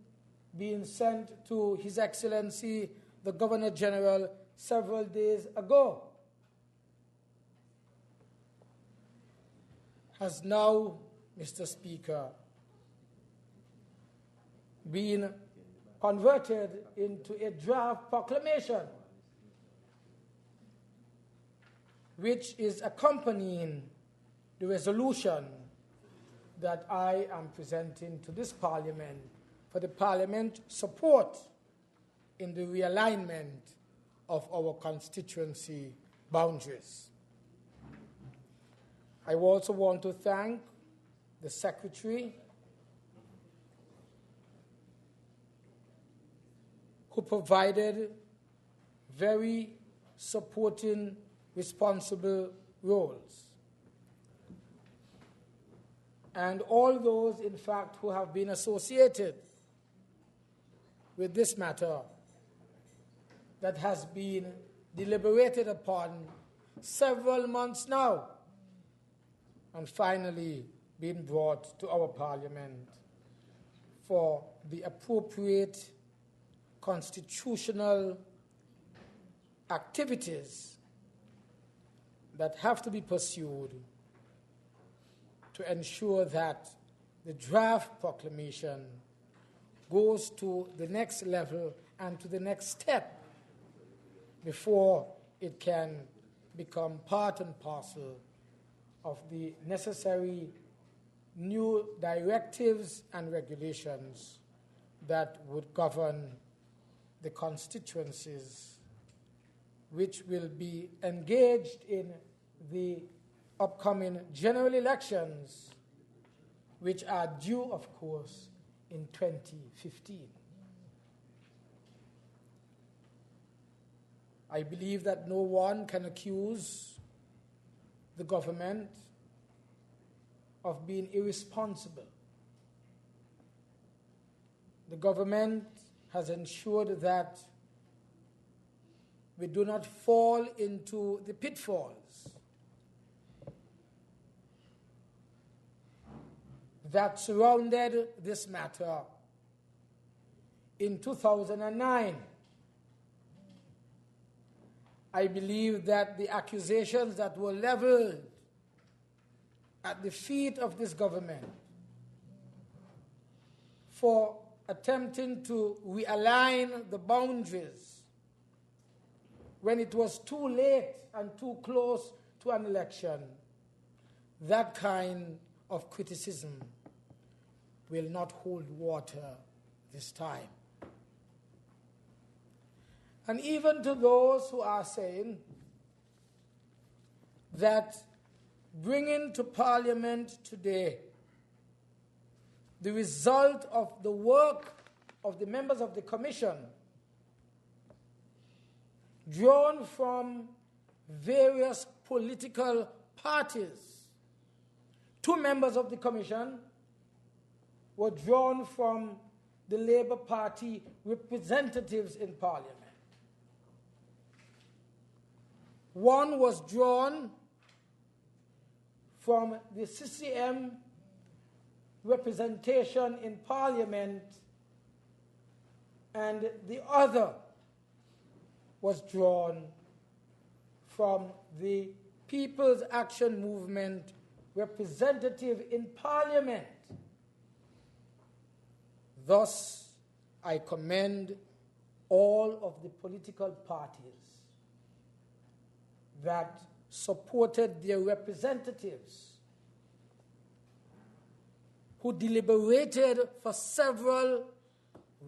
been sent to His Excellency the Governor General several days ago, has now, Mr. Speaker, been converted into a draft proclamation which is accompanying the resolution that I am presenting to this Parliament for the Parliament support in the realignment of our constituency boundaries. I also want to thank the Secretary who provided very supporting, responsible roles. And all those, in fact, who have been associated with this matter that has been deliberated upon several months now and finally been brought to our Parliament for the appropriate constitutional activities that have to be pursued to ensure that the draft proclamation goes to the next level and to the next step before it can become part and parcel of the necessary new directives and regulations that would govern the constituencies which will be engaged in the upcoming general elections, which are due, of course, in 2015. I believe that no one can accuse the government of being irresponsible. The government has ensured that we do not fall into the pitfalls that surrounded this matter in 2009. I believe that the accusations that were leveled at the feet of this government for attempting to realign the boundaries when it was too late and too close to an election, that kind of criticism will not hold water this time. And even to those who are saying that bringing to Parliament today the result of the work of the members of the commission, drawn from various political parties. 2 members of the commission were drawn from the Labour Party representatives in Parliament. 1 was drawn from the CCM representation in Parliament, and the other was drawn from the People's Action Movement representative in Parliament. Thus, I commend all of the political parties that supported their representatives, who deliberated for several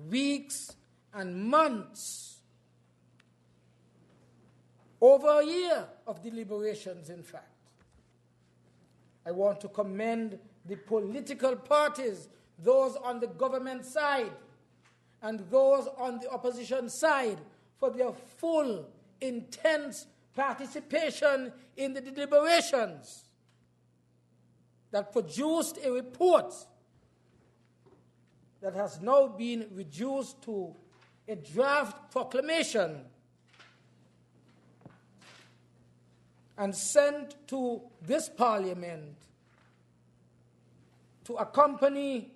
weeks and months, over a year of deliberations, in fact. I want to commend the political parties, those on the government side and those on the opposition side, for their full, intense participation in the deliberations that produced a report that has now been reduced to a draft proclamation and sent to this Parliament to accompany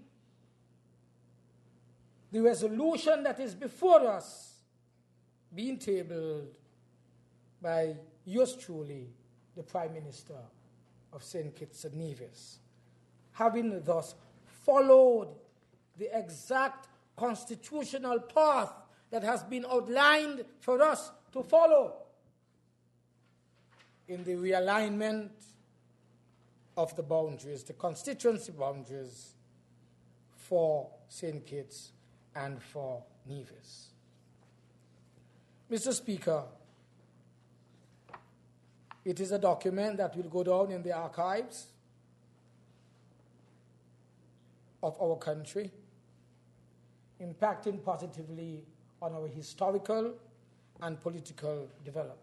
the resolution that is before us, being tabled by yours truly, the Prime Minister of St. Kitts-Nevis, having thus followed the exact constitutional path that has been outlined for us to follow in the realignment of the boundaries, the constituency boundaries for St. Kitts and for Nevis. Mr. Speaker, it is a document that will go down in the archives of our country, impacting positively on our historical and political development.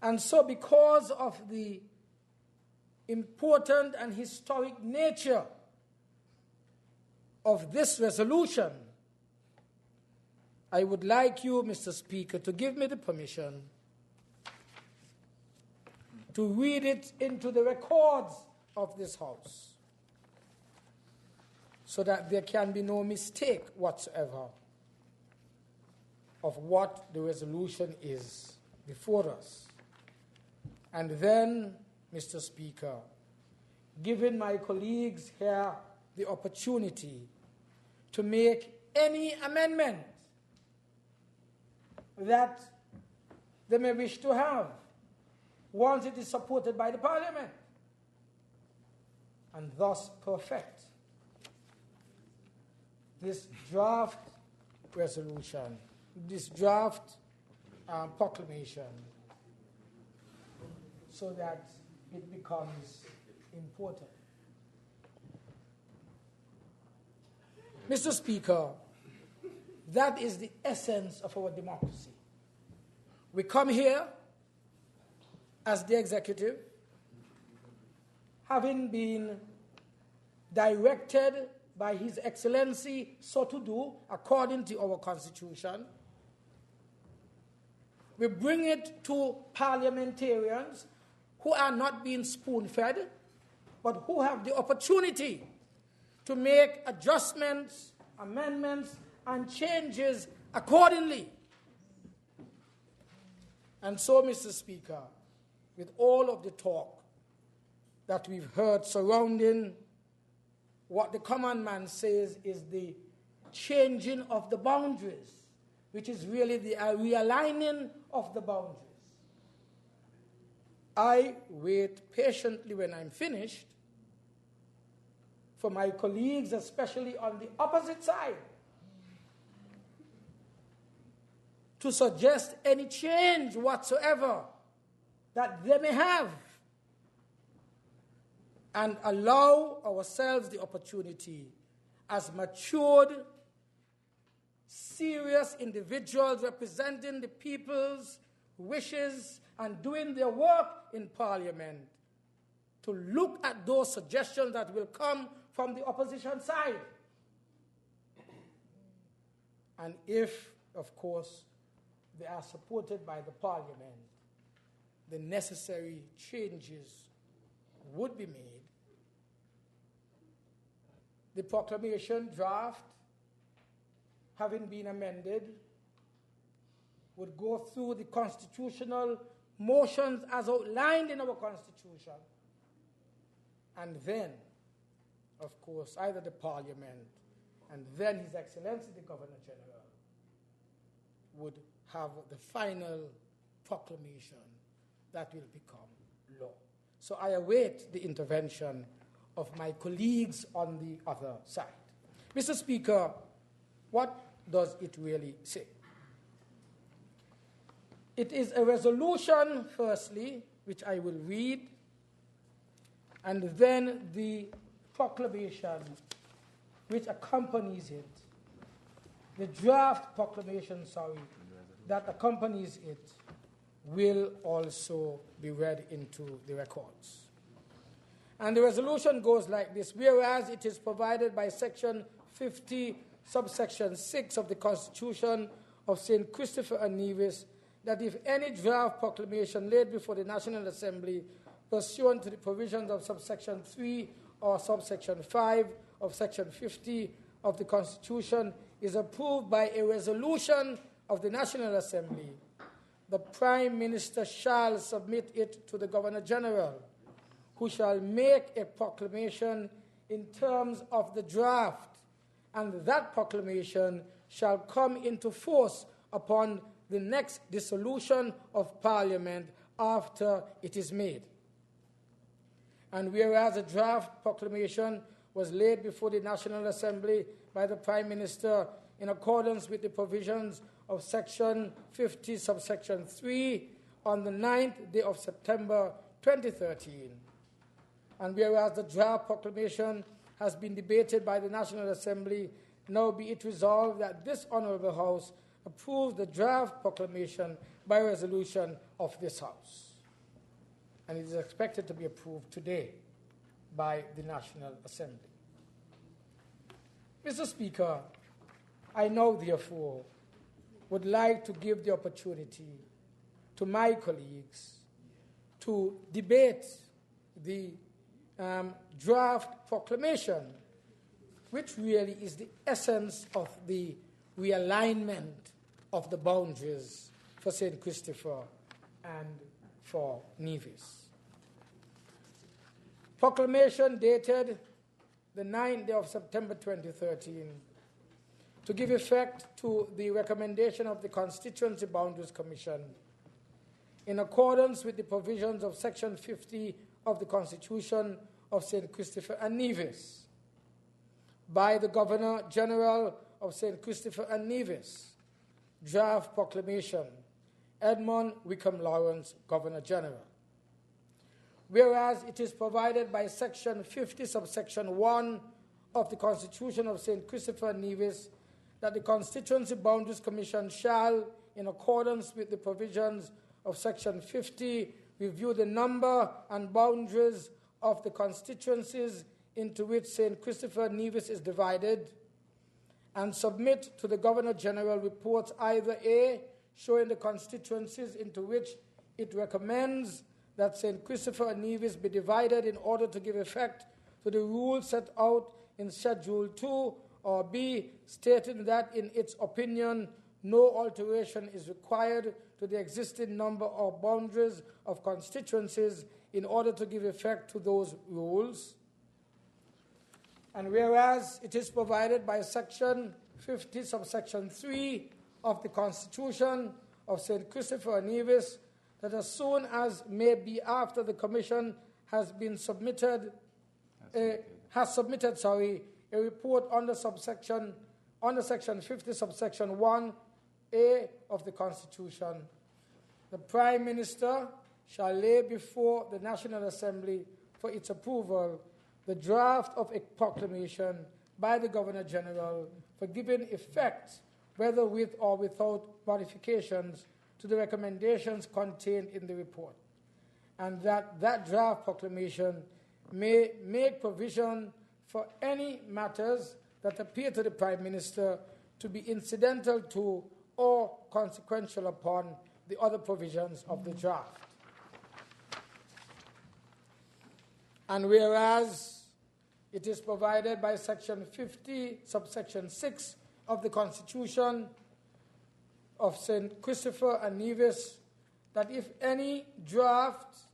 And so, because of the important and historic nature of this resolution, I would like you, Mr. Speaker, to give me the permission to read it into the records of this House, so that there can be no mistake whatsoever of what the resolution is before us. And then, Mr. Speaker, giving my colleagues here the opportunity to make any amendment that they may wish to have once it is supported by the Parliament, and thus perfect this draft resolution, this draft proclamation, so that it becomes important. Mr. Speaker, that is the essence of our democracy. We come here as the executive, having been directed by His Excellency so to do according to our Constitution. We bring it to parliamentarians who are not being spoon-fed, but who have the opportunity to make adjustments, amendments, and changes accordingly. And so, Mr. Speaker, with all of the talk that we've heard surrounding what the common man says is the changing of the boundaries, which is really the realigning of the boundaries, I wait patiently when I'm finished for my colleagues, especially on the opposite side, to suggest any change whatsoever that they may have. and allow ourselves the opportunity as matured, serious individuals representing the people's wishes and doing their work in Parliament to look at those suggestions that will come from the opposition side. And if, of course, they are supported by the Parliament, the necessary changes would be made. The proclamation draft, having been amended, would go through the constitutional motions as outlined in our Constitution. And then, of course, either the Parliament and then His Excellency the Governor-General would have the final proclamation that will become law. So I await the intervention of my colleagues on the other side. Mr. Speaker, what does it really say? It is a resolution, firstly, which I will read, and then the proclamation which accompanies it, the draft proclamation, that accompanies it, will also be read into the records. And the resolution goes like this: whereas it is provided by Section 50, subsection 6 of the Constitution of St. Christopher and Nevis, that if any draft proclamation laid before the National Assembly pursuant to the provisions of subsection 3 or subsection 5 of Section 50 of the Constitution is approved by a resolution of the National Assembly, the Prime Minister shall submit it to the Governor-General, who shall make a proclamation in terms of the draft, and that proclamation shall come into force upon the next dissolution of Parliament after it is made. And whereas a draft proclamation was laid before the National Assembly by the Prime Minister in accordance with the provisions of Section 50, subsection 3, on the 9th day of September 2013. And whereas the draft proclamation has been debated by the National Assembly, now be it resolved that this Honourable House approve the draft proclamation by resolution of this House. And it is expected to be approved today by the National Assembly. Mr. Speaker, I now, therefore, would like to give the opportunity to my colleagues to debate the draft proclamation, which really is the essence of the realignment of the boundaries for St. Christopher and for Nevis. Proclamation dated the 9th day of September 2013 to give effect to the recommendation of the Constituency Boundaries Commission in accordance with the provisions of Section 50 of the Constitution of St. Christopher and Nevis by the Governor-General of St. Christopher and Nevis, draft proclamation, Edmund Wickham Lawrence, Governor-General. Whereas it is provided by Section 50, subsection 1 of the Constitution of St. Christopher and Nevis that the Constituency Boundaries Commission shall, in accordance with the provisions of Section 50, review the number and boundaries of the constituencies into which St. Christopher and Nevis is divided, and submit to the Governor-General reports either A, showing the constituencies into which it recommends that St. Christopher and Nevis be divided in order to give effect to the rules set out in Schedule 2, or B, stating that in its opinion no alteration is required to the existing number or boundaries of constituencies in order to give effect to those rules. And whereas it is provided by Section 50, subsection 3 of the Constitution of St. Christopher and Nevis, that as soon as may be after the Commission has submitted a report under Section 50, subsection 1A of the Constitution, the Prime Minister shall lay before the National Assembly for its approval the draft of a proclamation by the Governor-General for giving effect, whether with or without modifications, to the recommendations contained in the report, and that draft proclamation may make provision for any matters that appear to the Prime Minister to be incidental to or consequential upon the other provisions of the draft. And whereas it is provided by Section 50, subsection 6 of the Constitution of St. Christopher and Nevis, that if any draft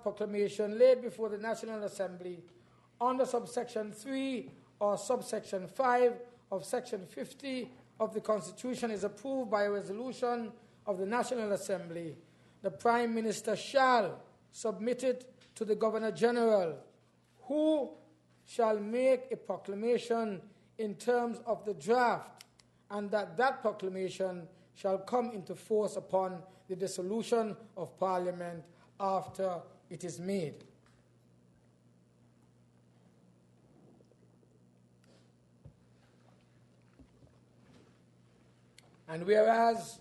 proclamation laid before the National Assembly under subsection 3 or subsection 5 of Section 50 of the Constitution is approved by a resolution of the National Assembly, the Prime Minister shall submit it to the Governor-General, who shall make a proclamation in terms of the draft, and that proclamation shall come into force upon the dissolution of Parliament after it is made. And whereas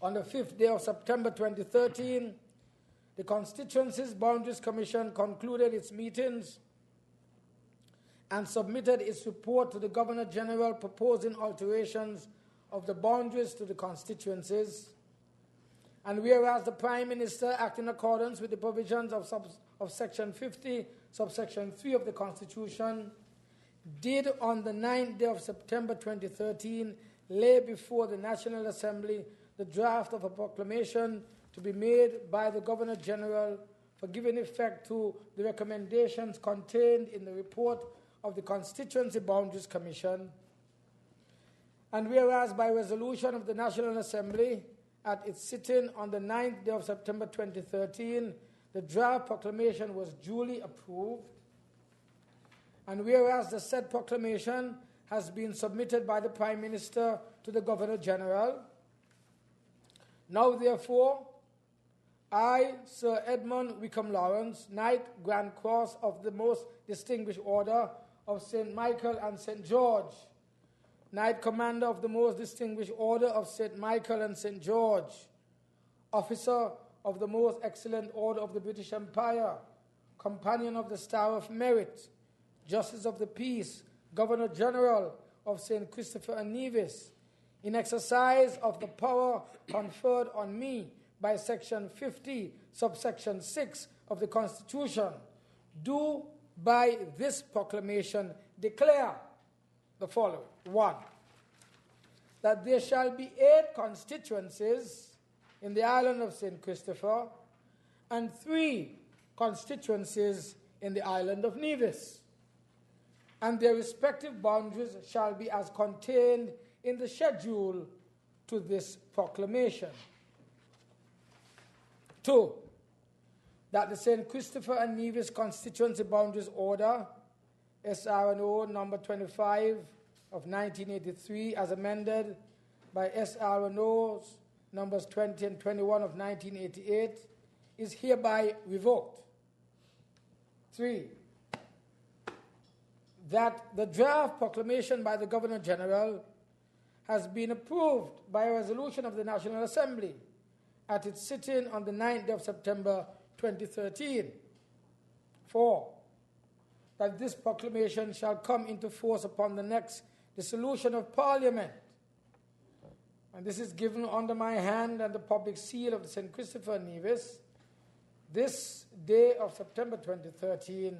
on the 5th day of September 2013, the Constituency's Boundaries Commission concluded its meetings and submitted its report to the Governor-General proposing alterations of the boundaries to the constituencies. And whereas the Prime Minister, acting in accordance with the provisions of Section 50, subsection 3 of the Constitution, did on the 9th day of September 2013 lay before the National Assembly the draft of a proclamation to be made by the Governor-General for giving effect to the recommendations contained in the report of the Constituency Boundaries Commission. And whereas by resolution of the National Assembly at its sitting on the 9th day of September 2013, the draft proclamation was duly approved. And whereas the said proclamation has been submitted by the Prime Minister to the Governor-General, now therefore, I, Sir Edmund Wickham Lawrence, Knight Grand Cross of the Most Distinguished Order of St. Michael and St. George, Knight Commander of the Most Distinguished Order of St. Michael and St. George, Officer of the Most Excellent Order of the British Empire, Companion of the Star of Merit, Justice of the Peace, Governor-General of St. Christopher and Nevis, in exercise of the power conferred on me by Section 50, subsection 6 of the Constitution, do by this proclamation declare the following. 1. That there shall be 8 constituencies in the island of St. Christopher and 3 constituencies in the island of Nevis, and their respective boundaries shall be as contained in the schedule to this proclamation. 2. That the St. Christopher and Nevis Constituency Boundaries Order, SRNO number 25 of 1983, as amended by SRNOs numbers 20 and 21 of 1988, is hereby revoked. 3. That the draft proclamation by the Governor-General has been approved by a resolution of the National Assembly at its sitting on the 9th day of September 2013. 4. That this proclamation shall come into force upon the next dissolution of Parliament. And this is given under my hand and the public seal of the St. Christopher Nevis, this day of September 2013,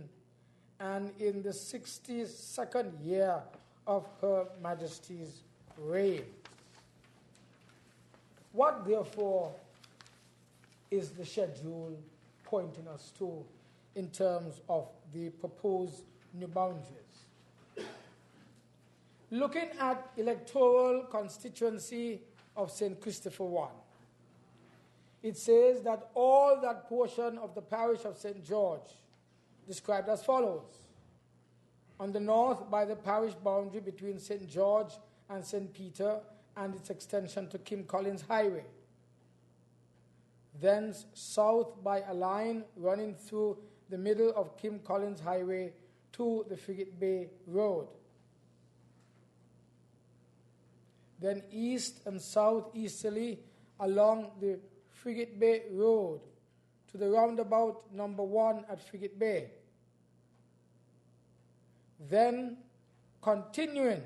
and in the 62nd year of Her Majesty's reign. What, therefore, is the schedule pointing us to in terms of the proposed new boundaries? Looking at electoral constituency of St. Christopher I, it says that all that portion of the parish of St. George, described as follows: on the north by the parish boundary between St. George and St. Peter and its extension to Kim Collins Highway. thence south by a line running through the middle of Kim Collins Highway to the Frigate Bay Road. Then east and southeasterly along the Frigate Bay Road to the roundabout number 1 at Frigate Bay. Then continuing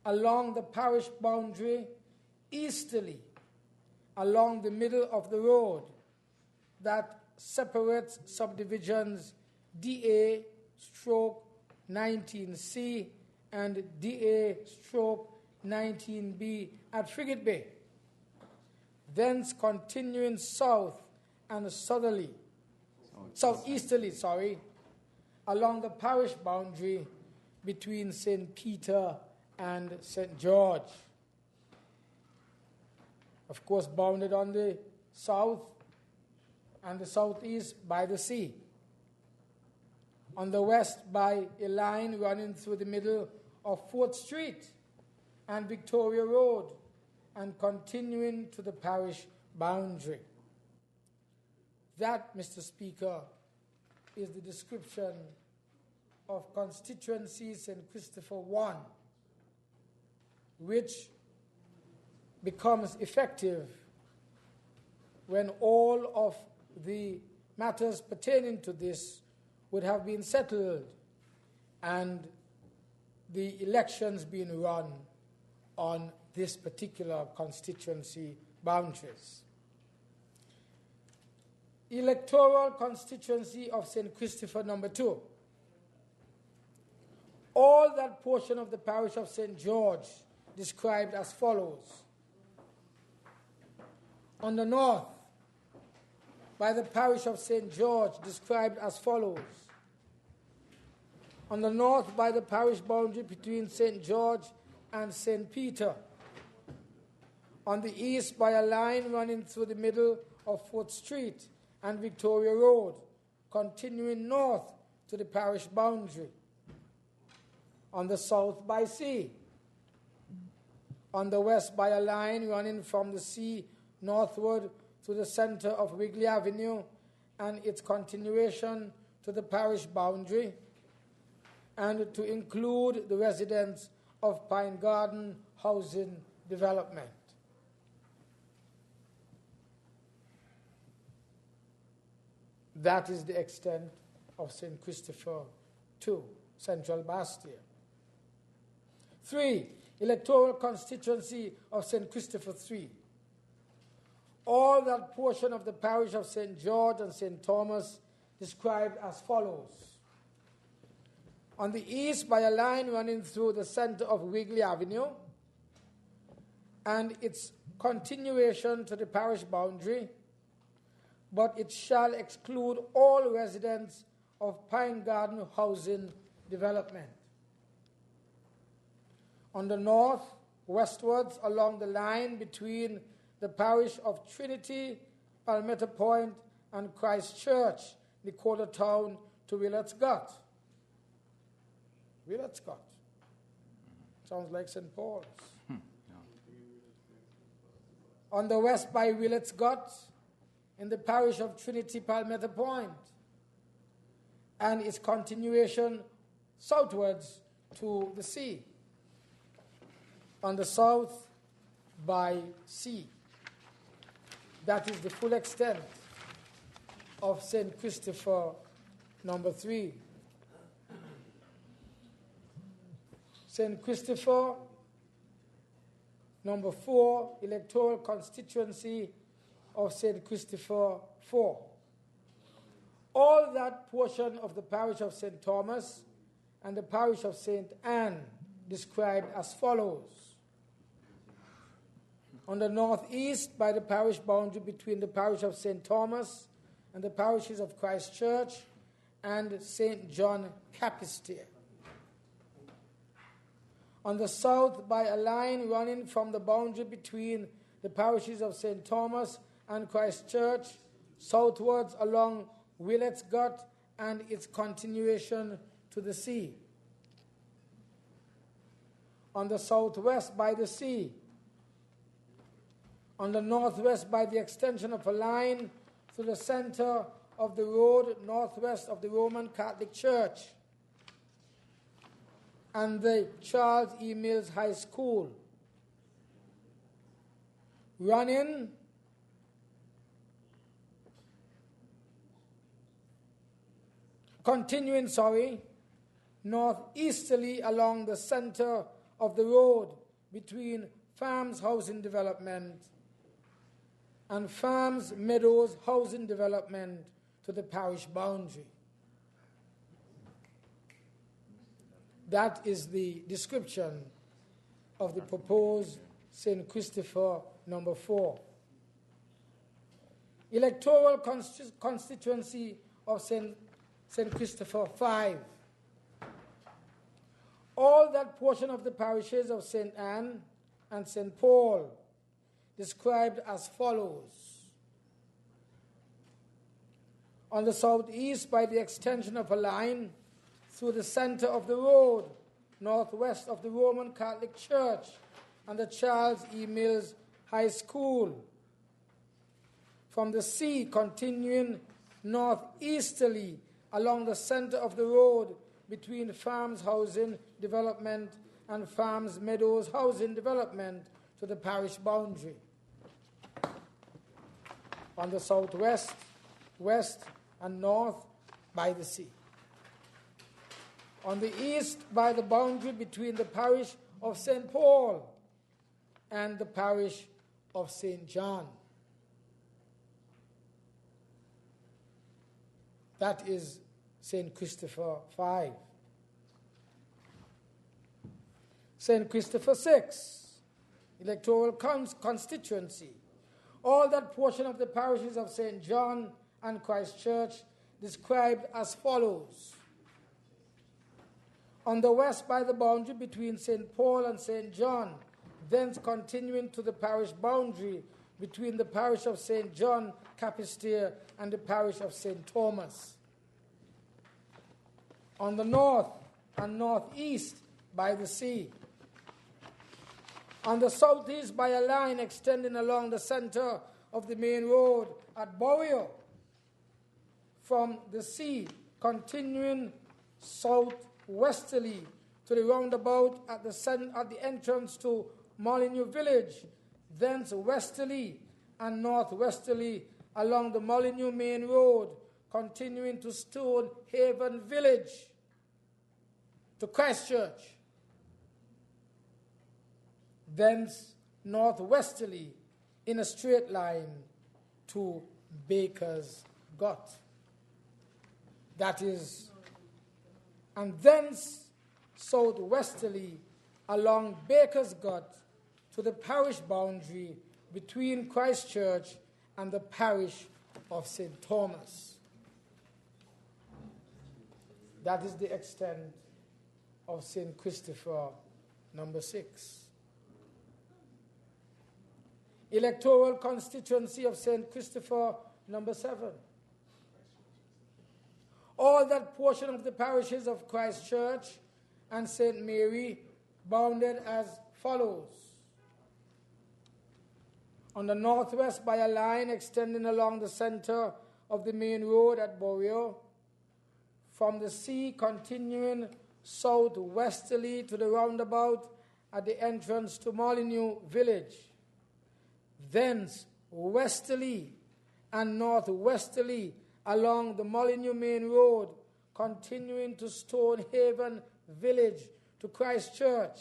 along the parish boundary easterly along the middle of the road that separates subdivisions DA/19C and DA/19B at Frigate Bay. Thence continuing south and southeasterly, along the parish boundary between St. Peter and St. George. Of course, bounded on the south and the southeast by the sea. On the west by a line running through the middle of 4th Street and Victoria Road and continuing to the parish boundary. That, Mr. Speaker, is the description of Constituency St. Christopher 1, which becomes effective when all of the matters pertaining to this would have been settled and the elections being run on this particular constituency boundaries. Electoral constituency of St. Christopher number 2. All that portion of the parish of St. George described as follows. On the north, by the parish of St. George, described as follows. On the north, by the parish boundary between St. George and St. Peter. On the east, by a line running through the middle of 4th Street and Victoria Road, continuing north to the parish boundary. On the south, by sea. On the west, by a line running from the sea northward to the center of Wrigley Avenue and its continuation to the parish boundary, and to include the residents of Pine Garden Housing Development. That is the extent of St. Christopher 2, Central Bastia. 3. Electoral constituency of St. Christopher 3. All that portion of the parish of St. George and St. Thomas described as follows. On the east, by a line running through the center of Wrigley Avenue and its continuation to the parish boundary, but it shall exclude all residents of Pine Garden Housing Development. On the north, westwards along the line between the parish of Trinity, Palmetto Point, and Christ Church, Dakota Town to Willet's Gut. Willet's Gut. Sounds like St. Paul's. On the west by Willet's Gut, in the parish of Trinity, Palmetto Point, and its continuation southwards to the sea. On the south by sea. That is the full extent of St. Christopher number 3. St. Christopher number 4, electoral constituency of St. Christopher 4. All that portion of the parish of St. Thomas and the parish of St. Anne described as follows. On the northeast, by the parish boundary between the parish of St. Thomas and the parishes of Christ Church and St. John Capistier. On the south, by a line running from the boundary between the parishes of St. Thomas and Christ Church, southwards along Willet's Gut and its continuation to the sea. On the southwest, by the sea. On the northwest by the extension of a line through the center of the road northwest of the Roman Catholic Church and the Charles E. Mills High School. Continuing northeasterly along the center of the road between Farms Housing Development and Farms Meadows Housing Development to the parish boundary. That is the description of the proposed St. Christopher number 4. Electoral constituency of St. Christopher 5. All that portion of the parishes of St. Anne and St. Paul described as follows. On the southeast by the extension of a line through the center of the road, northwest of the Roman Catholic Church and the Charles E. Mills High School. From the sea, continuing northeasterly along the center of the road between Farms Housing Development and Farms Meadows Housing Development to the parish boundary. On the southwest, west, and north by the sea. On the east by the boundary between the parish of St. Paul and the parish of St. John. That is St. Christopher 5. St. Christopher 6, electoral constituency. All that portion of the parishes of St. John and Christ Church described as follows. On the west by the boundary between St. Paul and St. John, thence continuing to the parish boundary between the parish of St. John Capistaire and the parish of St. Thomas. On the north and northeast by the sea. On the southeast by a line extending along the center of the main road at Borio. From the sea, continuing southwesterly to the roundabout at the entrance to Molyneux Village, thence westerly and northwesterly along the Molyneux Main Road, continuing to Stone Haven Village, to Christchurch, thence northwesterly in a straight line to Baker's Gut. That is, and thence southwesterly along Baker's Gut to the parish boundary between Christchurch and the parish of St. Thomas. That is the extent of St. Christopher number 6. Electoral constituency of St. Christopher number 7. All that portion of the parishes of Christ Church and St. Mary bounded as follows. On the northwest by a line extending along the center of the main road at Borio, from the sea continuing southwesterly to the roundabout at the entrance to Molyneux Village, thence westerly and northwesterly along the Molyneux Main Road, continuing to Stonehaven Village to Christchurch,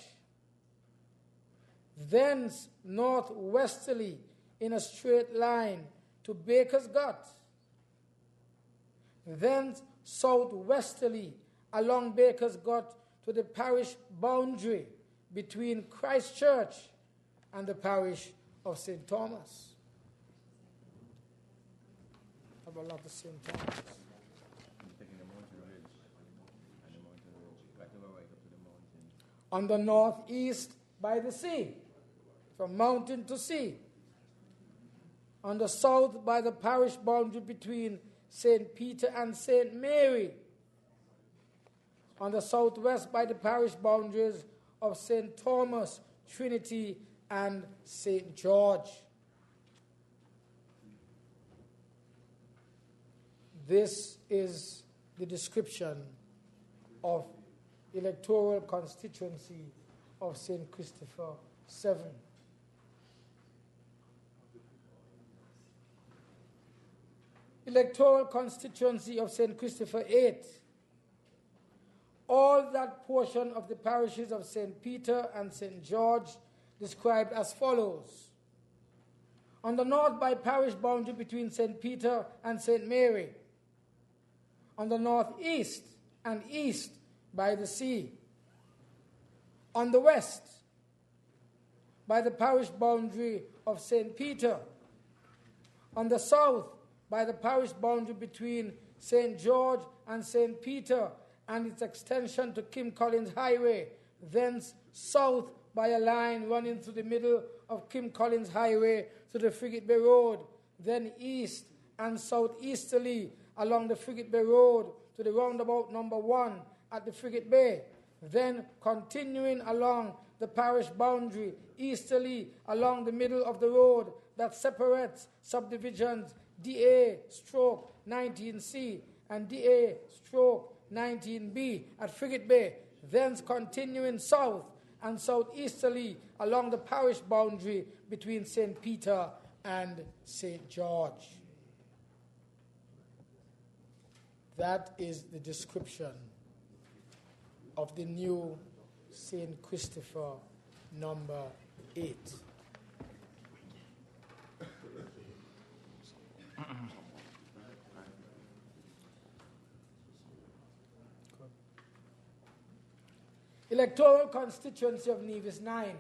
thence northwesterly in a straight line to Baker's Gut, thence southwesterly along Baker's Gut to the parish boundary between Christchurch and the parish of St. Thomas. Have a lot of St. Thomas. On the northeast by the sea, from mountain to sea. On the south by the parish boundary between St. Peter and St. Mary. On the southwest by the parish boundaries of St. Thomas, Trinity, and St. George. This is the description of electoral constituency of St. Christopher 7. Electoral constituency of St. Christopher 8. All that portion of the parishes of St. Peter and St. George described as follows. On the north by parish boundary between St. Peter and St. Mary. On the northeast and east by the sea. On the west by the parish boundary of St. Peter. On the south by the parish boundary between St. George and St. Peter and its extension to Kim Collins Highway, thence south by a line running through the middle of Kim Collins Highway to the Frigate Bay Road, then east and southeasterly along the Frigate Bay Road to the roundabout number 1 at the Frigate Bay, then continuing along the parish boundary easterly along the middle of the road that separates subdivisions DA/19C and DA/19B at Frigate Bay, thence continuing south and southeasterly along the parish boundary between St. Peter and St. George. That is the description of the new St. Christopher number 8. Electoral constituency of Nevis 9.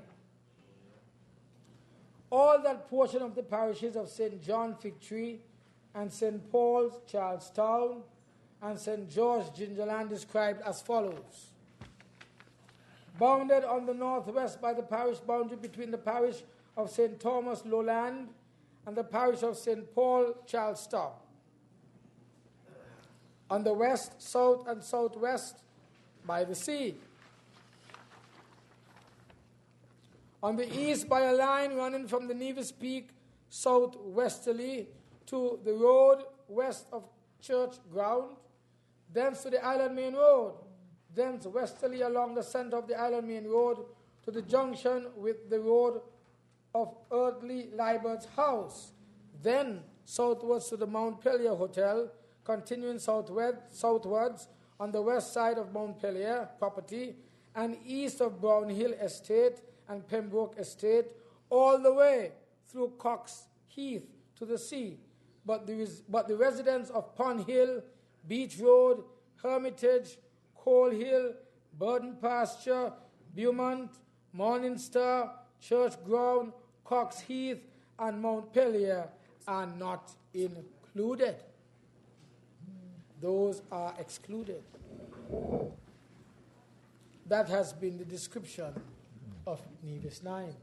All that portion of the parishes of St. John Fig Tree and St. Paul's Charlestown and St. George Gingerland described as follows. Bounded on the northwest by the parish boundary between the parish of St. Thomas Lowland and the parish of St. Paul Charlestown. On the west, south, and southwest by the sea. On the east by a line running from the Nevis Peak southwesterly to the road west of Church Ground, thence to the Island Main Road, thence westerly along the center of the Island Main Road to the junction with the road of Earthly Libert's house, then southwards to the Mount Pelier Hotel, continuing southwards on the west side of Mount Pelier property and east of Brown Hill Estate and Pembroke Estate, all the way through Cox Heath to the sea. But the residents of Pond Hill, Beach Road, Hermitage, Coal Hill, Burden Pasture, Beaumont, Morning Star, Church Ground, Cox Heath, and Mount Pelier are not included. Those are excluded. That has been the description of Nevis 9.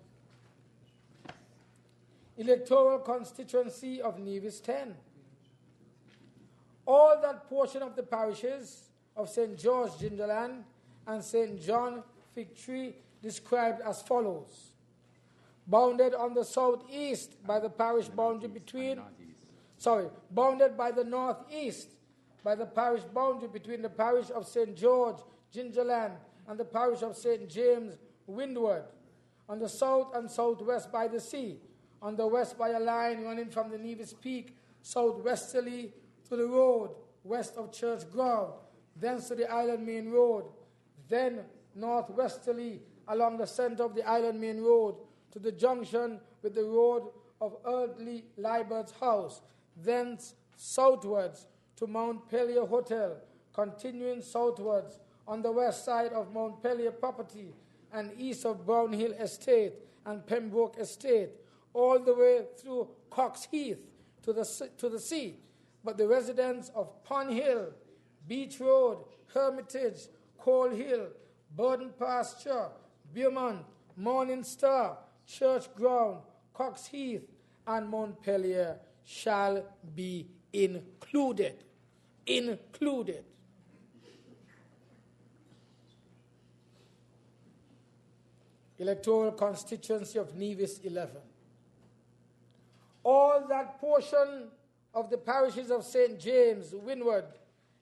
Electoral constituency of Nevis 10. All that portion of the parishes of St. George Gingerland and St. John Fig Tree described as follows. Bounded on the southeast by the parish boundary bounded by the northeast by the parish boundary between the parish of St. George Gingerland and the parish of St. James Windward. On the south and southwest by the sea. On the west by a line running from the Nevis Peak southwesterly to the road west of Church Ground, thence to the Island Main Road, then northwesterly along the center of the Island Main Road to the junction with the road of Earthly Libert's house, thence southwards to Mount Pelier Hotel, continuing southwards on the west side of Mount Pelier property and east of Brown Hill Estate and Pembroke Estate, all the way through Cox Heath to the sea. But the residents of Pond Hill, Beach Road, Hermitage, Coal Hill, Burden Pasture, Beaumont, Morning Star, Church Ground, Cox Heath, and Mount Pelier shall be included. Included. Electoral constituency of Nevis 11. All that portion of the parishes of St. James, Windward,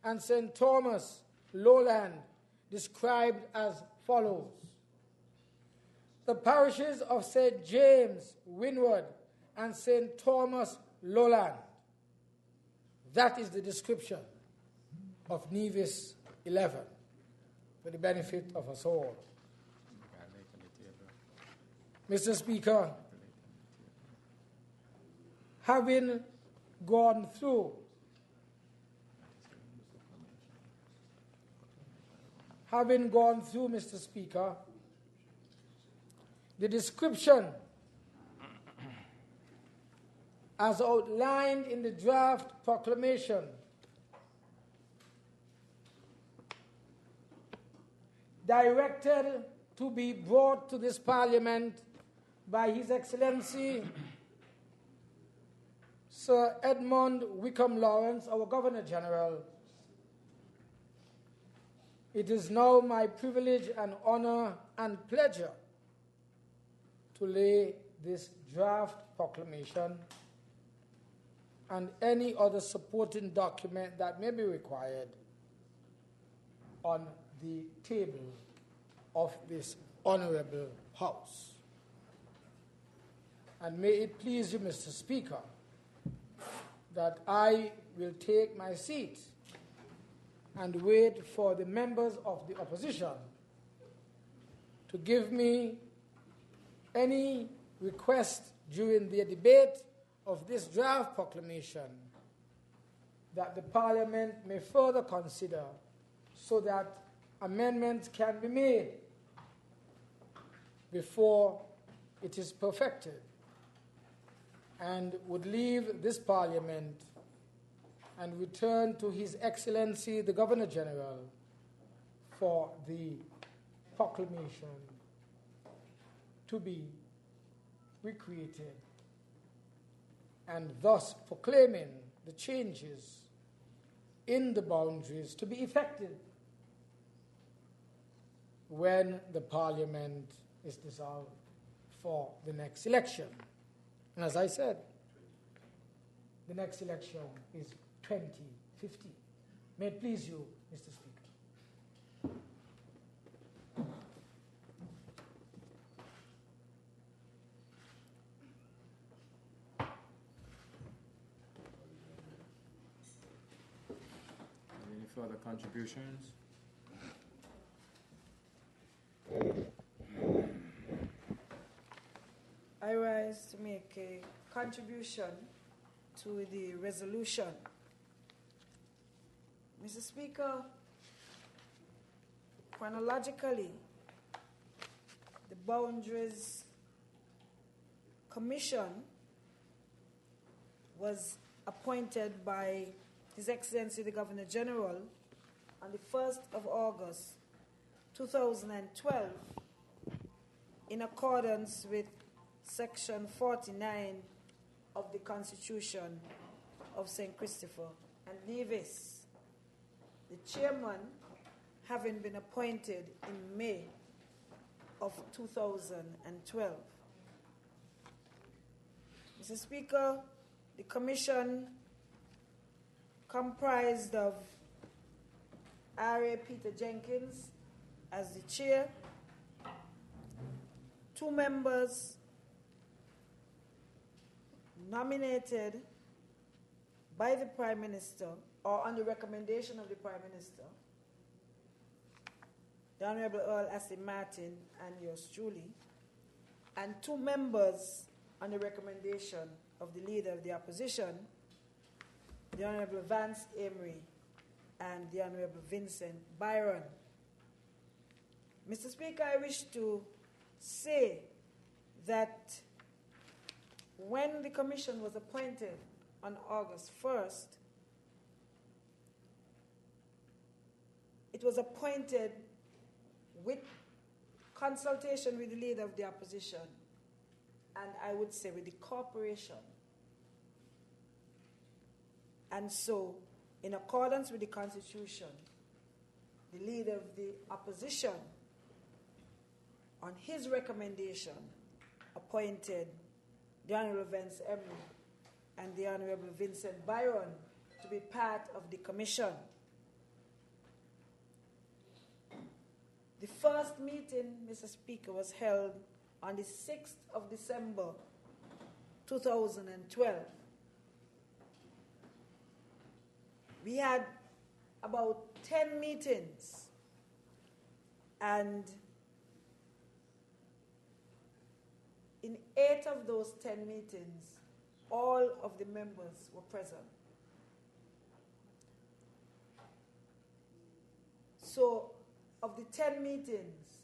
and St. Thomas, Lowland, described as follows. The parishes of St. James, Windward, and St. Thomas, Lowland. That is the description of Nevis 11 for the benefit of us all. Mr. Speaker, having gone through Mr. Speaker, the description as outlined in the draft proclamation directed to be brought to this Parliament by His Excellency Sir Edmund Wickham Lawrence, our Governor General, it is now my privilege and honor and pleasure to lay this draft proclamation and any other supporting document that may be required on the table of this honorable House. And may it please you, Mr. Speaker, that I will take my seat and wait for the members of the opposition to give me any request during the debate of this draft proclamation that the Parliament may further consider so that amendments can be made before it is perfected, and would leave this Parliament and return to His Excellency the Governor General for the proclamation to be recreated, and thus proclaiming the changes in the boundaries to be effected when the Parliament is dissolved for the next election. And as I said, the next election is 2015. May it please you, Mr. Speaker. Any further contributions? I rise to make a contribution to the resolution. Mr. Speaker, chronologically, the Boundaries Commission was appointed by His Excellency the Governor General on the 1st of August 2012 in accordance with Section 49 of the Constitution of St. Christopher and Nevis, the chairman having been appointed in May of 2012. Mr. Speaker, the commission comprised of R.A. Peter Jenkins as the chair, 2 members nominated by the Prime Minister or on the recommendation of the Prime Minister, the Honorable Earl Ashley Martin and yours truly, and 2 members on the recommendation of the Leader of the Opposition, the Honorable Vance Amory and the Honorable Vincent Byron. Mr. Speaker, I wish to say that when the commission was appointed on August 1st, it was appointed with consultation with the Leader of the Opposition, and I would say with the corporation. And so, in accordance with the Constitution, the Leader of the Opposition, on his recommendation, appointed the Honorable Vance Emery and the Honorable Vincent Byron to be part of the commission. The first meeting, Mr. Speaker, was held on the 6th of December, 2012. We had about 10 meetings, and in 8 of those 10 meetings, all of the members were present. So, of the 10 meetings,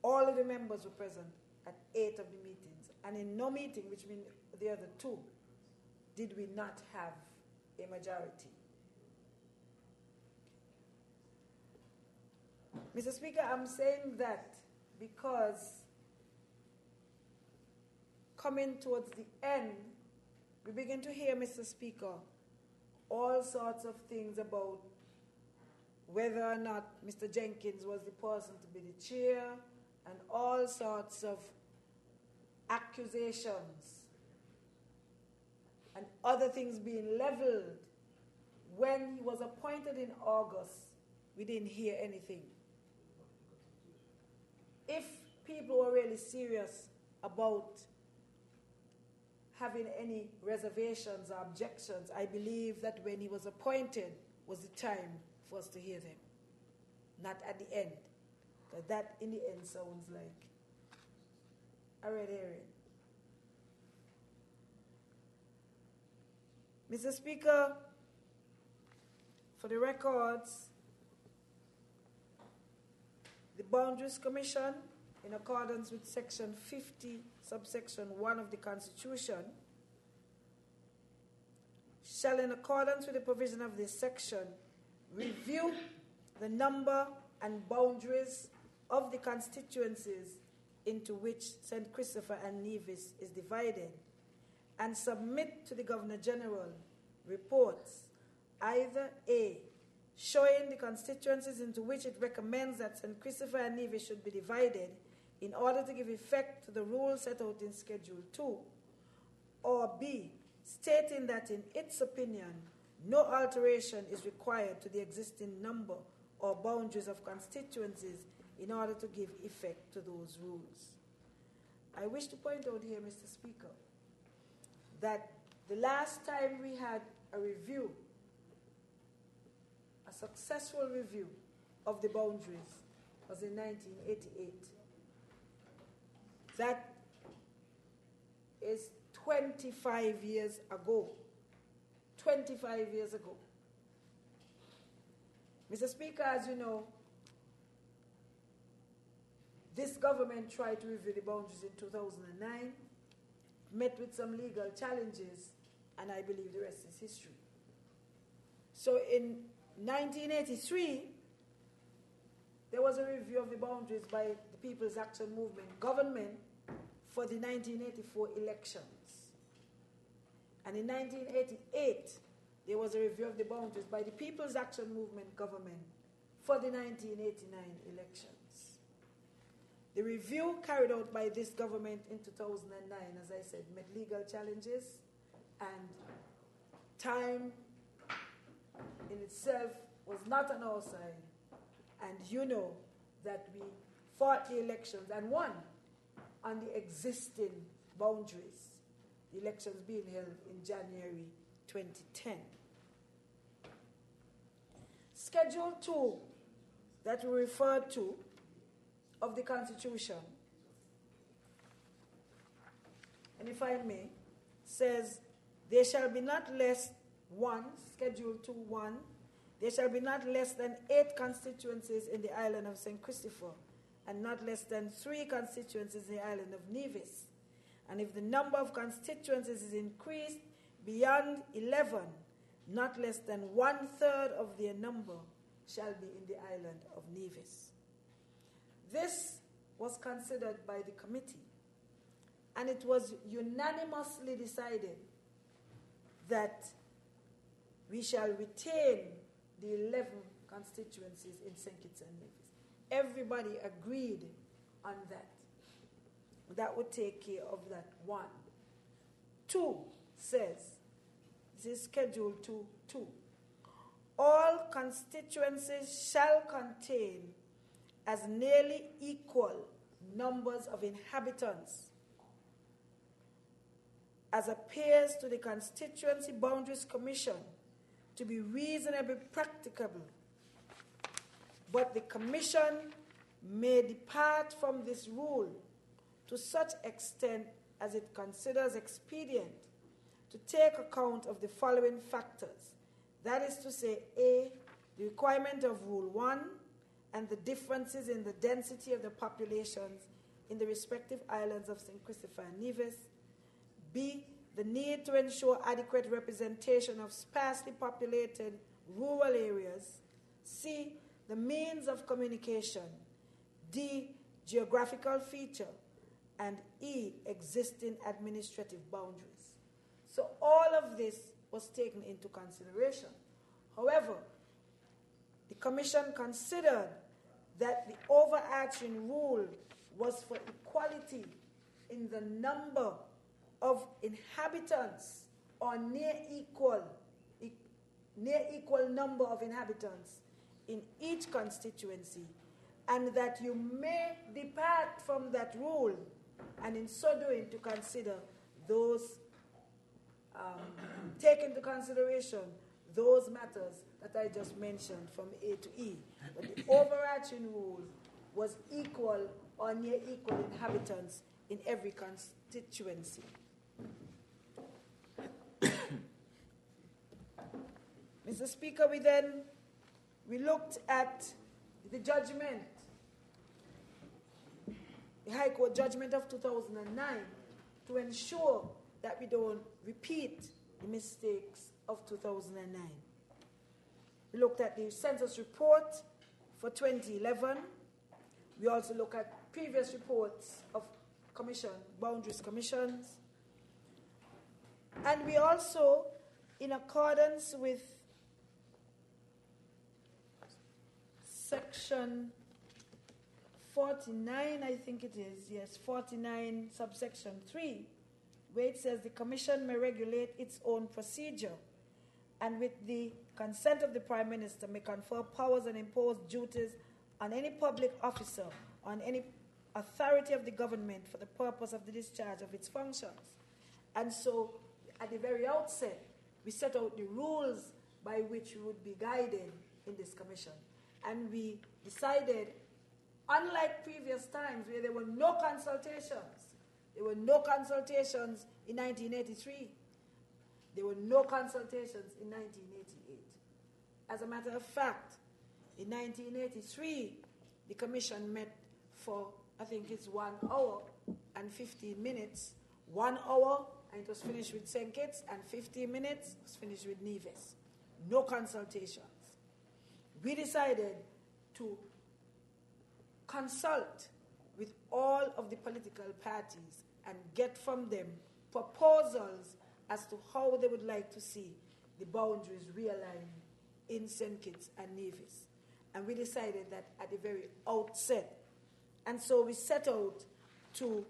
all of the members were present at 8 of the meetings. And in no meeting, which means the other 2, did we not have a majority. Mr. Speaker, I'm saying that because coming towards the end, we begin to hear, Mr. Speaker, all sorts of things about whether or not Mr. Jenkins was the person to be the chair, and all sorts of accusations and other things being leveled. When he was appointed in August, we didn't hear anything. If people were really serious about having any reservations or objections, I believe that when he was appointed was the time for us to hear them, not at the end, because that in the end sounds like a red herring. Mr. Speaker, for the records, the Boundaries Commission, in accordance with Section 50, subsection 1 of the Constitution, shall, in accordance with the provision of this section, review the number and boundaries of the constituencies into which St. Christopher and Nevis is divided, and submit to the Governor General reports, either A, showing the constituencies into which it recommends that St. Christopher and Nevis should be divided in order to give effect to the rules set out in Schedule 2, or B, stating that in its opinion, no alteration is required to the existing number or boundaries of constituencies in order to give effect to those rules. I wish to point out here, Mr. Speaker, that the last time we had a review, a successful review of the boundaries, was in 1988. That is 25 years ago. 25 years ago. Mr. Speaker, as you know, this government tried to review the boundaries in 2009, met with some legal challenges, and I believe the rest is history. So in 1983, there was a review of the boundaries by the People's Action Movement government for the 1984 elections. And in 1988, there was a review of the boundaries by the People's Action Movement government for the 1989 elections. The review carried out by this government in 2009, as I said, met legal challenges, and time in itself was not on our side. And you know that we fought the elections and won on the existing boundaries, the elections being held in January 2010. Schedule 2 that we referred to of the Constitution, and if I may, says there shall be not less Schedule 2:1, there shall be not less than 8 constituencies in the island of St. Christopher, and not less than 3 constituencies in the island of Nevis. And if the number of constituencies is increased beyond 11, not less than 1/3 of their number shall be in the island of Nevis. This was considered by the committee, and it was unanimously decided that we shall retain the 11 constituencies in St. Kitts and Nevis. Everybody agreed on that. That would take care of that one. 2, says, this is Schedule 2.2, all constituencies shall contain as nearly equal numbers of inhabitants as appears to the Constituency Boundaries Commission to be reasonably practicable, but the Commission may depart from this rule to such extent as it considers expedient to take account of the following factors. That is to say, A, the requirement of Rule 1 and the differences in the density of the populations in the respective islands of St. Christopher and Nevis. B, the need to ensure adequate representation of sparsely populated rural areas. C, the means of communication. D, geographical feature. And E, existing administrative boundaries. So all of this was taken into consideration. However, the Commission considered that the overarching rule was for equality in the number of inhabitants, or near equal number of inhabitants in each constituency, and that you may depart from that rule, and in so doing to consider those, take into consideration those matters that I just mentioned from A to E. But the overarching rule was equal or near equal inhabitants in every constituency. Mr. Speaker, we looked at the judgment, the High Court judgment of 2009, to ensure that we don't repeat the mistakes of 2009. We looked at the census report for 2011. We also looked at previous reports of boundaries commissions. And we also, in accordance with Section 49, I think it is, yes, 49 subsection 3, where it says the Commission may regulate its own procedure and with the consent of the Prime Minister may confer powers and impose duties on any public officer, on any authority of the government for the purpose of the discharge of its functions. And so, at the very outset, we set out the rules by which we would be guided in this commission. And we decided, unlike previous times where there were no consultations, there were no consultations in 1983, there were no consultations in 1988. As a matter of fact, in 1983, the commission met for, I think it's 1 hour and 15 minutes. 1 hour, and it was finished with St. Kitts, and 15 minutes was finished with Nevis. No consultations. We decided to consult with all of the political parties and get from them proposals as to how they would like to see the boundaries realigned in St. Kitts and Nevis. And we decided that at the very outset. And so we set out to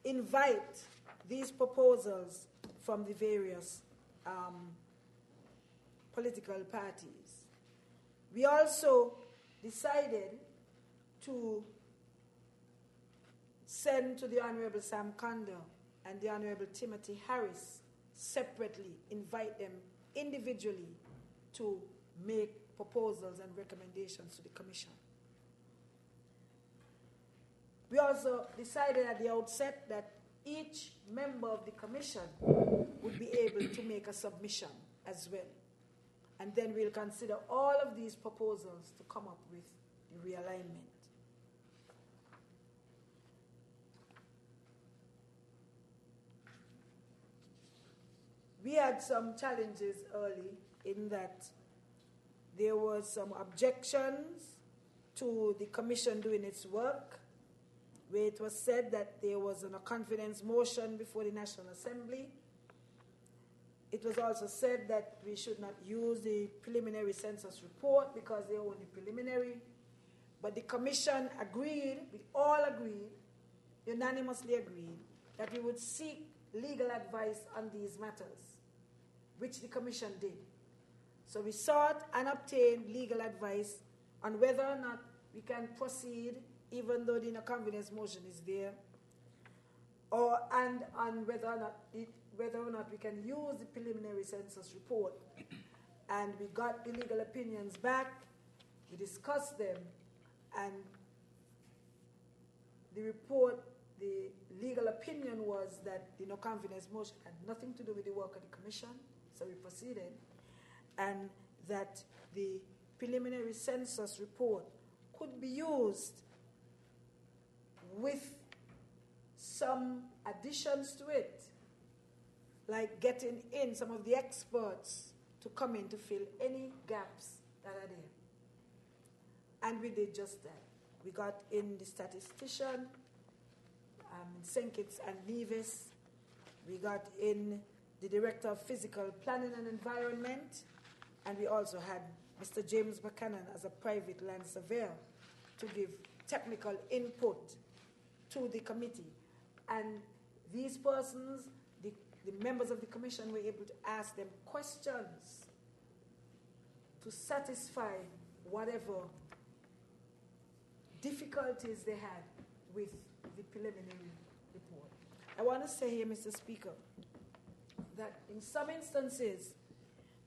invite these proposals from the various political parties. We also decided to send to the Honorable Sam Kanda and the Honorable Timothy Harris separately, invite them individually to make proposals and recommendations to the Commission. We also decided at the outset that each member of the Commission would be able to make a submission as well. And then we'll consider all of these proposals to come up with the realignment. We had some challenges early in that there were some objections to the Commission doing its work, where it was said that there was a confidence motion before the National Assembly. It was also said that we should not use the preliminary census report because they're only preliminary. But the Commission agreed, we all agreed, unanimously agreed, that we would seek legal advice on these matters, which the Commission did. So we sought and obtained legal advice on whether or not we can proceed, even though the no confidence motion is there, and on whether or not we can use the preliminary census report. And we got the legal opinions back, we discussed them, and the report, the legal opinion was that the no confidence motion had nothing to do with the work of the Commission, so we proceeded, and that the preliminary census report could be used with some additions to it, like getting in some of the experts to come in to fill any gaps that are there. And we did just that. We got in the statistician, St. Kitts-Nevis. We got in the Director of Physical Planning and Environment, and we also had Mr. James Buchanan as a private land surveyor to give technical input to the committee. And these persons, the members of the Commission, were able to ask them questions to satisfy whatever difficulties they had with the preliminary report. I want to say here, Mr. Speaker, that in some instances,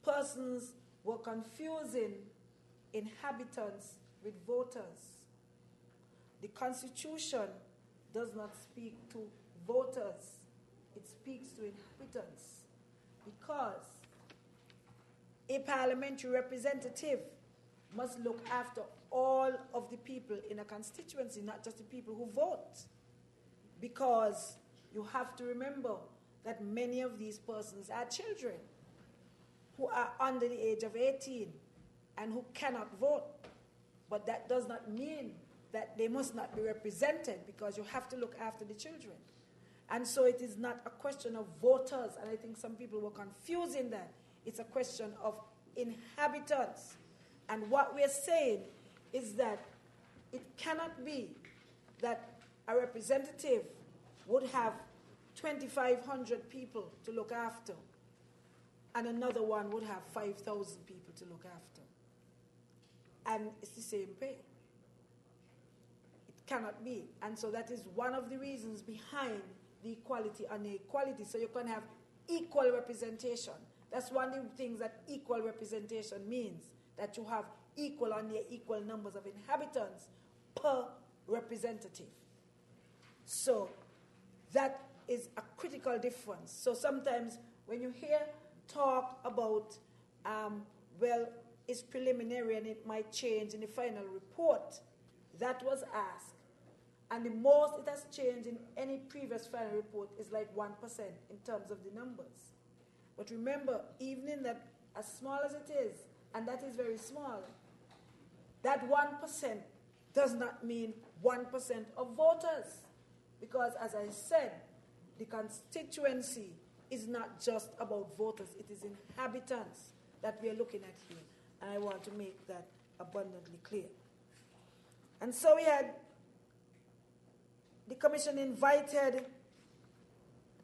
persons were confusing inhabitants with voters. The Constitution does not speak to voters, it speaks to inhabitants, because a parliamentary representative must look after all of the people in a constituency, not just the people who vote. Because you have to remember that many of these persons are children who are under the age of 18 and who cannot vote. But that does not mean that they must not be represented, because you have to look after the children. And so it is not a question of voters, and I think some people were confusing that. It's a question of inhabitants. And what we're saying is that it cannot be that a representative would have 2,500 people to look after, and another one would have 5,000 people to look after. And it's the same pay. It cannot be. And so that is one of the reasons behind the equality and the equality. So you can have equal representation. That's one of the things that equal representation means, that you have equal or near equal numbers of inhabitants per representative. So that is a critical difference. So sometimes when you hear talk about, well, it's preliminary and it might change in the final report, that was asked. And the most it has changed in any previous final report is like 1% in terms of the numbers. But remember, even in that, as small as it is, and that is very small, that 1% does not mean 1% of voters. Because as I said, the constituency is not just about voters, it is inhabitants that we are looking at here. And I want to make that abundantly clear. And so we had, the Commission invited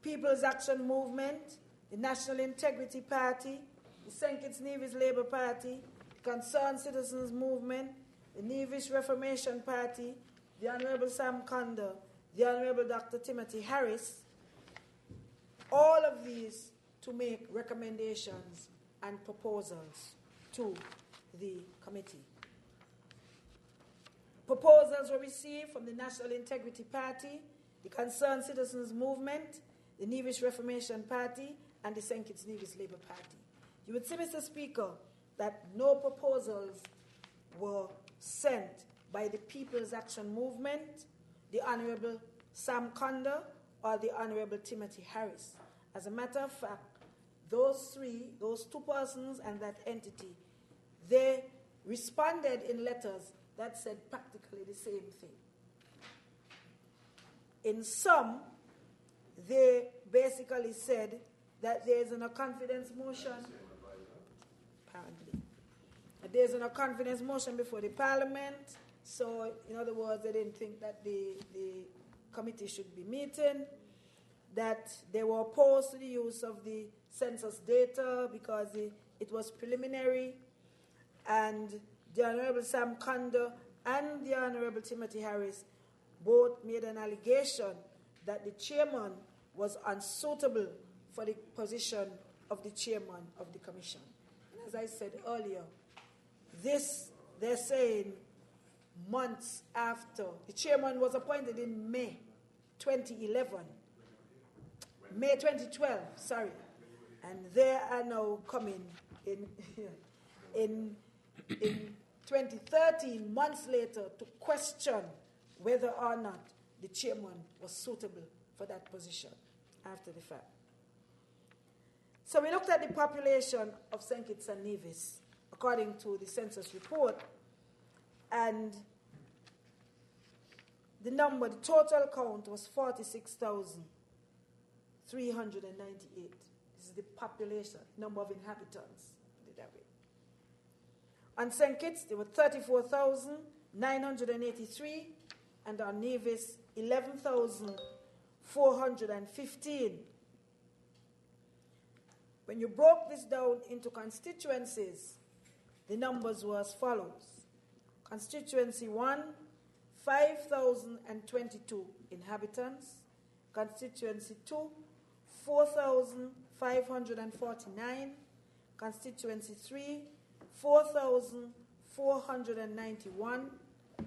People's Action Movement, the National Integrity Party, the St. Kitts-Nevis Labour Party, the Concerned Citizens Movement, the Nevis Reformation Party, the Honorable Sam Conda, the Honorable Dr. Timothy Harris, all of these to make recommendations and proposals to the committee. Proposals were received from the National Integrity Party, the Concerned Citizens Movement, the Nevis Reformation Party, and the St. Kitts-Nevis Labour Party. You would see, Mr. Speaker, that no proposals were sent by the People's Action Movement, the Honorable Sam Conda, or the Honorable Timothy Harris. As a matter of fact, those two persons and that entity, they responded in letters that said practically the same thing. In some, they basically said that there is a confidence motion, apparently. There's a confidence motion before the Parliament, so in other words, they didn't think that the committee should be meeting. that they were opposed to the use of the census data because it was preliminary, and the Honorable Sam Kanda and the Honorable Timothy Harris both made an allegation that the chairman was unsuitable for the position of the chairman of the commission. And as I said earlier, this, they're saying, months after. The chairman was appointed in May 2011. May 2012, sorry. And they are now coming in, in 2013, months later, to question whether or not the chairman was suitable for that position after the fact. So we looked at the population of St. Kitts and Nevis according to the census report, and the total count was 46,398. This is the population, number of inhabitants, put it that way. On St. Kitts, there were 34,983, and on Nevis, 11,415. When you broke this down into constituencies, the numbers were as follows. Constituency 1, 5,022 inhabitants. Constituency 2, 4,549. Constituency 3, 4,491.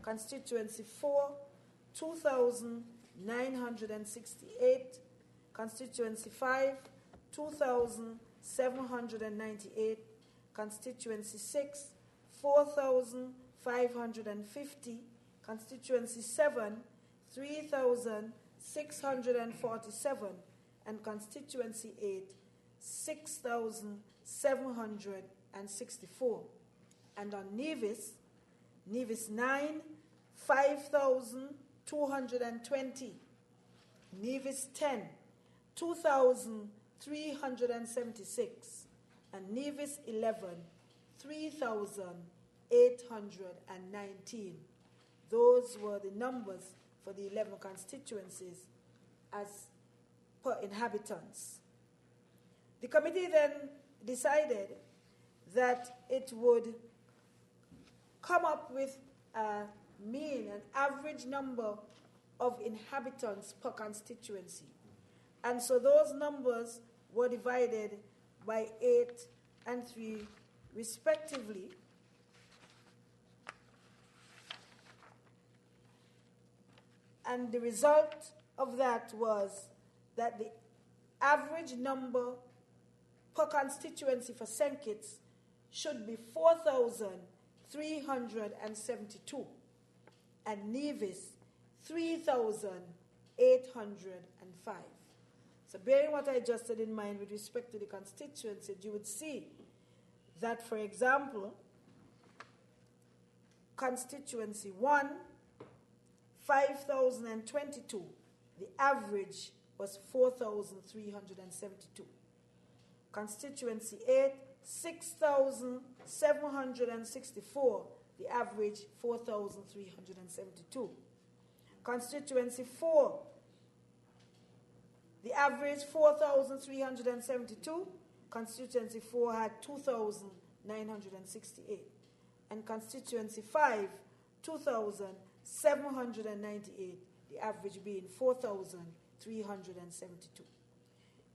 Constituency 4, 2,968. Constituency 5, 2,798. Constituency 6, 4,550. Constituency 7, 3,647. And Constituency 8, 6,764. And on Nevis, Nevis 9, 5,220. Nevis 10, 2,376. And Nevis 11, 3,819. Those were the numbers for the 11 constituencies as per inhabitants. The committee then decided that it would come up with a mean, an average number of inhabitants per constituency. And so those numbers were divided by 8 and 3 respectively. And the result of that was that the average number per constituency for St. Kitts should be 4,372, and Nevis 3,805. So bearing what I just said in mind with respect to the constituencies, you would see that, for example, constituency 1, 5,022, the average was 4,372. Constituency 8, 6,764, the average 4,372. Constituency 4, the average 4,372. Constituency 4 had 2,968. And constituency 5, 2,798, the average being 4,372.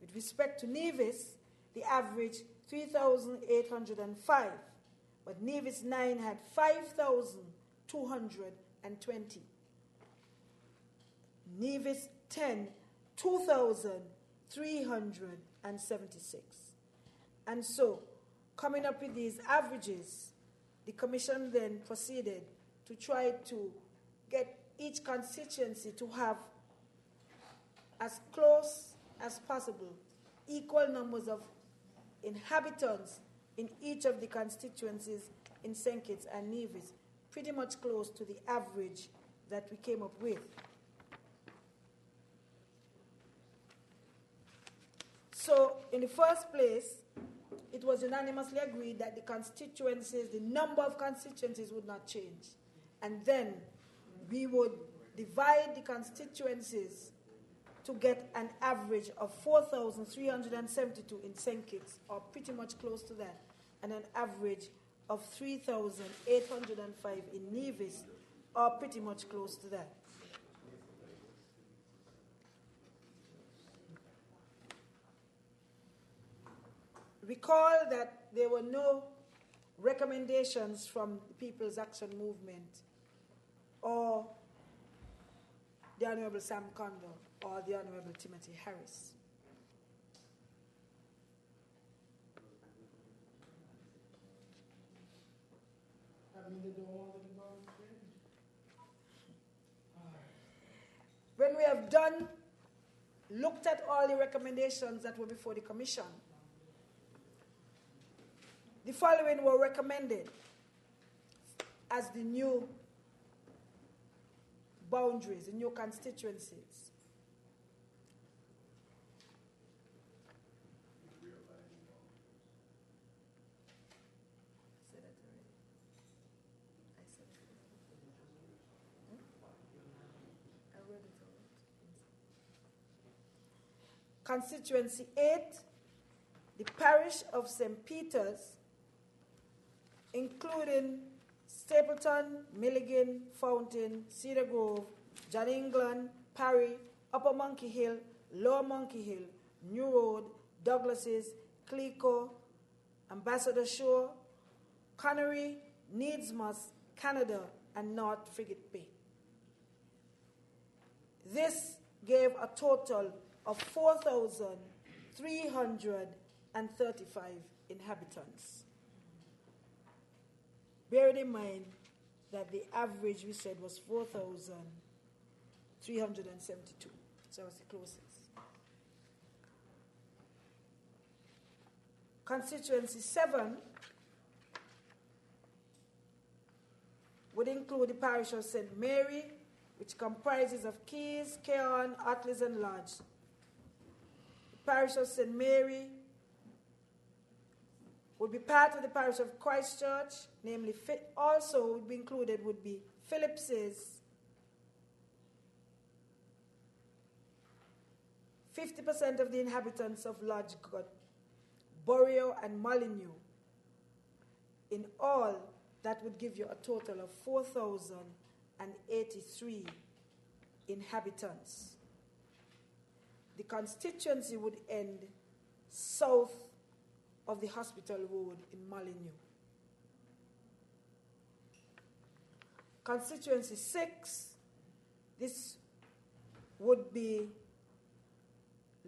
With respect to Nevis, the average 3,805, but Nevis 9 had 5,220. Nevis 10, 2,376. And so, coming up with these averages, the Commission then proceeded to try to get each constituency to have as close as possible equal numbers of inhabitants in each of the constituencies in St. Kitts and Nevis, pretty much close to the average that we came up with. So, in the first place, it was unanimously agreed that the constituencies, the number of constituencies would not change. And then we would divide the constituencies to get an average of 4,372 in St. Kitts, or pretty much close to that, and an average of 3,805 in Nevis, or pretty much close to that. Recall that there were no recommendations from the People's Action Movement or the Honorable Sam Condor or the Honorable Timothy Harris. When we have looked at all the recommendations that were before the Commission, the following were recommended as the new boundaries, the new constituencies. Constituency 8, the parish of St. Peter's, including Stapleton, Milligan, Fountain, Cedar Grove, John England, Parry, Upper Monkey Hill, Lower Monkey Hill, New Road, Douglas's, Clico, Ambassador Shore, Connery, Needsmos, Canada, and North Frigate Bay. This gave a total of 4,335 inhabitants. Bearing in mind that the average we said was 4,372. So it's the closest. Constituency 7 would include the parish of St. Mary, which comprises of Keys, Keon, Atlas, and Lodge. The parish of St. Mary would be part of the parish of Christchurch, namely also would be included would be Phillips's, 50% of the inhabitants of Lodge got Boreal and Molyneux. In all, that would give you a total of 4,083 inhabitants. The constituency would end south of the Hospital Road in Molyneux. Constituency 6, this would be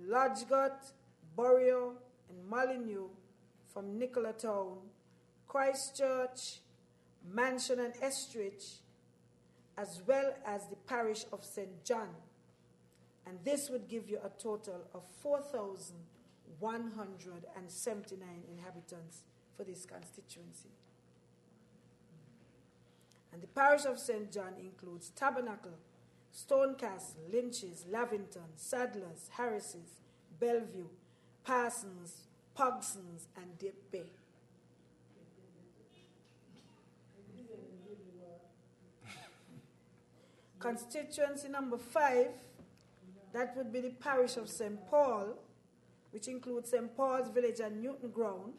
Lodgegut, Boreal, and Molyneux from Nicola Town, Christchurch, Mansion and Estridge, as well as the parish of St. John. And this would give you a total of 4,179 inhabitants for this constituency. And the parish of St. John includes Tabernacle, Stonecastle, Lynches, Lavington, Sadlers, Harrises, Bellevue, Parsons, Pogsons, and Deep Bay. Constituency number 5, that would be the parish of St. Paul, which includes St. Paul's Village and Newton Ground.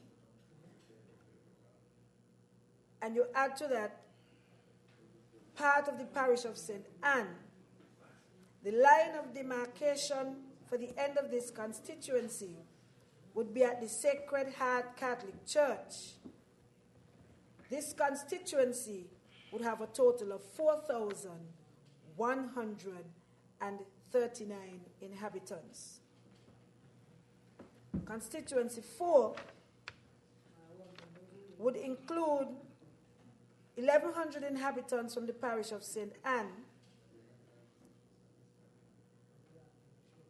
And you add to that part of the parish of St. Anne. The line of demarcation for the end of this constituency would be at the Sacred Heart Catholic Church. This constituency would have a total of 4,139 inhabitants. Constituency 4 would include 1,100 inhabitants from the parish of St. Anne,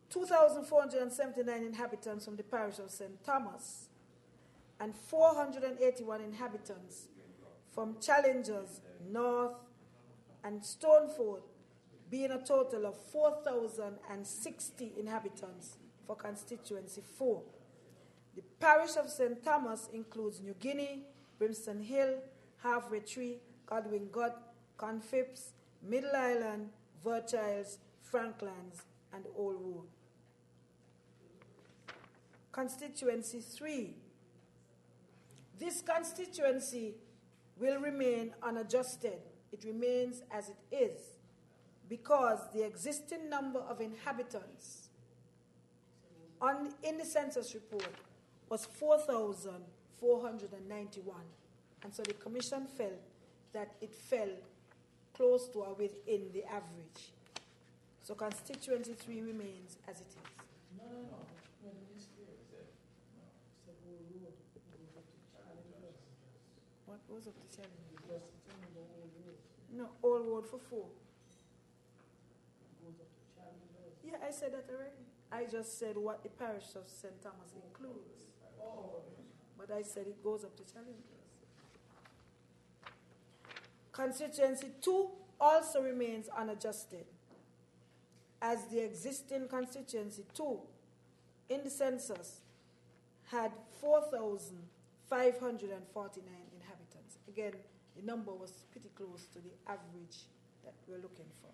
2,479 inhabitants from the parish of St. Thomas, and 481 inhabitants from Challengers, North, and Stoneford, being a total of 4,060 inhabitants for constituency 4. The parish of St. Thomas includes New Guinea, Brimstone Hill, Halfway Tree, Godwin Gut, Confipps, Middle Island, Virchiles, Franklands, and Old Road. Constituency 3. This constituency will remain unadjusted. It remains as it is because the existing number of inhabitants in the census report was 4,491. And so the commission felt that it fell close to or within the average. So constituency 3 remains as it is. No. What goes up to challenge? No, all road for 4. Yeah, I said that already. I just said what the parish of St. Thomas includes. But I said it goes up to challenges. Constituency 2 also remains unadjusted, as the existing constituency 2 in the census had 4,549 inhabitants. Again, the number was pretty close to the average that we're looking for.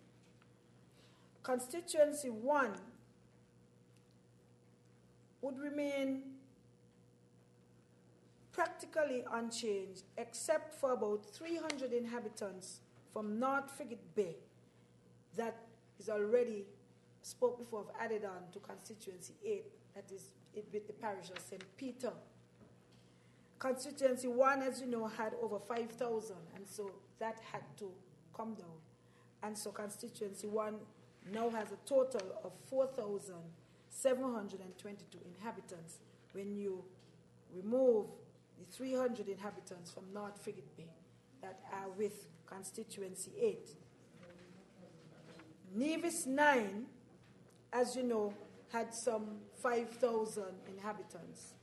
Constituency 1 would remain practically unchanged, except for about 300 inhabitants from North Frigate Bay that is already, spoke before, I've added on to Constituency 8, that is it with the parish of St. Peter. Constituency 1, as you know, had over 5,000, and so that had to come down. And so Constituency 1 now has a total of 4,722 inhabitants when you remove the 300 inhabitants from North Frigate Bay that are with Constituency 8. Nevis 9, as you know, had some 5,000 inhabitants,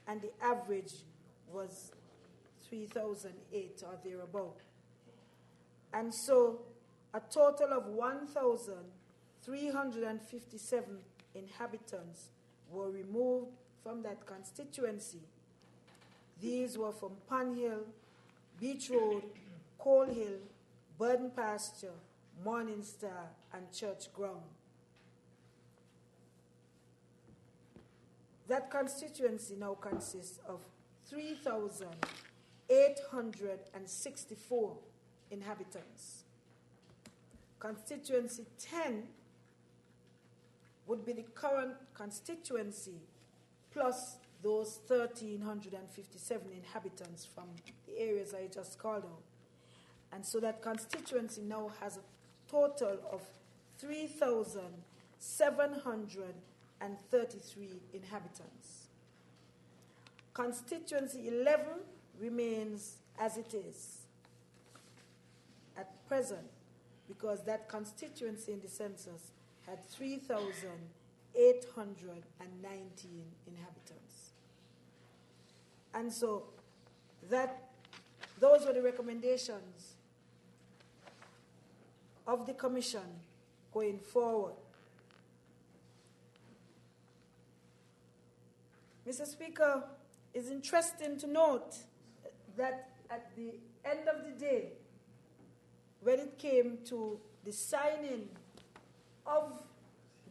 and the average was 3,008 or thereabout. And so a total of 1,357 inhabitants were removed from that constituency. These were from Pun Hill, Beach Road, Coal Hill, Burden Pasture, Morning Star, and Church Ground. That constituency now consists of 3,864 inhabitants. Constituency 10 would be the current constituency plus those 1,357 inhabitants from the areas I just called out. And so that constituency now has a total of 3,733 inhabitants. Constituency 11 remains as it is at present because that constituency in the census had 3,819 inhabitants. And so those were the recommendations of the commission going forward. Mr. Speaker, it's interesting to note that at the end of the day, when it came to the signing of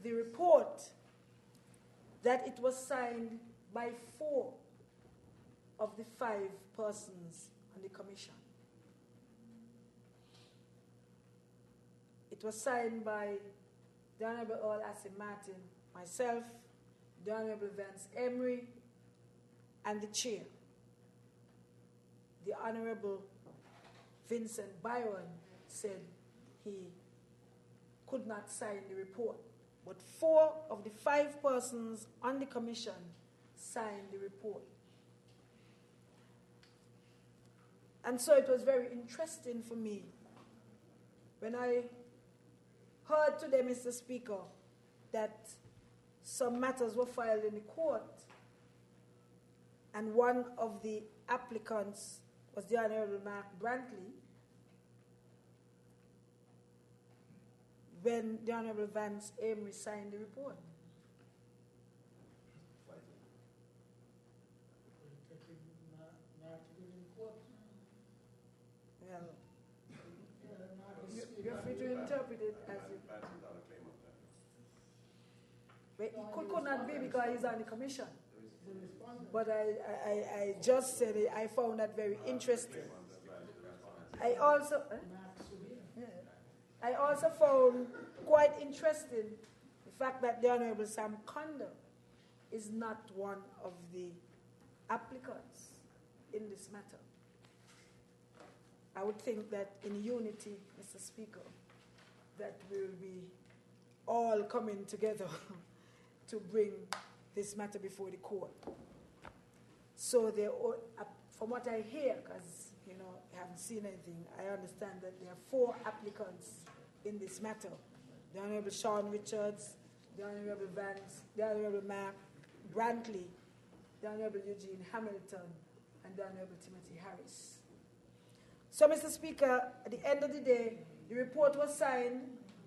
the report, that it was signed by 4 of the 5 persons on the commission. It was signed by the Honorable Earl Asim Martin, myself, the Honorable Vance Emery, and the chair. The Honorable Vincent Byron said he could not sign the report, but 4 of the 5 persons on the commission signed the report. And so it was very interesting for me when I heard today, Mr. Speaker, that some matters were filed in the court, and one of the applicants was the Honorable Mark Brantley, when the Honorable Vance Emery signed the report. Well, you're free to interpret it as you... But it could not be because he's on the commission. but I just said it. I found that very interesting. I also found quite interesting the fact that the Honorable Sam Conda is not one of the applicants in this matter. I would think that in unity, Mr. Speaker, that we will be all coming together to bring this matter before the court. So from what I hear, because I haven't seen anything, I understand that there are 4 applicants in this matter: the Honorable Sean Richards, the Honorable Vance, the Honorable Mark Brantley, the Honorable Eugene Hamilton, and the Honorable Timothy Harris. So, Mr. Speaker, at the end of the day, the report was signed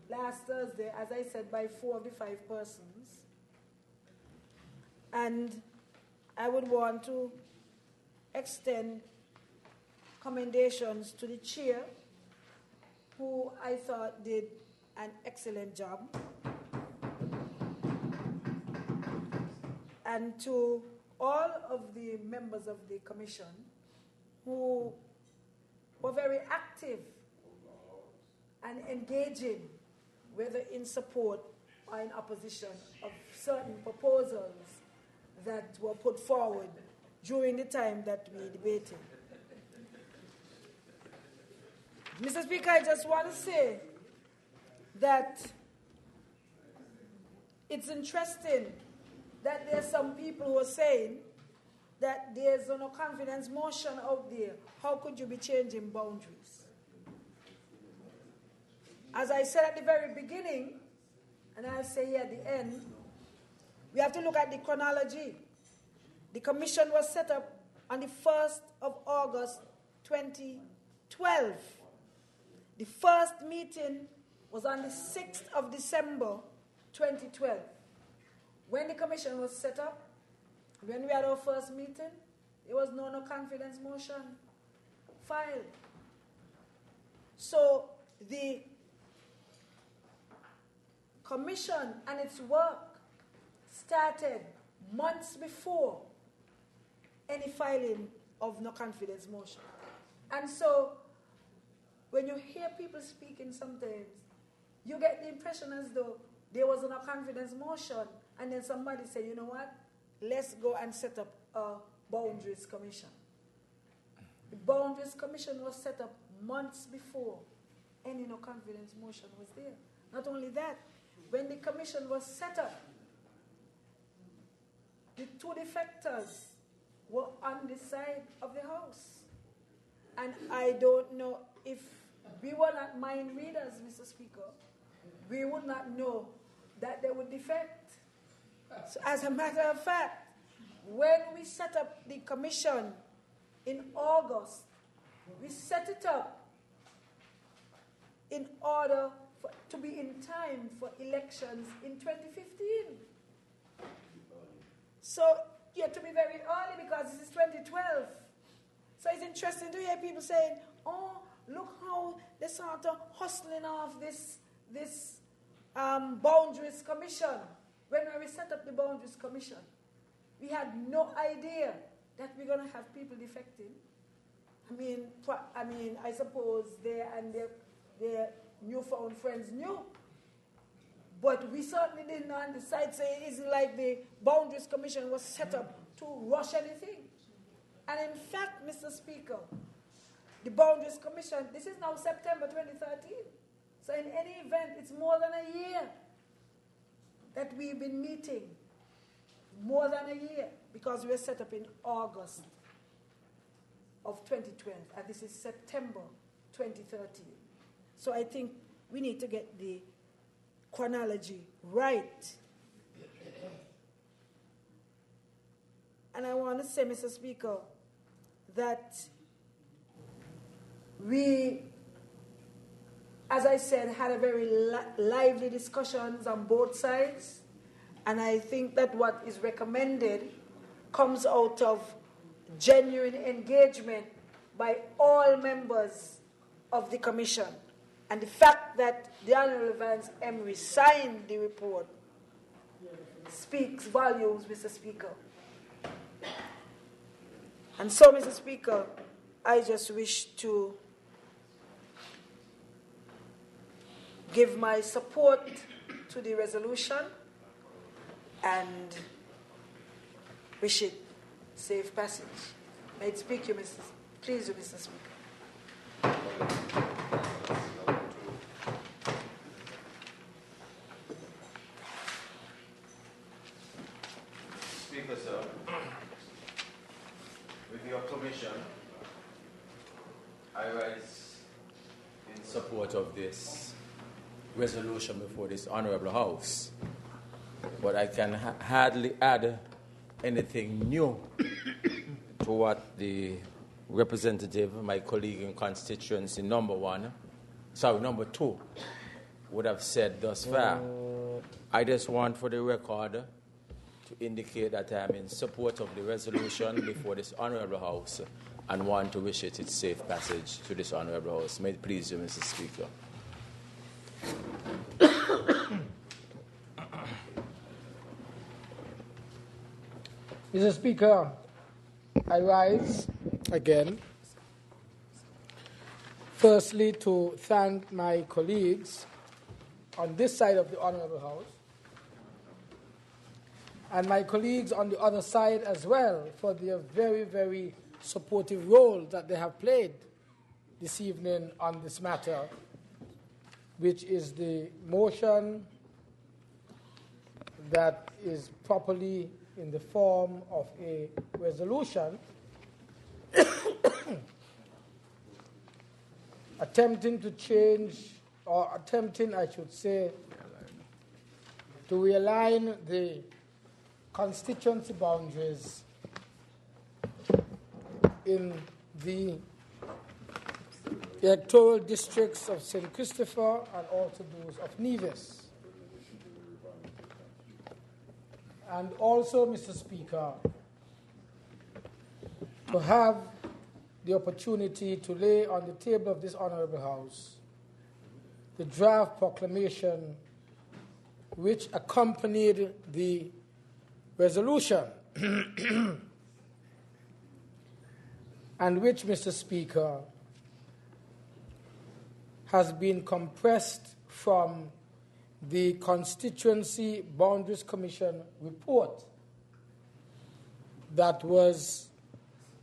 last Thursday, as I said, by 4 of the 5 persons. And I would want to extend commendations to the chair, who I thought did an excellent job, and to all of the members of the commission who were very active and engaging, whether in support or in opposition of certain proposals that were put forward during the time that we debated. Mr. Speaker, I just want to say that it's interesting that there are some people who are saying that there's no confidence motion out there. How could you be changing boundaries? As I said at the very beginning, and I'll say here at the end, we have to look at the chronology. The commission was set up on the 1st of August 2012. The first meeting was on the 6th of December 2012. When the commission was set up, when we had our first meeting, there was no confidence motion filed. So the commission and its work started months before any filing of no confidence motion. And so when you hear people speaking sometimes, you get the impression as though there was no confidence motion, and then somebody said, you know what, let's go and set up a boundaries commission. The boundaries commission was set up months before any no confidence motion was there. Not only that, when the commission was set up, the 2 defectors were on the side of the House. And I don't know, if we were not mind readers, Mr. Speaker, we would not know that they would defect. So as a matter of fact, when we set up the commission in August, we set it up in order to be in time for elections in 2015. So you have to be very early because this is 2012. So it's interesting to hear people saying, oh, look how they're sort of hustling off this boundaries commission. When we set up the boundaries commission, we had no idea that we're going to have people defecting. I suppose they and their newfound friends knew. But we certainly didn't on the side say it's like the boundaries commission was set up to rush anything. And in fact, Mr. Speaker, the boundaries commission, this is now September 2013. So in any event, it's more than a year that we've been meeting. More than a year, because we were set up in August of 2012, and this is September 2013. So I think we need to get the chronology right. And I want to say, Mr. Speaker, that we, as I said, had a very lively discussions on both sides. And I think that what is recommended comes out of genuine engagement by all members of the commission. And the fact that the Honorable Vance Emery signed the report speaks volumes, Mr. Speaker. And so, Mr. Speaker, I just wish to give my support to the resolution and wish it safe passage. May it speak you, please you, Mr. Speaker. Speaker, sir, with your permission, I rise in support of this resolution before this Honorable House. But I can hardly add anything new to what the representative, my colleague in constituency number 2, would have said thus far. I just want for the record to indicate that I am in support of the resolution before this Honorable House and want to wish it its safe passage to this Honorable House. May it please you, Mr. Speaker. Mr. Speaker, I rise again. Firstly, to thank my colleagues on this side of the Honorable House and my colleagues on the other side as well for their very, very supportive role that they have played this evening on this matter, which is the motion that is properly in the form of a resolution attempting to change, or attempting, I should say, to realign the constituency boundaries in the electoral districts of St. Christopher and also those of Nevis. And also, Mr. Speaker, to have the opportunity to lay on the table of this Honorable House the draft proclamation which accompanied the resolution and which, Mr. Speaker, has been compressed from the Constituency Boundaries Commission report that was,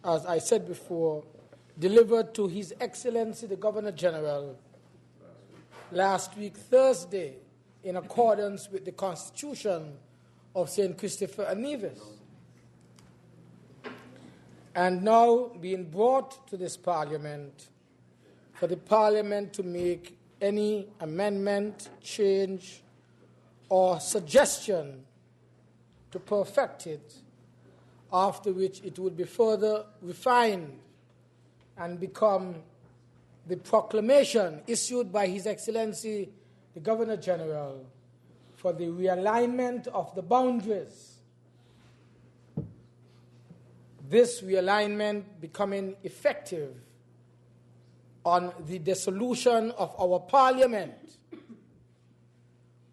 as I said before, delivered to His Excellency the Governor General last week, Thursday, in accordance with the Constitution of St. Christopher and Nevis, and now being brought to this Parliament for the Parliament to make any amendment, change, or suggestion to perfect it, after which it would be further refined and become the proclamation issued by His Excellency the Governor General for the realignment of the boundaries. This realignment becoming effective on the dissolution of our Parliament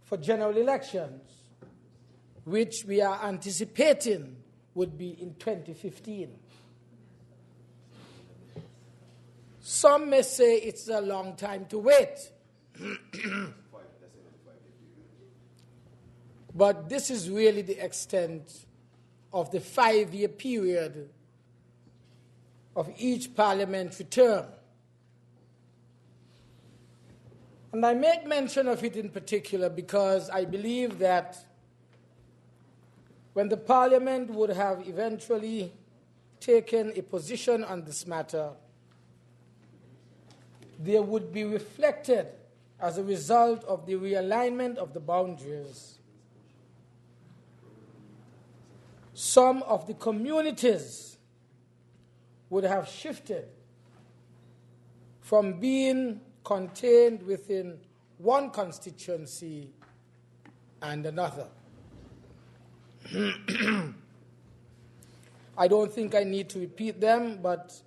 for general elections, which we are anticipating would be in 2015. Some may say it's a long time to wait. But this is really the extent of the 5-year period of each parliamentary term. And I make mention of it in particular because I believe that when the Parliament would have eventually taken a position on this matter, there would be reflected, as a result of the realignment of the boundaries, some of the communities would have shifted from being contained within one constituency and another. I don't think I need to repeat them, but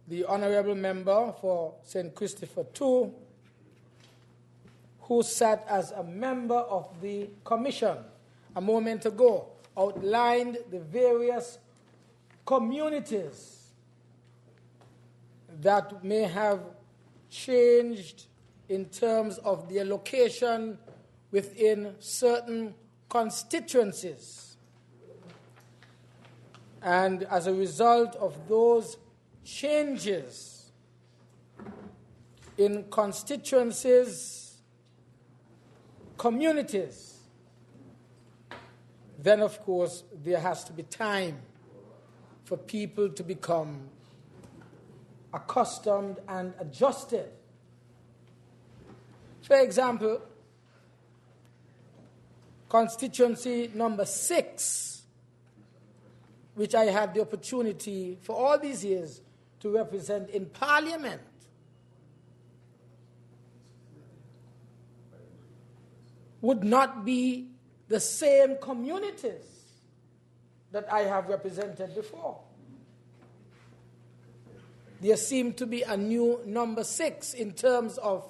the honorable member for St. Christopher II, who sat as a member of the commission a moment ago, outlined the various communities that may have changed in terms of their location within certain constituencies. And as a result of those changes in constituencies, communities, then of course there has to be time for people to become accustomed and adjusted. For example, constituency number 6, which I had the opportunity for all these years to represent in Parliament, would not be the same communities that I have represented before. There seemed to be a new number 6 in terms of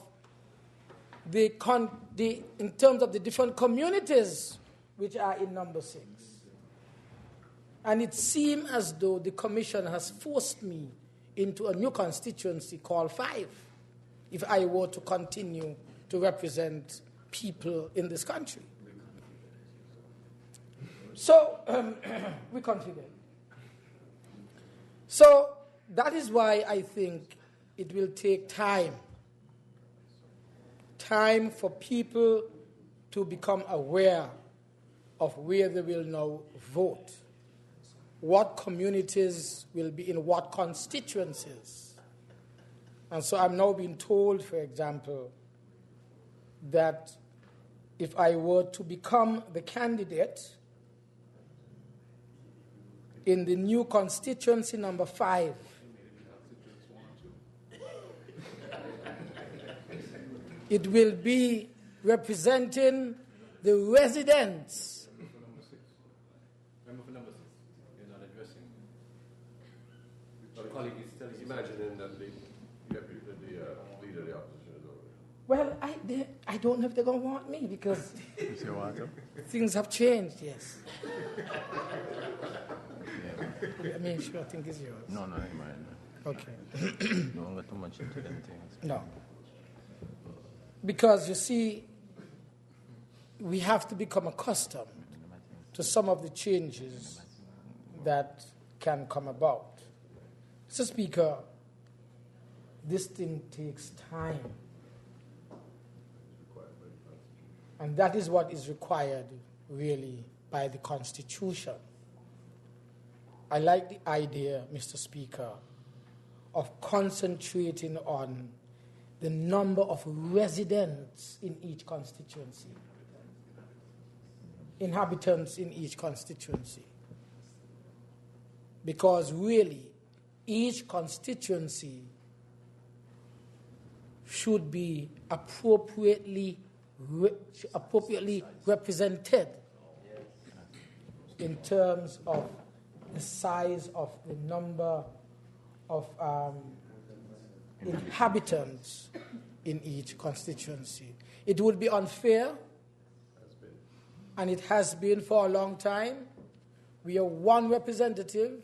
the different communities which are in number 6. And it seemed as though the Commission has forced me into a new constituency called 5, if I were to continue to represent people in this country. So, we configure. So, that is why I think it will take time for people to become aware of where they will now vote, what communities will be in what constituencies. And so I'm now being told, for example, that if I were to become the candidate in the new constituency number 5, it will be representing the residents. Remember for number 6, you're not addressing. The colleague is telling you. Imagining that the leader of the opposition is over there. Well, I don't know if they're going to want me because things have changed, yes. I mean, sure, I think it's yours. No, not mine. Okay. Don't get too much into them things. No. Because, you see, we have to become accustomed to some of the changes that can come about. Mr. Speaker, this thing takes time. And that is what is required, really, by the Constitution. I like the idea, Mr. Speaker, of concentrating on the number of residents in each constituency, inhabitants in each constituency. Because really, each constituency should be appropriately represented in terms of the size of the number of inhabitants in each constituency. It would be unfair, and it has been for a long time. We are one representative,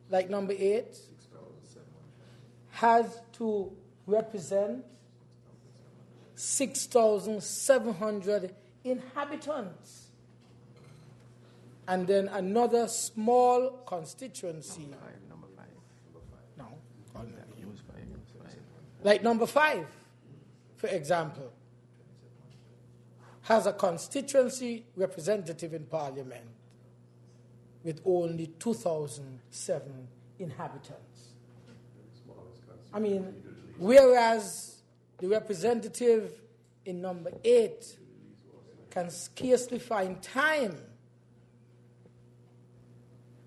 like number 8, has to represent 6,700 inhabitants. And then another small constituency. Number 5. No. Like number 5, for example, has a constituency representative in Parliament with only 2,007 inhabitants. I mean, whereas the representative in number 8 can scarcely find time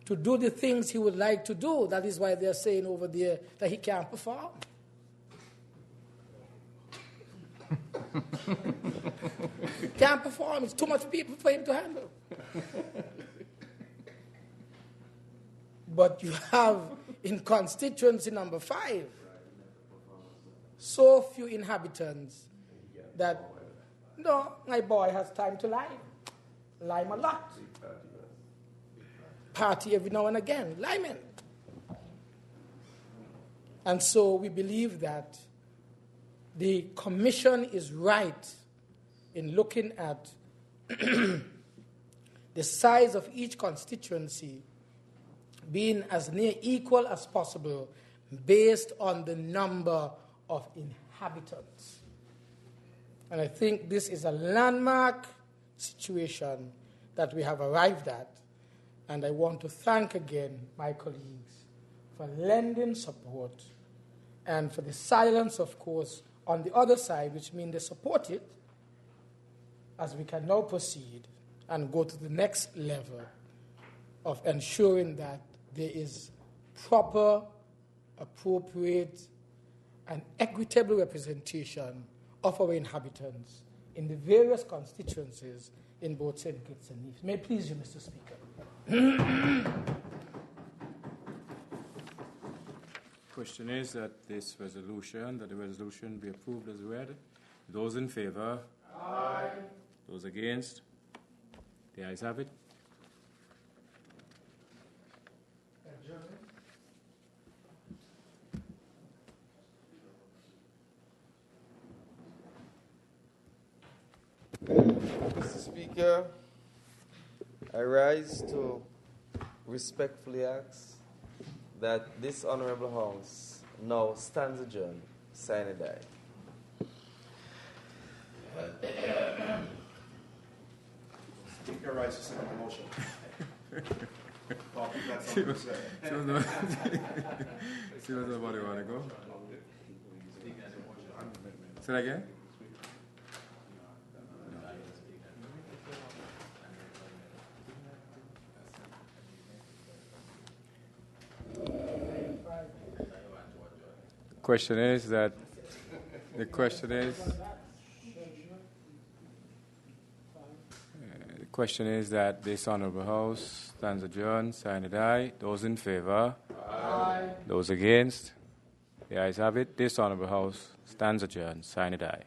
to do the things he would like to do. That is why they're saying over there that he can't perform. Can't perform. It's too much people for him to handle. But you have in constituency number 5 so few inhabitants that, no, my boy has time to lie. Lie a lot. party every now and again, Lyman. And so we believe that the commission is right in looking at the size of each constituency being as near equal as possible based on the number of inhabitants. And I think this is a landmark situation that we have arrived at. And I want to thank again my colleagues for lending support and for the silence, of course, on the other side, which means they support it, as we can now proceed and go to the next level of ensuring that there is proper, appropriate, and equitable representation of our inhabitants in the various constituencies in both St. Kitts and Nevis. May it please you, Mr. Speaker. Question is that the resolution be approved as read. Those in favor? Aye. Those against? The ayes have it. Mr. Speaker, I rise to respectfully ask that this Honorable House now stands adjourned, sine die. Speaker rights to second the motion. See what's about it want to go? Say that again? The question is that this Honourable House stands adjourned, sine die. Those in favour? Aye. Those against? The ayes have it. This Honourable House stands adjourned, sine die.